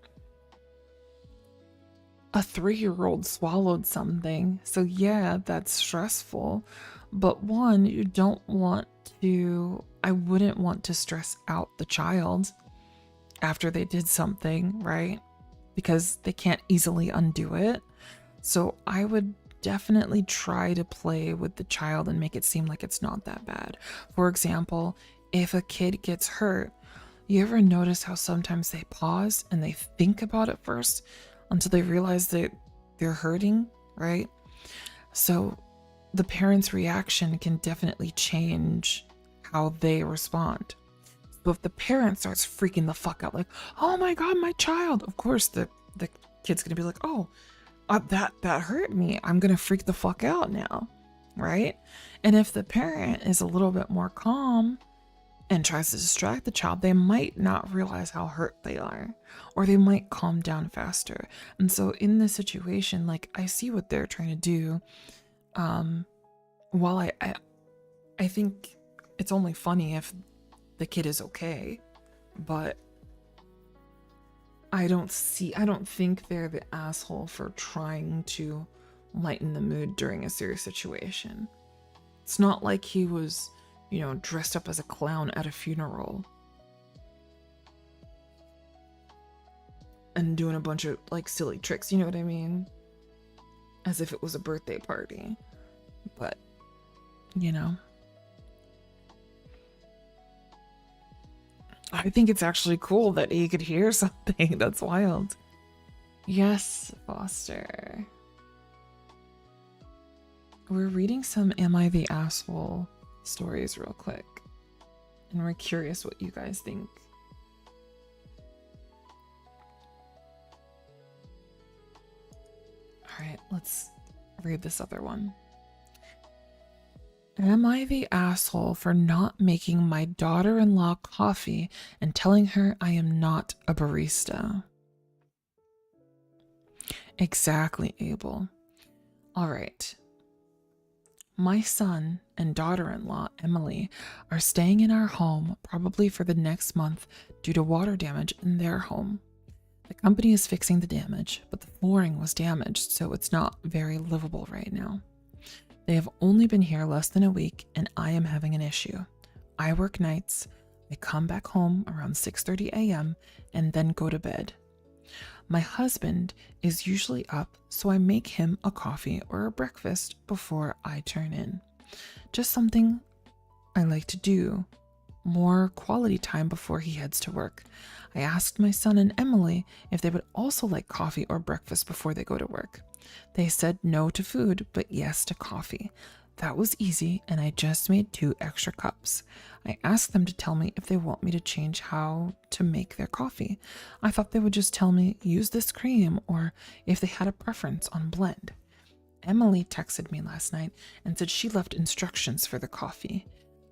A: a 3-year-old swallowed something, so yeah, that's stressful. But one, you don't want to, I wouldn't want to stress out the child after they did something, right? Because they can't easily undo it. So I would definitely try to play with the child and make it seem like it's not that bad. For example, if a kid gets hurt, you ever notice how sometimes they pause and they think about it first until they realize that they're hurting, right? So the parent's reaction can definitely change how they respond. So if the parent starts freaking the fuck out, like, oh my God, my child, of course the kid's gonna be like, oh, that hurt me. I'm gonna freak the fuck out now, right? And if the parent is a little bit more calm and tries to distract the child, they might not realize how hurt they are, or they might calm down faster. And so in this situation, like, I see what they're trying to do. While I think it's only funny if the kid is okay, but I don't think they're the asshole for trying to lighten the mood during a serious situation. It's not like he was, you know, dressed up as a clown at a funeral and doing a bunch of like silly tricks, you know what I mean? As if it was a birthday party. But, you know, I think it's actually cool that he could hear something. That's wild. Yes, Foster. We're reading some Am I the Asshole stories real quick. And we're curious what you guys think. Alright, let's read this other one. Am I the asshole for not making my daughter-in-law coffee and telling her I am not a barista? Exactly, Abel. All right. My son and daughter-in-law, Emily, are staying in our home probably for the next month due to water damage in their home. The company is fixing the damage, but the flooring was damaged, so it's not very livable right now. They have only been here less than a week, and I am having an issue. I work nights, I come back home around 6:30 a.m. and then go to bed. My husband is usually up, so I make him a coffee or a breakfast before I turn in. Just something I like to do. More quality time before he heads to work. I asked my son and Emily if they would also like coffee or breakfast before they go to work. They said no to food, but yes to coffee. That was easy, and I just made 2 extra cups. I asked them to tell me if they want me to change how to make their coffee. I thought they would just tell me, use this cream, or if they had a preference on blend. Emily texted me last night and said she left instructions for the coffee.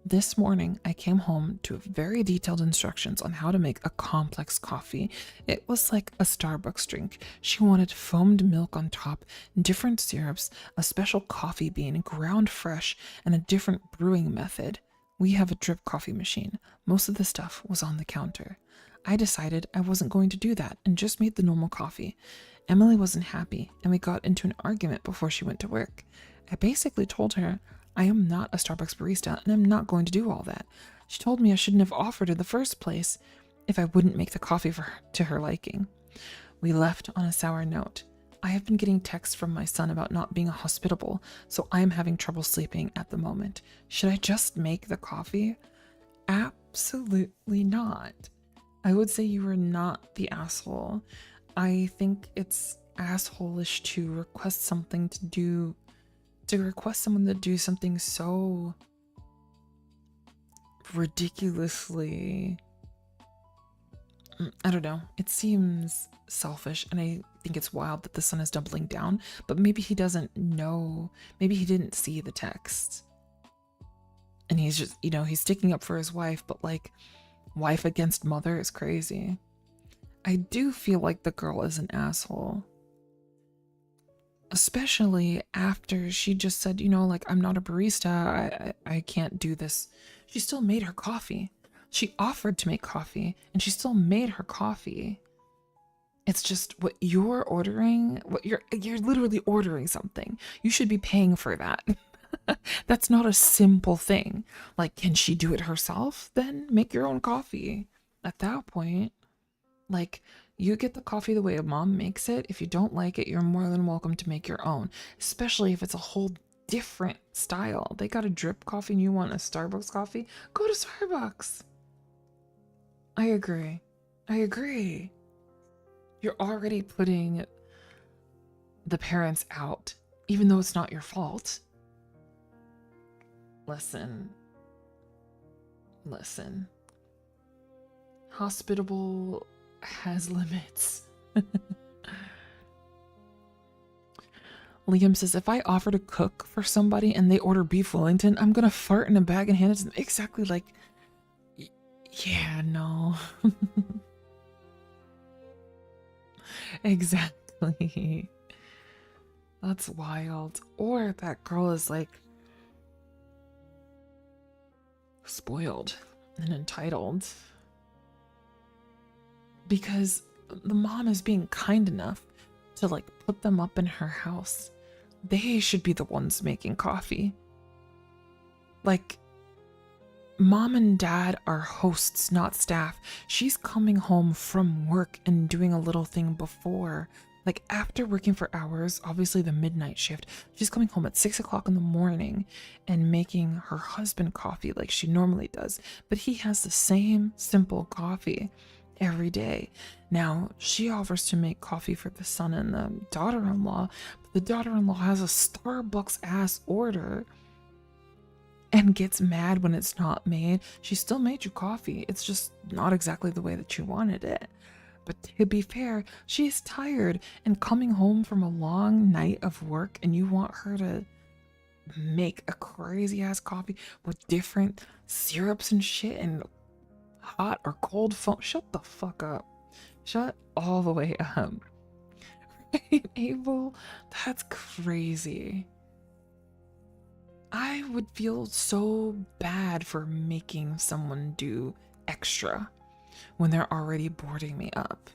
A: This morning, I came home to very detailed instructions on how to make a complex coffee. It was like a Starbucks drink. She wanted foamed milk on top, different syrups, a special coffee bean ground fresh, and a different brewing method. We have a drip coffee machine. Most of the stuff was on the counter. I decided I wasn't going to do that and just made the normal coffee. Emily wasn't happy, and we got into an argument before she went to work. I basically told her I am not a Starbucks barista and I'm not going to do all that. She told me I shouldn't have offered in the first place, if I wouldn't make the coffee for her, to her liking. We left on a sour note. I have been getting texts from my son about not being hospitable, so I am having trouble sleeping at the moment. Should I just make the coffee? Absolutely not. I would say you are not the asshole. I think it's assholish to request someone to do something so ridiculously, I don't know. It seems selfish, and I think it's wild that the son is doubling down, but maybe he doesn't know. Maybe he didn't see the text. And he's just, he's sticking up for his wife, but like, wife against mother is crazy. I do feel like the girl is an asshole. Especially after she just said, like, I'm not a barista, I can't do this. She still made her coffee. She offered to make coffee, and she still made her coffee. It's just what you're ordering, you're literally ordering something. You should be paying for that. That's not a simple thing. Like, can she do it herself? Then make your own coffee. At that point, like, you get the coffee the way a mom makes it. If you don't like it, you're more than welcome to make your own, especially if it's a whole different style. They got a drip coffee and you want a Starbucks coffee? Go to Starbucks. I agree. You're already putting the parents out, even though it's not your fault. Listen. Hospitable has limits. Liam says, if I offer to cook for somebody and they order beef Wellington, I'm gonna fart in a bag and hand it to them. Exactly, like, yeah, no. Exactly. That's wild. Or that girl is like spoiled and entitled because the mom is being kind enough to like put them up in her house. They should be the ones making coffee. Like, mom and dad are hosts, not staff. She's coming home from work and doing a little thing before. Like, after working for hours, obviously the midnight shift, she's coming home at 6 o'clock in the morning and making her husband coffee like she normally does. But he has the same simple coffee every day. Now, she offers to make coffee for the son and the daughter-in-law, but the daughter-in-law has a Starbucks ass order and gets mad when it's not made. She still made you coffee. It's just not exactly the way that you wanted it. But to be fair, she's tired and coming home from a long night of work, and you want her to make a crazy ass coffee with different syrups and shit and hot or cold foam. Shut the fuck up. Shut all the way up. Right, Abel? That's crazy. I would feel so bad for making someone do extra when they're already boarding me up,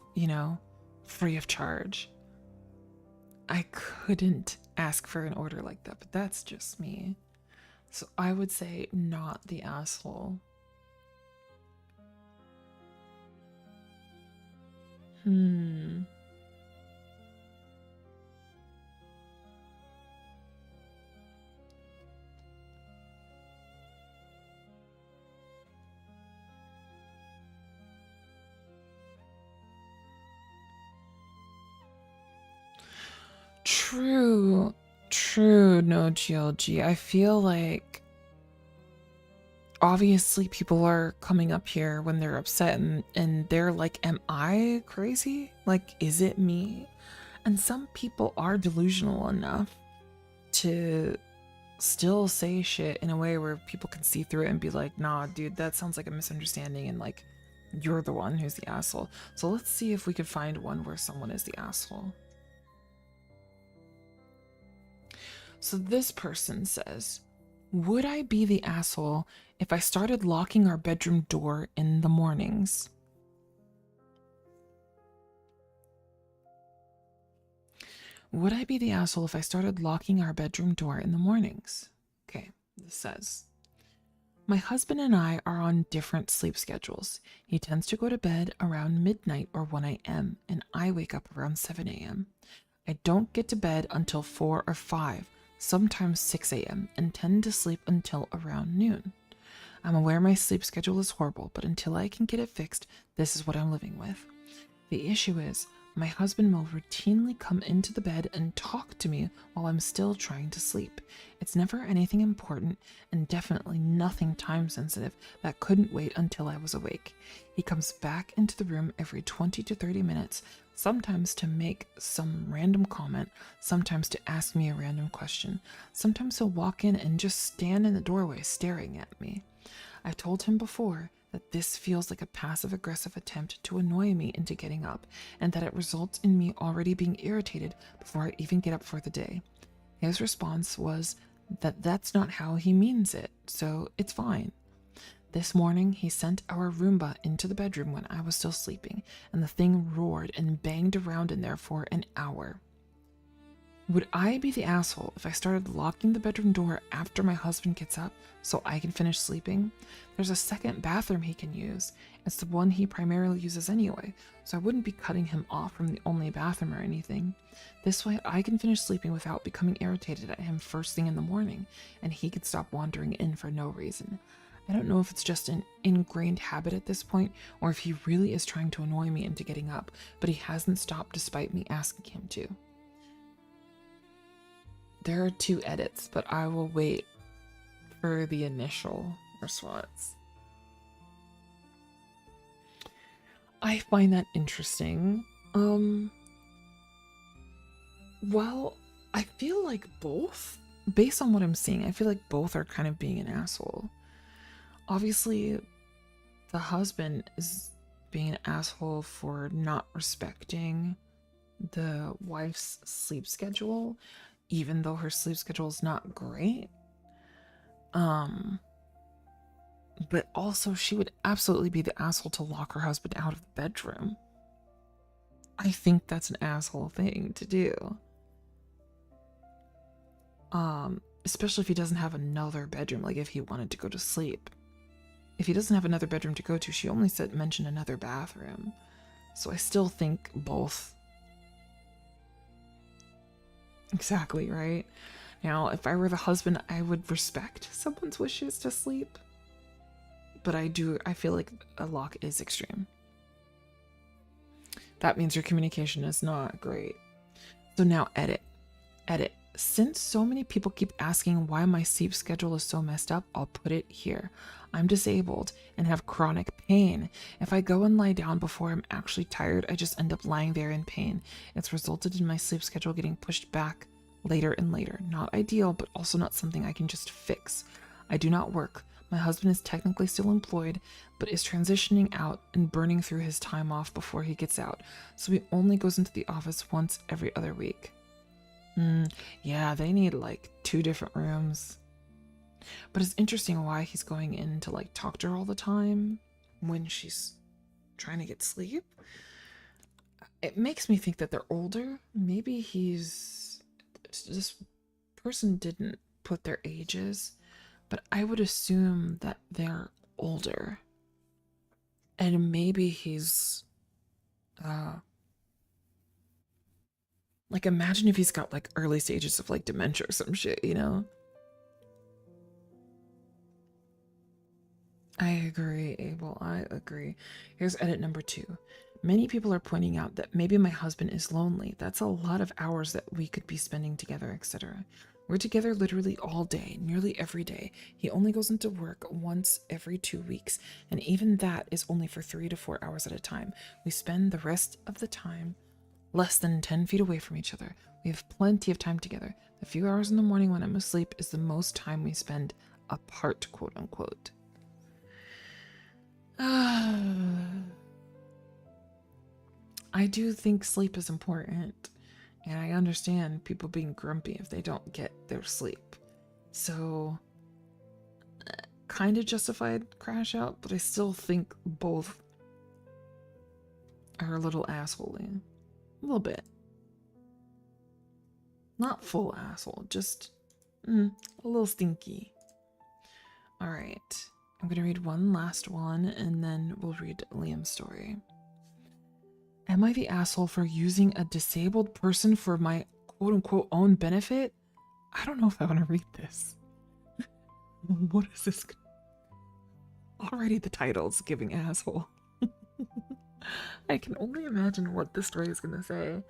A: free of charge. I couldn't ask for an order like that, but that's just me. So I would say not the asshole. True, no GLG. I feel like obviously people are coming up here when they're upset and they're like, am I crazy? Like, is it me? And some people are delusional enough to still say shit in a way where people can see through it and be like, nah, dude, that sounds like a misunderstanding and like, you're the one who's the asshole. So let's see if we could find one where someone is the asshole. So this person says, would I be the asshole if I started locking our bedroom door in the mornings? Would I be the asshole if I started locking our bedroom door in the mornings? Okay, this says, My husband and I are on different sleep schedules. He tends to go to bed around midnight or 1 a.m., and I wake up around 7 a.m. I don't get to bed until 4 or 5, sometimes 6 a.m., and tend to sleep until around noon. I'm aware my sleep schedule is horrible, but until I can get it fixed, this is what I'm living with. The issue is, my husband will routinely come into the bed and talk to me while I'm still trying to sleep. It's never anything important and definitely nothing time sensitive that couldn't wait until I was awake. He comes back into the room every 20 to 30 minutes, sometimes to make some random comment, sometimes to ask me a random question. Sometimes he'll walk in and just stand in the doorway staring at me. I've told him before that this feels like a passive-aggressive attempt to annoy me into getting up, and that it results in me already being irritated before I even get up for the day. His response was that that's not how he means it, so it's fine. This morning, he sent our Roomba into the bedroom when I was still sleeping, and the thing roared and banged around in there for an hour. Would I be the asshole if I started locking the bedroom door after my husband gets up so I can finish sleeping? There's a second bathroom he can use. It's the one he primarily uses anyway, so I wouldn't be cutting him off from the only bathroom or anything. This way I can finish sleeping without becoming irritated at him first thing in the morning, and he could stop wandering in for no reason. I don't know if it's just an ingrained habit at this point, or if he really is trying to annoy me into getting up, but he hasn't stopped despite me asking him to. There are 2 edits, but I will wait for the initial response. I find that interesting. Well, I feel like both, based on what I'm seeing, I feel like both are kind of being an asshole. Obviously, the husband is being an asshole for not respecting the wife's sleep schedule, even though her sleep schedule is not great. But also she would absolutely be the asshole to lock her husband out of the bedroom. I think that's an asshole thing to do. Especially if he doesn't have another bedroom, like if he wanted to go to sleep. If he doesn't have another bedroom to go to, she only mentioned another bathroom. So I still think both. Exactly, right? Now, if I were the husband, I would respect someone's wishes to sleep. But I feel like a lock is extreme. That means your communication is not great. So now edit. Since so many people keep asking why my sleep schedule is so messed up, I'll put it here. I'm disabled and have chronic pain. If I go and lie down before I'm actually tired, I just end up lying there in pain. It's resulted in my sleep schedule getting pushed back later and later. Not ideal, but also not something I can just fix. I do not work. My husband is technically still employed, but is transitioning out and burning through his time off before he gets out, so he only goes into the office once every other week. Yeah, they need like 2 different rooms. But it's interesting why he's going in to like talk to her all the time when she's trying to get sleep. It makes me think that they're older. Maybe this person didn't put their ages, but I would assume that they're older. And maybe he's like, imagine if he's got like early stages of like dementia or some shit, you know? I agree, Abel. I agree. Here's edit number 2. Many people are pointing out that maybe my husband is lonely. That's a lot of hours that we could be spending together, etc. We're together literally all day, nearly every day. He only goes into work once every 2 weeks, and even that is only for 3 to 4 hours at a time. We spend the rest of the time less than 10 feet away from each other. We have plenty of time together. The few hours in the morning when I'm asleep is the most time we spend apart, quote unquote. I do think sleep is important, and I understand people being grumpy if they don't get their sleep. So, kind of justified crash out, but I still think both are a little assholey. A little bit. Not full asshole, just a little stinky. Alright. I'm going to read one last one and then we'll read Liam's story. Am I the asshole for using a disabled person for my quote unquote own benefit? I don't know if I want to read this. What is this? Already the title's giving asshole. I can only imagine what this story is going to say.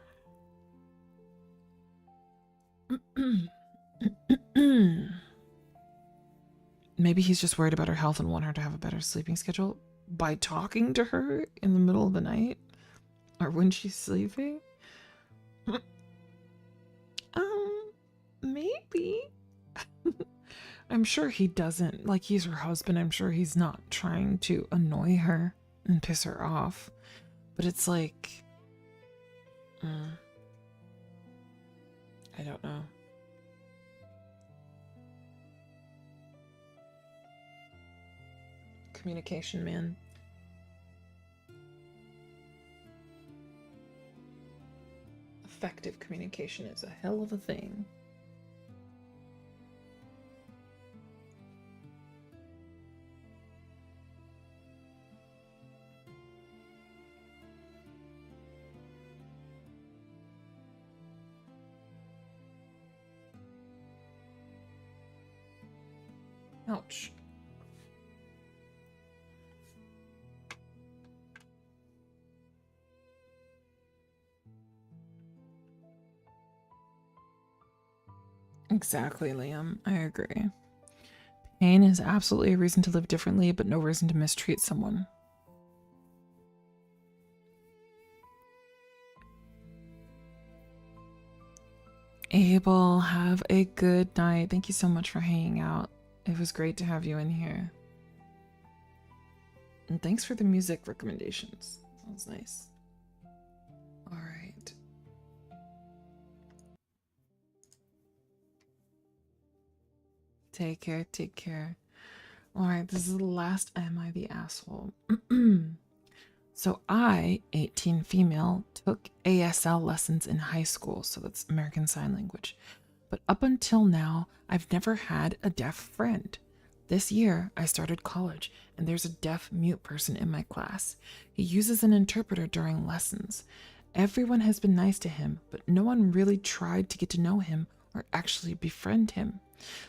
A: Maybe he's just worried about her health and want her to have a better sleeping schedule by talking to her in the middle of the night or when she's sleeping. Maybe. I'm sure he doesn't. Like, he's her husband. I'm sure he's not trying to annoy her and piss her off. But it's like, I don't know. Communication, man. Effective communication is a hell of a thing. Ouch. Exactly, Liam. I agree. Pain is absolutely a reason to live differently, but no reason to mistreat someone. Abel, have a good night. Thank you so much for hanging out. It was great to have you in here. And thanks for the music recommendations. That was nice. All right. Take care, take care. All right, this is the last Am I the Asshole? So I, 18 female, took ASL lessons in high school, so that's American Sign Language. But up until now, I've never had a deaf friend. This year, I started college, and there's a deaf mute person in my class. He uses an interpreter during lessons. Everyone has been nice to him, but no one really tried to get to know him or actually befriend him.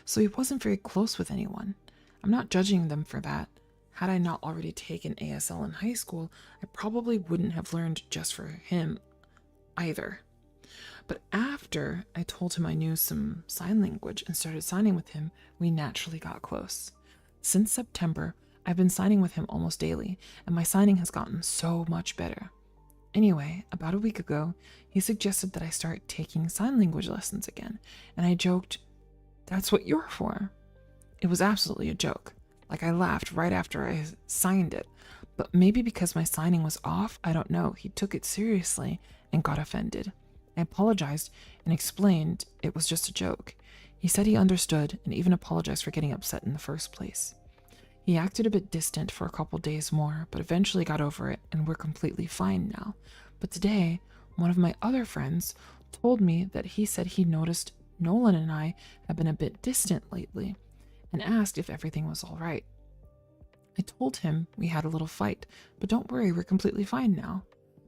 A: So he wasn't very close with anyone. I'm not judging them for that. Had I not already taken ASL in high school, I probably wouldn't have learned just for him either. But after I told him I knew some sign language and started signing with him, we naturally got close. Since September, I've been signing with him almost daily, and my signing has gotten so much better. Anyway, about a week ago, he suggested that I start taking sign language lessons again, and I joked, "That's what you're for." It was absolutely a joke. Like, I laughed right after I signed it, but maybe because my signing was off, I don't know, he took it seriously and got offended. I apologized and explained it was just a joke. He said he understood and even apologized for getting upset in the first place. He acted a bit distant for a couple days more, but eventually got over it and we're completely fine now. But today, one of my other friends told me that he said he noticed Nolan and I have been a bit distant lately and asked if everything was all right. I told him we had a little fight, but don't worry, we're completely fine now.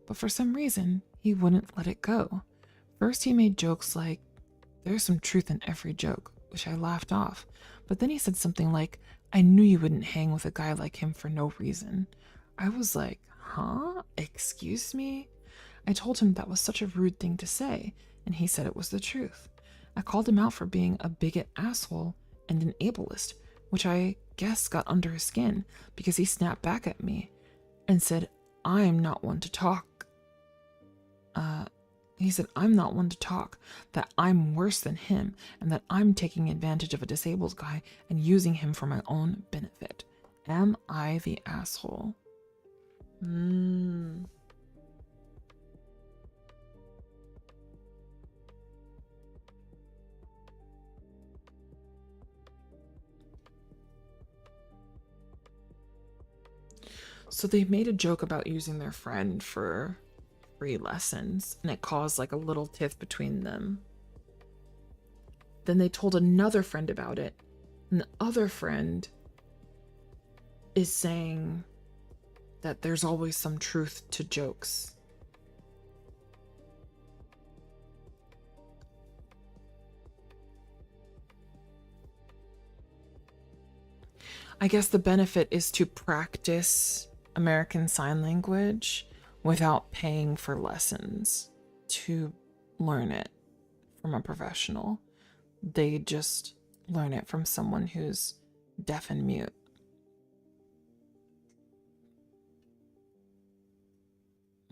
A: But for some reason, he wouldn't let it go. First, he made jokes like, "There's some truth in every joke," which I laughed off. But then he said something like, "I knew you wouldn't hang with a guy like him for no reason." I was like, huh? Excuse me? I told him that was such a rude thing to say, and he said it was the truth. I called him out for being a bigot asshole and an ableist, which I guess got under his skin because he snapped back at me and said, I'm not one to talk, that I'm worse than him, and that I'm taking advantage of a disabled guy and using him for my own benefit. Am I the asshole? So they made a joke about using their friend for free lessons, and it caused like a little tiff between them. Then they told another friend about it, and the other friend is saying that there's always some truth to jokes. I guess the benefit is to practice American Sign Language without paying for lessons to learn it from a professional. They just learn it from someone who's deaf and mute.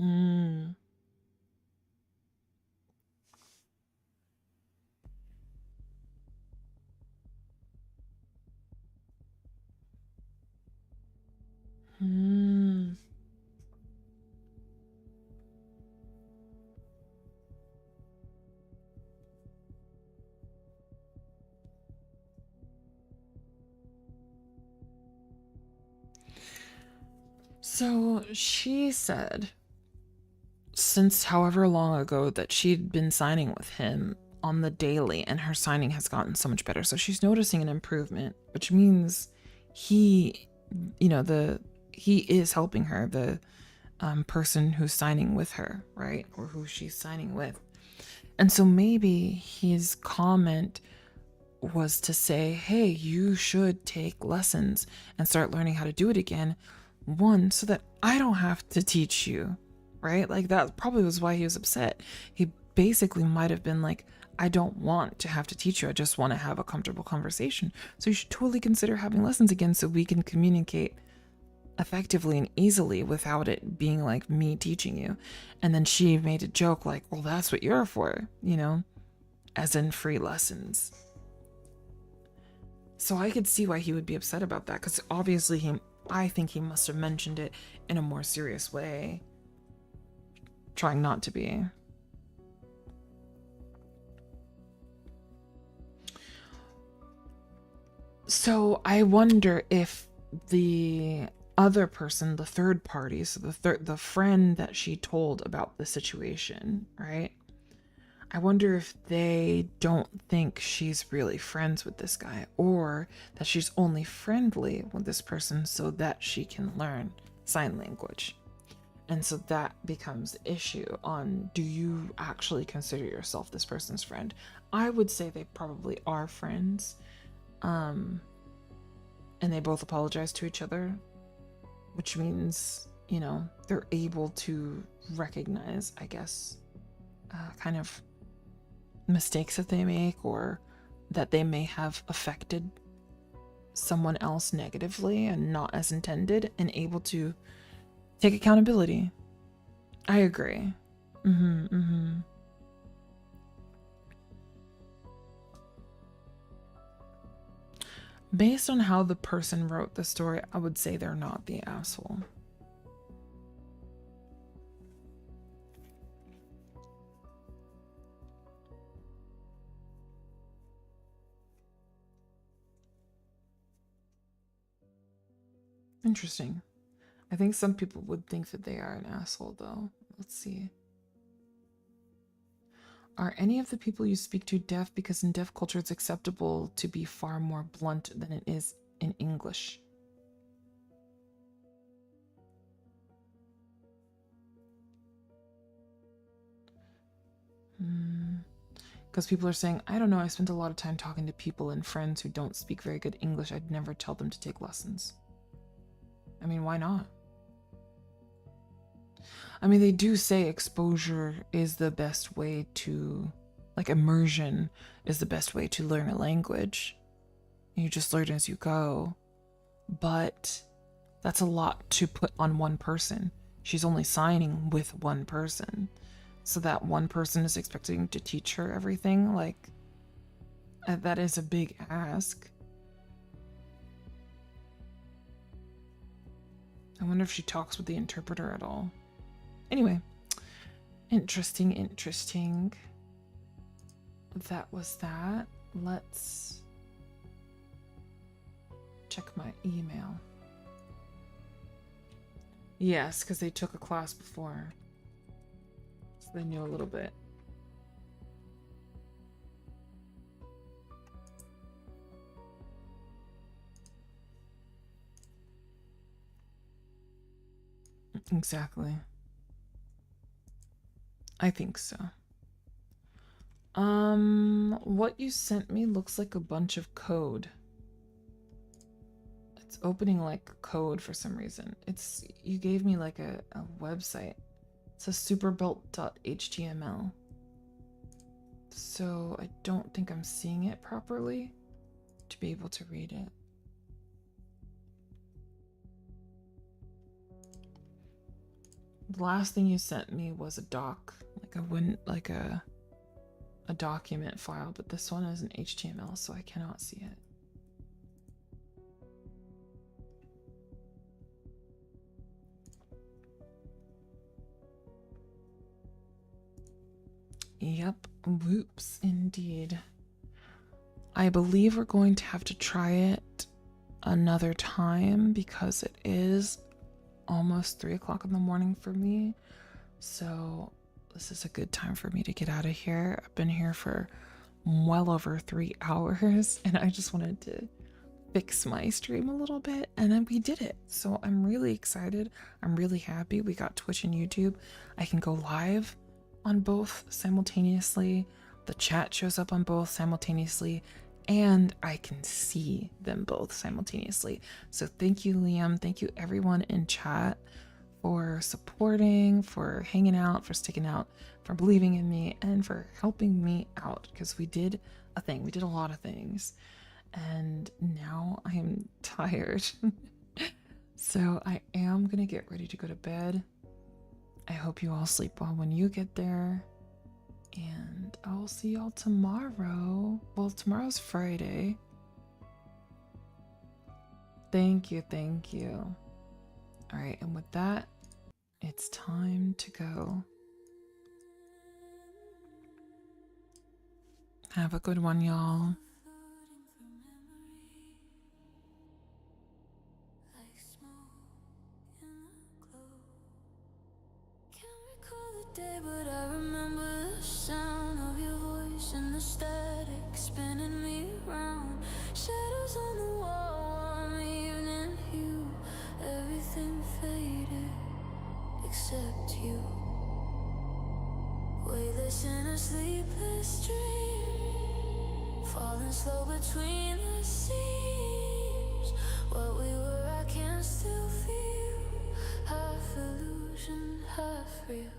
A: Mm. Mm. So she said, since however long ago that she'd been signing with him on the daily, and her signing has gotten so much better. So she's noticing an improvement, which means he, he is helping her, the person who's signing with her, right? Or who she's signing with. And so maybe his comment was to say, hey, you should take lessons and start learning how to do it again. One, so that I don't have to teach you, right? Like that probably was why he was upset. He basically might have been like, I don't want to have to teach you. I just want to have a comfortable conversation. So you should totally consider having lessons again so we can communicate effectively and easily without it being like me teaching you. And then she made a joke like, well, that's what you're for, as in free lessons. So I could see why he would be upset about that, because obviously I think he must have mentioned it in a more serious way, trying not to be. So I wonder if the other person, the third party, so the friend that she told about the situation, right? I wonder if they don't think she's really friends with this guy, or that she's only friendly with this person so that she can learn sign language. And so that becomes the issue on, do you actually consider yourself this person's friend? I would say they probably are friends. And they both apologize to each other, which means, they're able to recognize, I guess, kind of mistakes that they make, or that they may have affected someone else negatively and not as intended, and able to take accountability. I agree. Based on how the person wrote the story, I would say they're not the asshole. Interesting. I think some people would think that they are an asshole, though. Let's see. Are any of the people you speak to deaf? Because in deaf culture, it's acceptable to be far more blunt than it is in English. Because people are saying, I don't know, I spent a lot of time talking to people and friends who don't speak very good English. I'd never tell them to take lessons. I mean, why not? I mean, they do say exposure is the best way to, like, immersion is the best way to learn a language. You just learn as you go. But that's a lot to put on one person. She's only signing with one person. So that one person is expecting to teach her everything. Like, that is a big ask. I wonder if she talks with the interpreter at all. Anyway, interesting. That was that. Let's check my email. Yes, because they took a class before. So they knew a little bit. Exactly. I think so. What you sent me looks like a bunch of code. It's opening like code for some reason. You gave me like a website. It's a superbuilt.html. So I don't think I'm seeing it properly to be able to read it. The last thing you sent me was a doc, like a document file, but this one is an HTML, so I cannot see it. Yep, whoops, indeed. I believe we're going to have to try it another time because it is almost 3 o'clock in the morning for me. So this is a good time for me to get out of here. I've been here for well over 3 hours and I just wanted to fix my stream a little bit, and then we did it. So I'm really excited. I'm really happy. We got Twitch and YouTube. I can go live on both simultaneously. The chat shows up on both simultaneously, and I can see them both simultaneously. So thank you, Liam. Thank you, everyone in chat, for supporting, for hanging out, for sticking out, for believing in me, and for helping me out, because we did a thing. We did a lot of things. And now I am tired. So I am gonna get ready to go to bed. I hope you all sleep well when you get there. And I'll see y'all tomorrow. Well, tomorrow's Friday. Thank you, thank you. Alright, and with that, it's time to go. Have a good one, y'all.
C: Day, but I remember the sound of your voice and the static spinning me around. Shadows on the wall, warm evening hue. Everything faded except you. Weightless in a sleepless dream, falling slow between the seams. What we were, I can still feel. Half illusion, half real.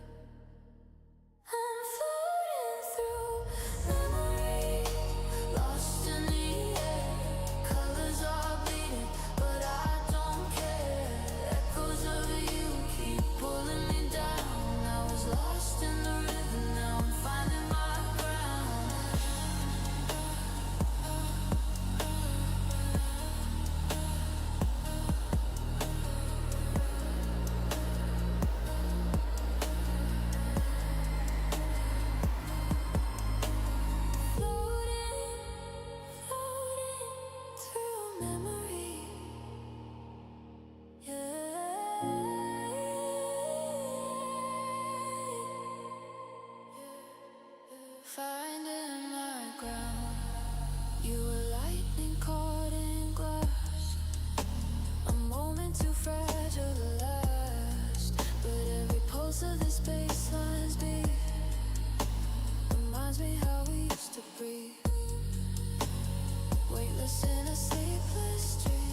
C: I'm floating through memory, lost in the air. Colors are bleeding, but I don't care. Echoes of you keep pulling me down. I was lost in the river, now I'm finding my ground. Finding my ground. You were lightning caught in glass, a moment too fragile to last. But every pulse of this baseline's beat reminds me how we used to breathe. Weightless in a sleepless street.